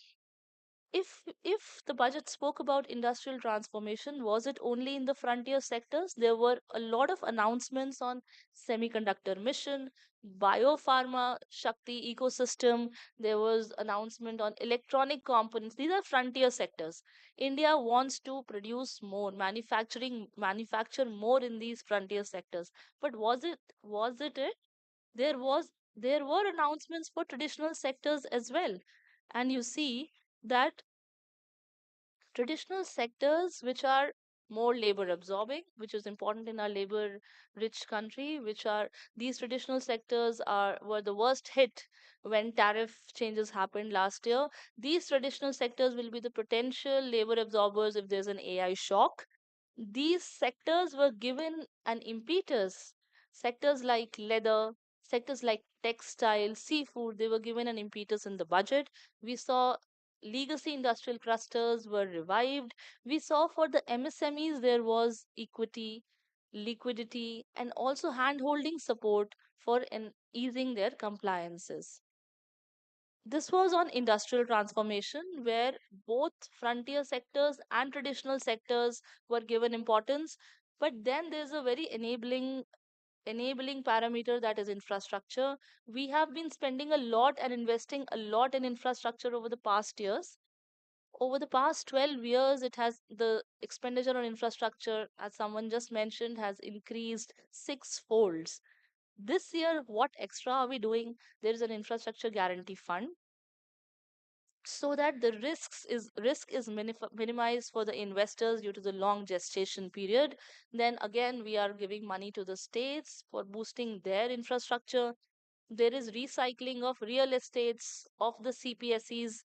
If the budget spoke about industrial transformation, was it only in the frontier sectors? There were a lot of announcements on semiconductor mission, biopharma shakti ecosystem. There was announcement on electronic components. These are frontier sectors. India wants to produce more, manufacture more in these frontier sectors. But was it? There were announcements for traditional sectors as well. And you see that traditional sectors which are more labor absorbing, which is important in our labor rich country, which are these traditional sectors are were the worst hit when tariff changes happened last year. These traditional sectors will be the potential labor absorbers if there's an AI shock. These sectors were given an impetus. Sectors like leather, sectors like textile, seafood, they were given an impetus in the budget. We saw legacy industrial clusters were revived. We saw for the MSMEs there was equity, liquidity, and also hand holding support for easing their compliances. This was on industrial transformation, where both frontier sectors and traditional sectors were given importance. But then there's a very enabling parameter, that is infrastructure. We have been spending a lot and investing a lot in infrastructure over the past years. Over the past 12 years, it has the expenditure on infrastructure, as someone just mentioned, has increased six folds. This year, what extra are we doing? There is an infrastructure guarantee fund so that the risk is minimized for the investors due to the long gestation period. Then again, we are giving money to the states for boosting their infrastructure. There is recycling of real estates of the CPSEs.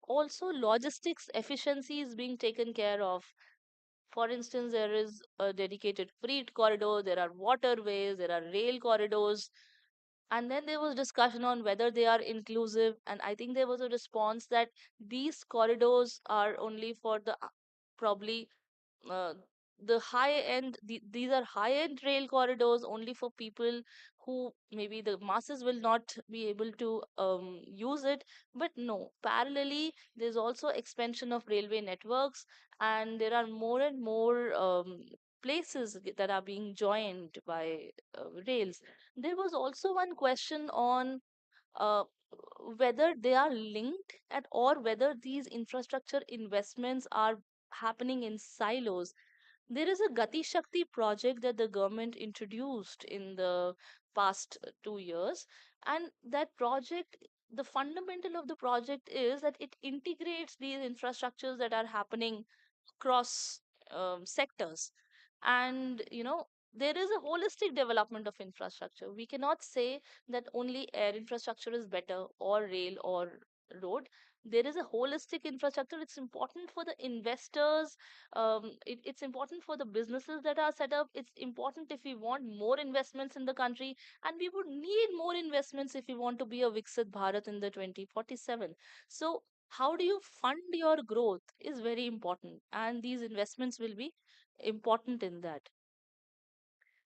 Also, logistics efficiency is being taken care of. For instance, there is a dedicated freight corridor, there are waterways, there are rail corridors, and then there was discussion on whether they are inclusive. And I think there was a response that these corridors are only for the probably uh, the high end, these are high end rail corridors only for people who maybe the masses will not be able to use it. But no, parallelly there's also expansion of railway networks, and there are more and more places that are being joined by rails. There was also one question on uh, whether they are linked at, or whether these infrastructure investments are happening in silos. There is a Gati Shakti project that the government introduced in the past 2 years, and that project, the fundamental of the project is that it integrates these infrastructures that are happening across sectors. And there is a holistic development of infrastructure. We cannot say that only air infrastructure is better, or rail, or road. There is a holistic infrastructure. It's important for the investors. It's important for the businesses that are set up. It's important if we want more investments in the country, and we would need more investments if we want to be a Viksit Bharat in the 2047. So how do you fund your growth is very important, and these investments will be important in that.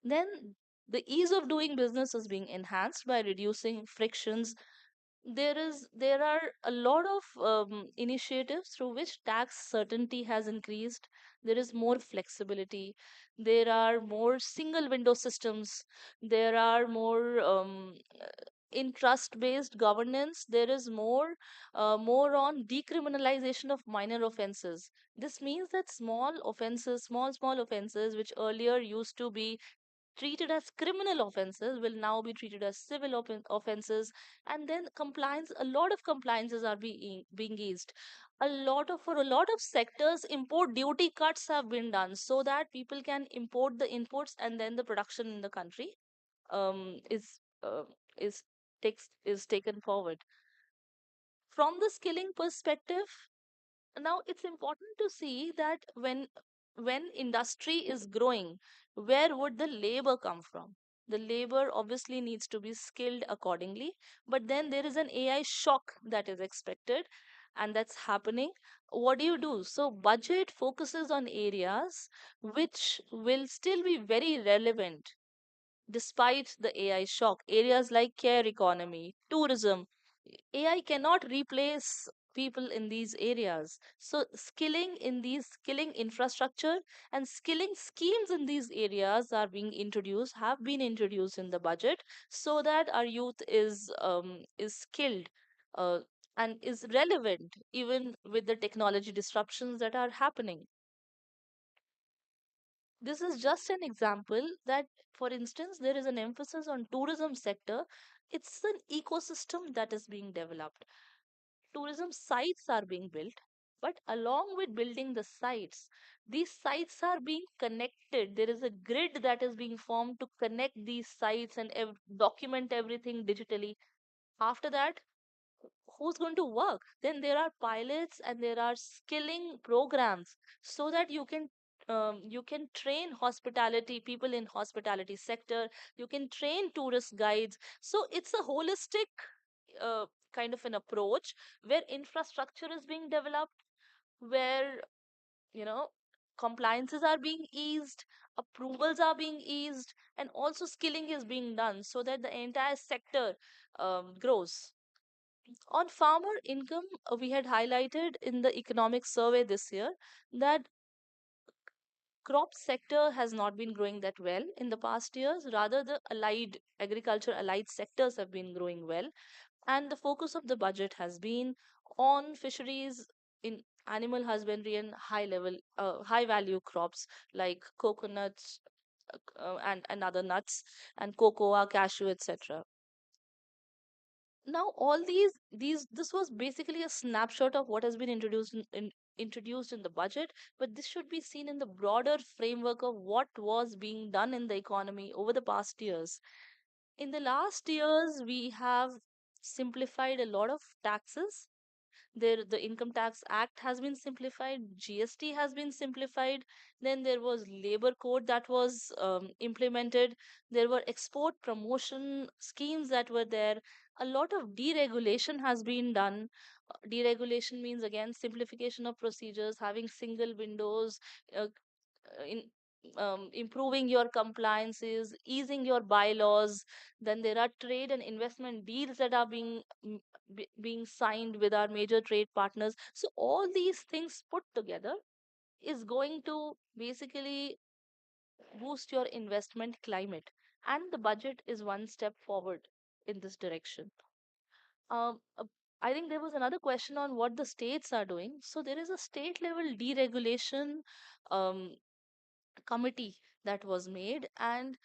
Then the ease of doing business is being enhanced by reducing frictions. There are a lot of initiatives through which tax certainty has increased. There is more flexibility. There are more single window systems. There are more in trust based governance. There is more on decriminalization of minor offenses. This means that small offenses, small offenses which earlier used to be treated as criminal offenses will now be treated as civil offenses, and then compliance, a lot of compliances are being eased. A lot of, for a lot of sectors, import duty cuts have been done so that people can import the inputs, and then the production in the country um, is uh, is is taken forward. From the skilling perspective, now it's important to see that when industry is growing, where would the labor come from? The labor obviously needs to be skilled accordingly, but then there is an AI shock that is expected, and that's happening. What do you do? So budget focuses on areas which will still be very relevant despite the AI shock. Areas like care economy, tourism, AI cannot replace people in these areas. So, skilling in these, skilling infrastructure and skilling schemes in these areas are being introduced, have been introduced in the budget, so that our youth is skilled uh, and is relevant even with the technology disruptions that are happening. This is just an example that, for instance, there is an emphasis on tourism sector. It's an ecosystem that is being developed. Tourism sites are being built, but along with building the sites, these sites are being connected. There is a grid that is being formed to connect these sites and document everything digitally. After that, who's going to work? Then there are pilots and there are skilling programs so that you can train hospitality people in hospitality sector. You can train tourist guides. So it's a holistic uh, kind of an approach where infrastructure is being developed, where you know compliances are being eased, approvals are being eased, and also skilling is being done so that the entire sector grows. On farmer income, we had highlighted in the economic survey this year that crop sector has not been growing that well in the past years. Rather, the allied agriculture allied sectors have been growing well, and the focus of the budget has been on fisheries, in animal husbandry, and high value crops like coconuts and other nuts, and cocoa, cashew, etc. Now all these this was basically a snapshot of what has been introduced in the budget, but this should be seen in the broader framework of what was being done in the economy over the past years. In the last years, we have simplified a lot of taxes. There, the Income Tax Act has been simplified, GST has been simplified. Then there was Labor Code that was implemented. There were export promotion schemes that were there. A lot of deregulation has been done. Deregulation means again simplification of procedures, having single windows, uh, in improving your compliances, easing your bylaws. Then there are trade and investment deals that are being signed with our major trade partners. So all these things put together is going to basically boost your investment climate, and the budget is one step forward in this direction. I think there was another question on what the states are doing. So there is a state level deregulation um, committee that was made, and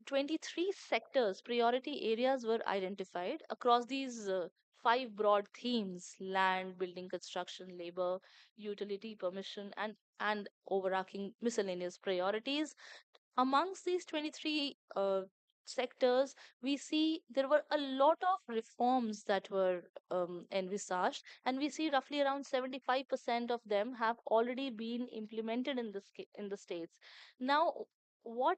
23 sectors, priority areas were identified across these five broad themes: land, building, construction, labor, utility, permission, and overarching miscellaneous priorities. Amongst these 23 sectors, we see there were a lot of reforms that were envisaged, and we see roughly around 75% of them have already been implemented in in the states. Now, what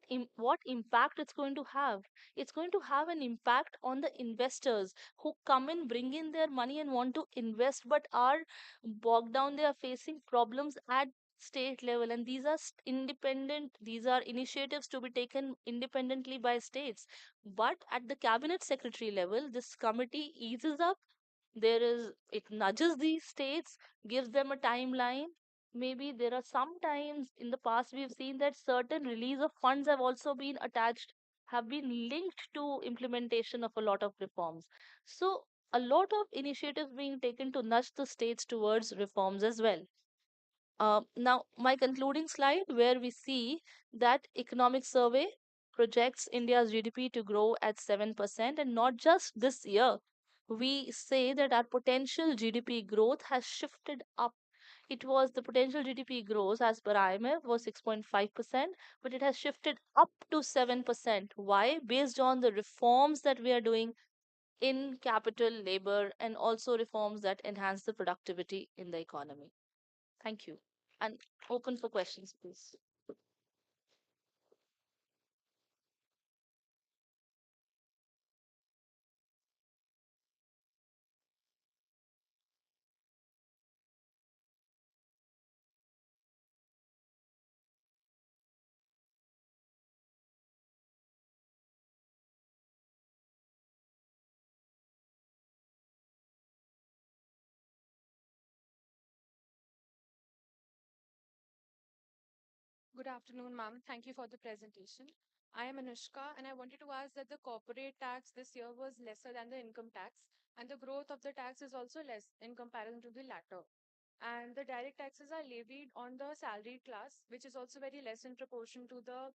impact it's going to have? It's going to have an impact on the investors who come in, bring in their money, and want to invest, but are bogged down. They are facing problems at state level, and these are independent, these are initiatives to be taken independently by states. But at the cabinet secretary level, this committee eases up. There is, it nudges these states, gives them a timeline. Maybe there are sometimes in the past we've seen that certain release of funds have also been attached, have been linked to implementation of a lot of reforms. So a lot of initiatives being taken to nudge the states towards reforms as well. Now, my concluding slide, where we see that economic survey. projects India's GDP to grow at 7%, and not just this year. We say that our potential GDP growth has shifted up. It was the potential GDP growth as per IMF was 6.5%, but it has shifted up to 7%. Why? Based on the reforms that we are doing in capital, labor, and also reforms that enhance the productivity in the economy. Thank you. And open for questions, please. Good afternoon, ma'am. Thank you for the presentation. I am Anushka, and I wanted to ask that the corporate tax this year was lesser than the income tax, and the growth of the tax is also less in comparison to the latter. And the direct taxes are levied on the salaried class, which is also very less in proportion to the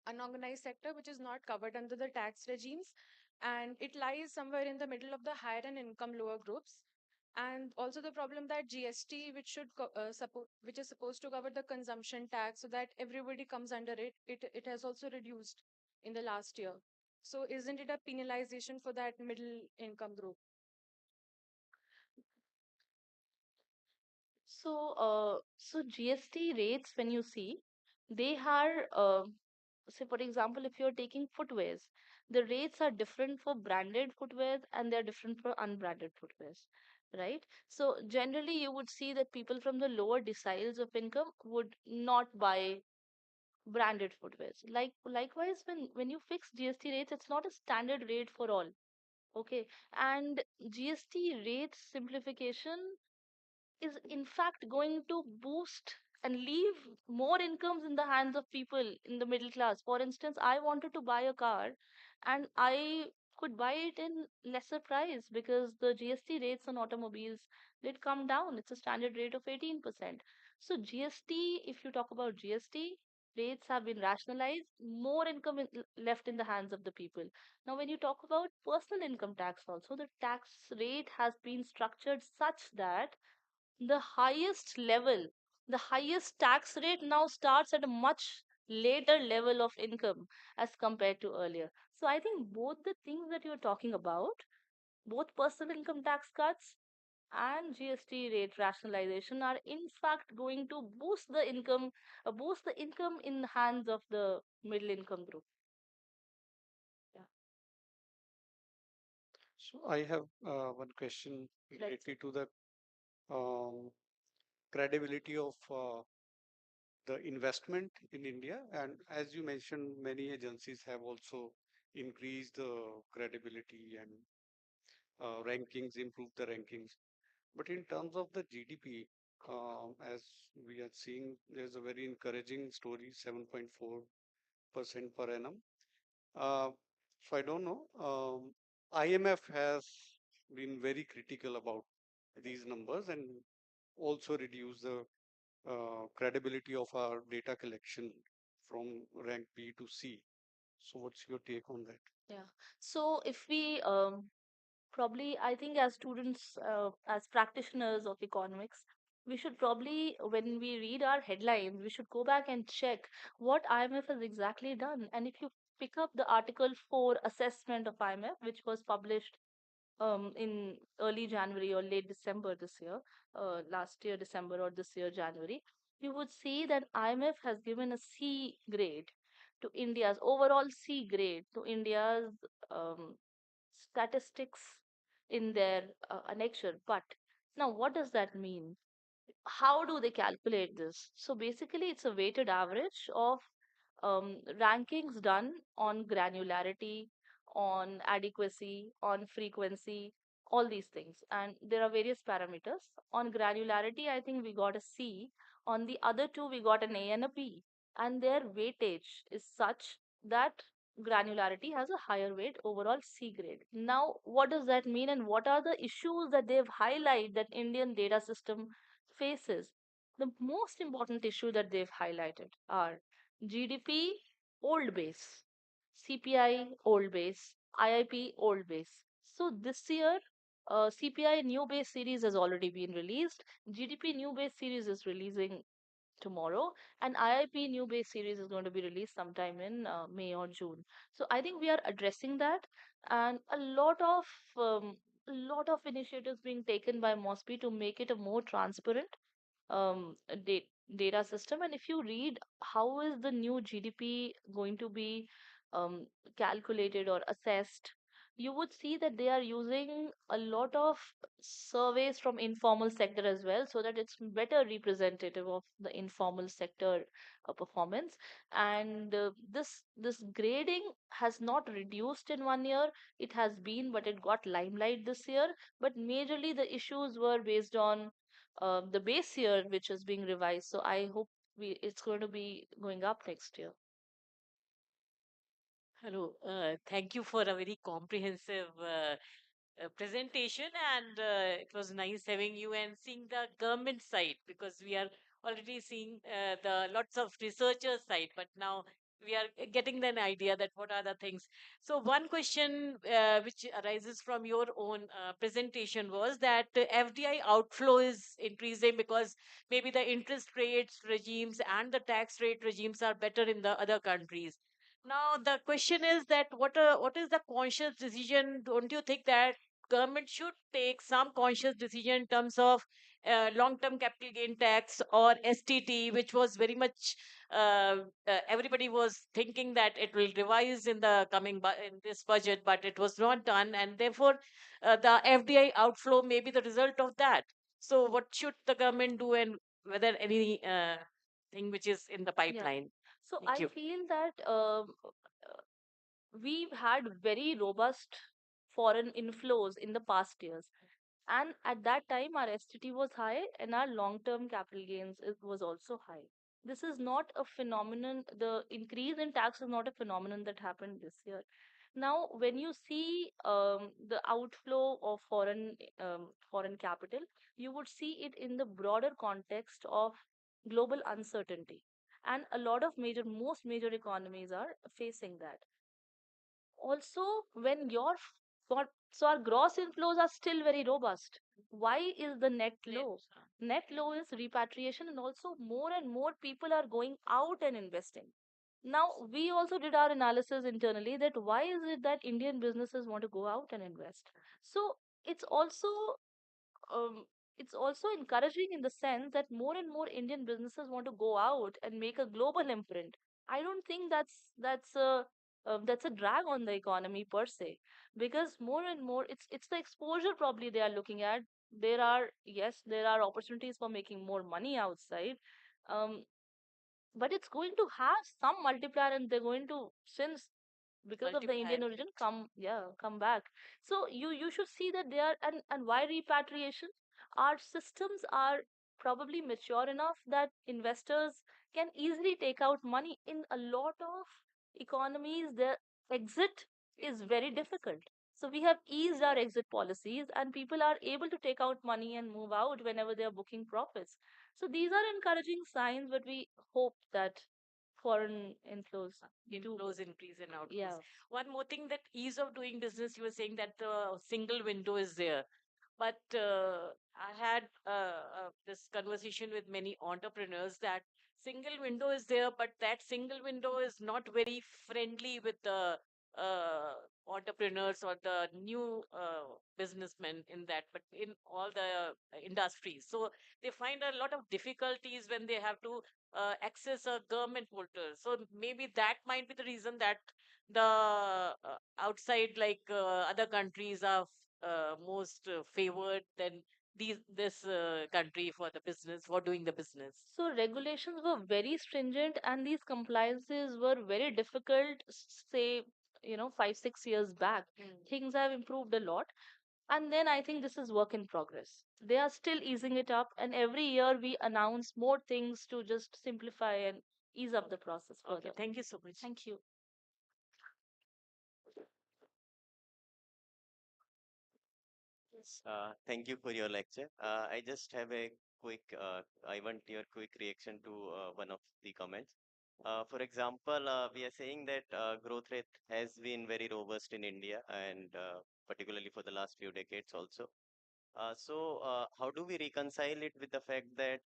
unorganized sector, which is not covered under the tax regimes. And it lies somewhere in the middle of the higher and income lower groups. And also the problem that GST, which is supposed to cover the consumption tax so that everybody comes under it has also reduced in the last year. So isn't it a penalization for that middle income group? So GST rates, when you see, they are, say for example, if you're taking footwears, the rates are different for branded footwears and they're different for unbranded footwears, right? So generally, you would see that people from the lower deciles of income would not buy branded footwears. Likewise, when you fix GST rates, it's not a standard rate for all. Okay, and GST rate simplification is in fact going to boost and leave more incomes in the hands of people in the middle class. For instance, I wanted to buy a car and I could buy it in lesser price because the GST rates on automobiles did come down. It's a standard rate of 18%. So GST, if you talk about GST, rates have been rationalized, more income left in the hands of the people. Now, when you talk about personal income tax also, the tax rate has been structured such that the highest level, the highest tax rate now starts at a much later level of income as compared to earlier. So I think both the things that you're talking about, both personal income tax cuts and GST rate rationalization are in fact going to boost the income in the hands of the middle income group. Yeah. So I have one question Let's related to the um, credibility of the investment in India. And as you mentioned, many agencies have also increased the credibility and rankings, improved the rankings. But in terms of the GDP, as we are seeing, there's a very encouraging story, 7.4% per annum. Uh, so I don't know. IMF has been very critical about these numbers and also reduced the credibility of our data collection from rank B to C. So what's your take on that? Yeah. So if we probably, I think as students, as practitioners of economics, we should probably, when we read our headlines, we should go back and check what IMF has exactly done. And if you pick up the Article 4 assessment of IMF, which was published in early January or late December this year, last year December or this year January, you would see that IMF has given a C grade to India's overall C grade to India's um, statistics in their annexure. But now, what does that mean? How do they calculate this? So basically, it's a weighted average of rankings done on granularity, on adequacy, on frequency, all these things. And there are various parameters. On granularity, I think we got a C. On the other two, we got an A and a B. And their weightage is such that granularity has a higher weight, overall C grade. Now, what does that mean, and what are the issues that they've highlighted that Indian data system faces? The most important issue that they've highlighted are GDP old base. CPI old base, IIP old base. So this year, CPI new base series has already been released. GDP new base series is releasing tomorrow, and IIP new base series is going to be released sometime in May or June. So I think we are addressing that, and um, a lot of initiatives being taken by MOSPI to make it a more transparent data system. And if you read how is the new GDP going to be um, calculated or assessed, you would see that they are using a lot of surveys from informal sector as well, so that it's better representative of the informal sector performance. And this grading has not reduced in 1 year. It has been, but it got limelight this year. But majorly the issues were based on the base year, which is being revised. So I hope it's going to be going up next year. Hello, thank you for a very comprehensive presentation, and it was nice having you and seeing the government side, because we are already seeing the lots of researchers side, but now we are getting an idea that what are the things. So one question which arises from your own presentation was that FDI outflow is increasing because maybe the interest rates regimes and the tax rate regimes are better in the other countries. Now the question is that what is the conscious decision? Don't you think that government should take some conscious decision in terms of long-term capital gain tax or STT, which was very much everybody was thinking that it will revise in the in this budget, but it was not done, and therefore the FDI outflow may be the result of that. So what should the government do, and whether any thing which is in the Yeah. pipeline? So Thank I you. feel that we've had very robust foreign inflows in the past years. And at that time, our STT was high and our long term capital gains was also high. This is not a phenomenon, the increase in tax is not a phenomenon that happened this year. Now, when you see the outflow of foreign capital, you would see it in the broader context of global uncertainty. And a lot of most major economies are facing that. Also, when so our gross inflows are still very robust. Why is the net low? Net low is repatriation, and also more and more people are going out and investing. Now, we also did our analysis internally that why is it that Indian businesses want to go out and invest? So it's also um, it's also encouraging in the sense that more and more Indian businesses want to go out and make a global imprint. I don't think that's a drag on the economy per se, because more and more it's the exposure probably they are looking at. There are opportunities for making more money outside, um, but it's going to have some multiplier, and they're going to, since because of the Indian origin, come back. So you should see that they are, and why repatriation? Our systems are probably mature enough that investors can easily take out money. In a lot of economies, the exit is very difficult. So we have eased our exit policies, and people are able to take out money and move out whenever they are booking profits. So these are encouraging signs, but we hope that foreign Inflows increase and outflows. yeah. One more thing, that ease of doing business, you were saying that the single window is there. But I had this conversation with many entrepreneurs that single window is there, but that single window is not very friendly with the entrepreneurs or the new businessmen in that, but in all the industries. So they find a lot of difficulties when they have to access a government portal. So maybe that might be the reason that the outside, like other countries, are most favored than this country for the business, for doing the business. So regulations were very stringent, and these compliances were very difficult, say, 5 6 years back. Things have improved a lot, and then I think this is work in progress. They are still easing it up, and every year we announce more things to just simplify and ease up the process Okay, further. thank you so much. Thank you. Thank you for your lecture. I just have a quick, I want your quick reaction to one of the comments. For example, we are saying that growth rate has been very robust in India and particularly for the last few decades also. How do we reconcile it with the fact that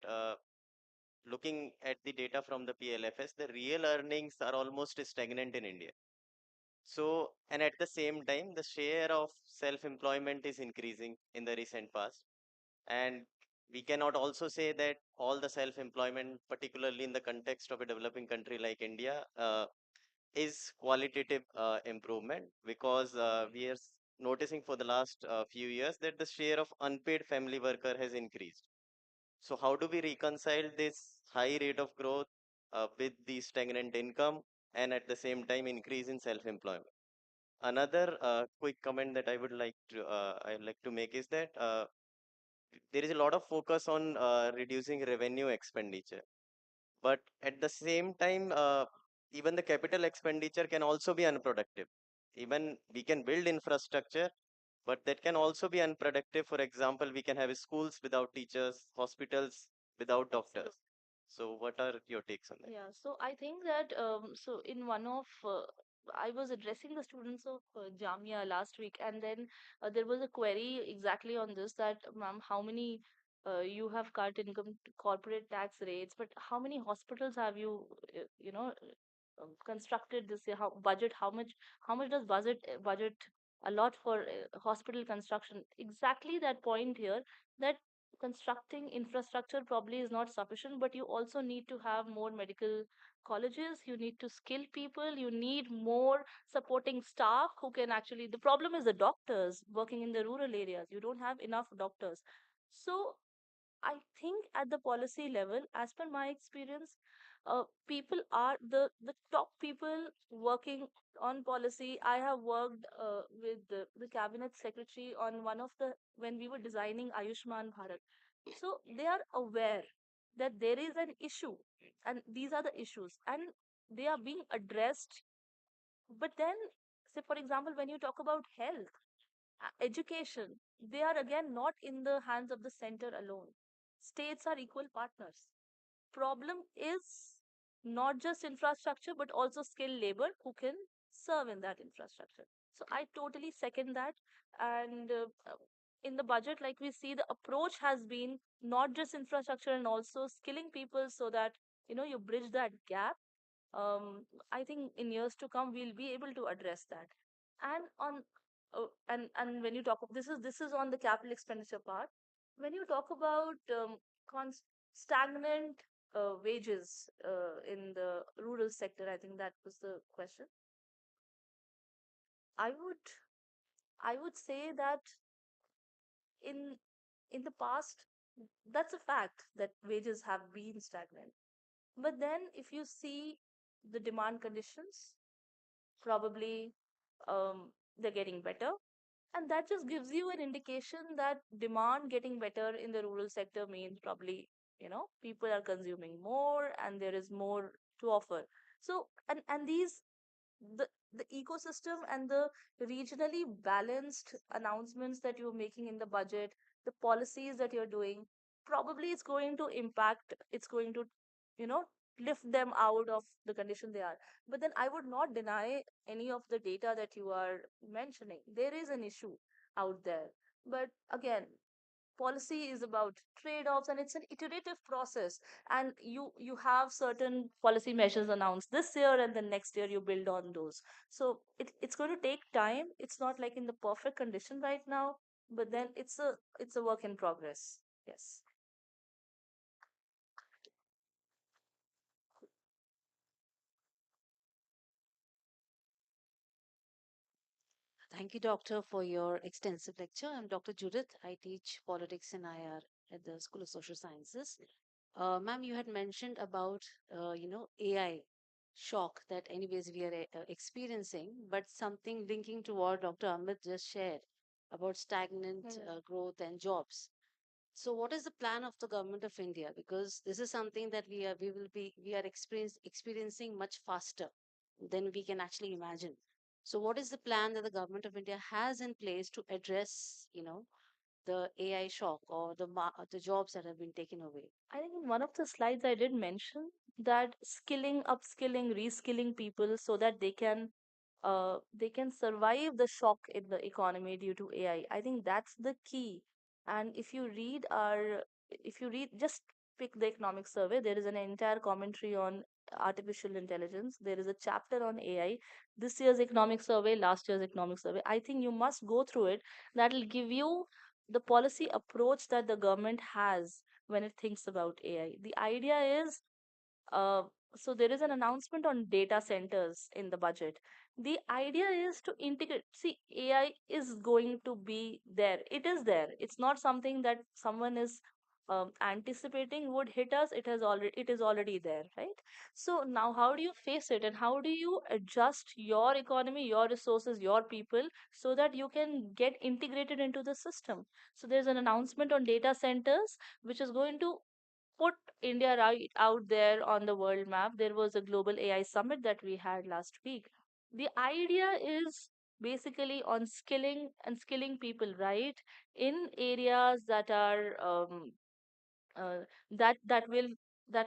looking at the data from the PLFS, the real earnings are almost stagnant in India. So, and at the same time, the share of self-employment is increasing in the recent past. And we cannot also say that all the self-employment, particularly in the context of a developing country like India, is qualitative improvement because we are noticing for the last few years that the share of unpaid family worker has increased. So how do we reconcile this high rate of growth with the stagnant income and at the same time increase in self-employment? Another quick comment that I would like to make is that there is a lot of focus on reducing revenue expenditure, but at the same time, even the capital expenditure can also be unproductive. Even we can build infrastructure, but that can also be unproductive. For example, we can have schools without teachers, hospitals without doctors. So, what are your takes on that? Yeah, so I think that so in one of I was addressing the students of Jamia last week, and then there was a query exactly on this that, ma'am, how many you have cut income corporate tax rates, but how many hospitals have you constructed this year? How budget? How much does budget a lot for hospital construction? Exactly that point here, that constructing infrastructure probably is not sufficient, but you also need to have more medical colleges, you need to skill people, you need more supporting staff who can actually, the problem is the doctors working in the rural areas, you don't have enough doctors. So I think at the policy level, as per my experience, people are the top people working on policy. I have worked with the cabinet secretary on one of the, when we were designing Ayushman Bharat. So they are aware that there is an issue, and these are the issues, and they are being addressed. But then, say for example, when you talk about health, education, they are again not in the hands of the center alone. States are equal partners. Problem is not just infrastructure, but also skilled labor who can serve in that infrastructure. So I totally second that. And in the budget, like we see, the approach has been not just infrastructure and also skilling people so that you bridge that gap. I think in years to come we'll be able to address that. And on and when you talk of, this is on the capital expenditure part. When you talk about stagnant wages in the rural sector, I think that was the question. I would i would say that in in the past, that's a fact that wages have been stagnant. But then if you see the demand conditions, probably they're getting better. And that just gives you an indication that demand getting better in the rural sector means probably, people are consuming more and there is more to offer. So, and these, the ecosystem and the regionally balanced announcements that you're making in the budget, the policies that you're doing, probably it's going to impact, it's going to, you know lift them out of the condition they are. But then I would not deny any of the data that you are mentioning. There is an issue out there. But again, policy is about trade-offs, and it's an iterative process. And you have certain policy measures announced this year, and then next year you build on those. So it's going to take time. It's not like in the perfect condition right now, but then it's a work in progress. Yes. Thank you, Doctor, for your extensive lecture. I'm Dr. Judith. I teach politics and IR at the School of Social Sciences. Ma'am, you had mentioned about, AI shock that anyways we are experiencing, but something linking to what Dr. Amit just shared about stagnant growth and jobs. So, what is the plan of the government of India? Because this is something that we are experiencing much faster than we can actually imagine. So, what is the plan that the government of India has in place to address, the AI shock or the jobs that have been taken away? I think in one of the slides I did mention that skilling, upskilling, reskilling people so that they can survive the shock in the economy due to AI. I think that's the key. And if you read, just pick the economic survey, there is an entire commentary on artificial intelligence. There is a chapter on AI. This year's economic survey, last year's economic survey. I think you must go through it. That'll give you the policy approach that the government has when it thinks about AI. The idea is uh, so there is an announcement on data centers in the budget. The idea is to integrate. See, AI is going to be there. It is there. It's not something that someone is anticipating would hit us. It is already there, right? So now, how do you face it, and how do you adjust your economy, your resources, your people, so that you can get integrated into the system? So there's an announcement on data centers, which is going to put India right out there on the world map. There was a global AI summit that we had last week. The idea is basically on skilling and skilling people, right, in areas that are uh, that that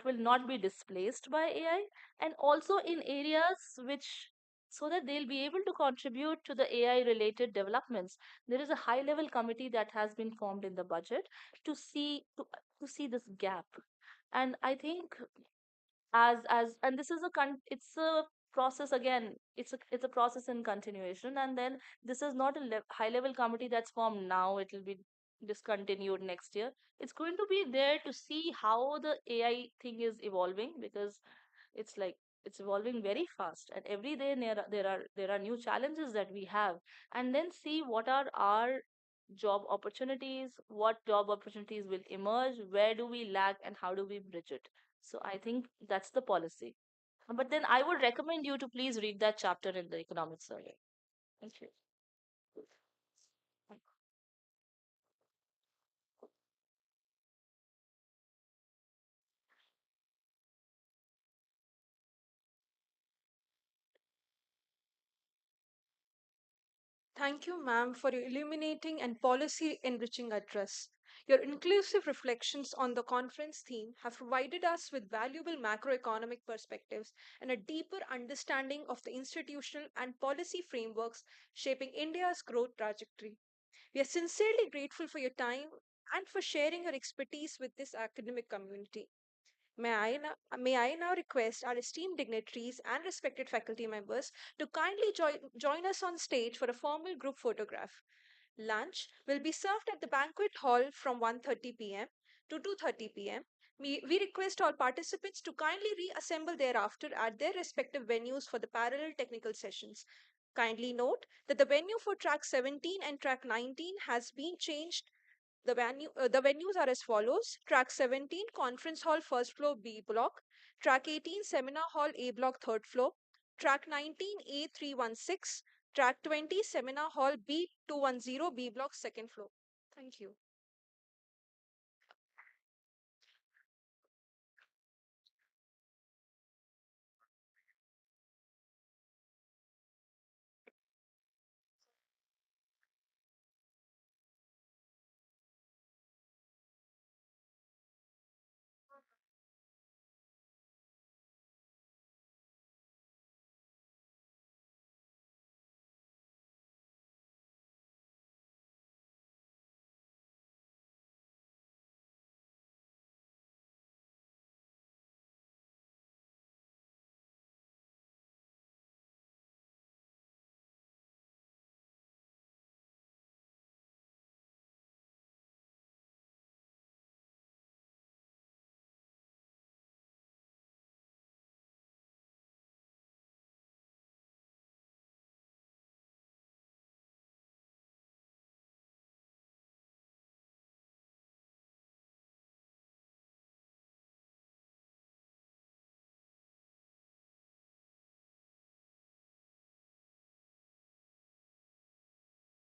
will not be displaced by AI, and also in areas which, so that they'll be able to contribute to the AI related developments. There is a high level committee that has been formed in the budget to see this gap. And I think as and this is it's a process. Again, it's a process in continuation. And then this is not a high level committee that's formed now, it will be discontinued next year. It's going to be there to see how the AI thing is evolving, because it's like it's evolving very fast, and every day there are new challenges that we have. And then see what are our job opportunities, what job opportunities will emerge, where do we lack, and how do we bridge it. So I think that's the policy. But then I would recommend you to please read that chapter in the economic survey. Thank you. Thank you, ma'am, for your illuminating and policy enriching address. Your inclusive reflections on the conference theme have provided us with valuable macroeconomic perspectives and a deeper understanding of the institutional and policy frameworks shaping India's growth trajectory. We are sincerely grateful for your time and for sharing your expertise with this academic community. May I now request our esteemed dignitaries and respected faculty members to kindly join us on stage for a formal group photograph. Lunch will be served at the banquet hall from 1:30 p.m. to 2:30 p.m. We request all participants to kindly reassemble thereafter at their respective venues for the parallel technical sessions. Kindly note that the venue for track 17 and track 19 has been changed. The venues are as follows: track 17, Conference Hall, first floor, B block; track 18, Seminar Hall, A block, third floor; track 19, A316; track 20, Seminar Hall, B210, B block, second floor. Thank you.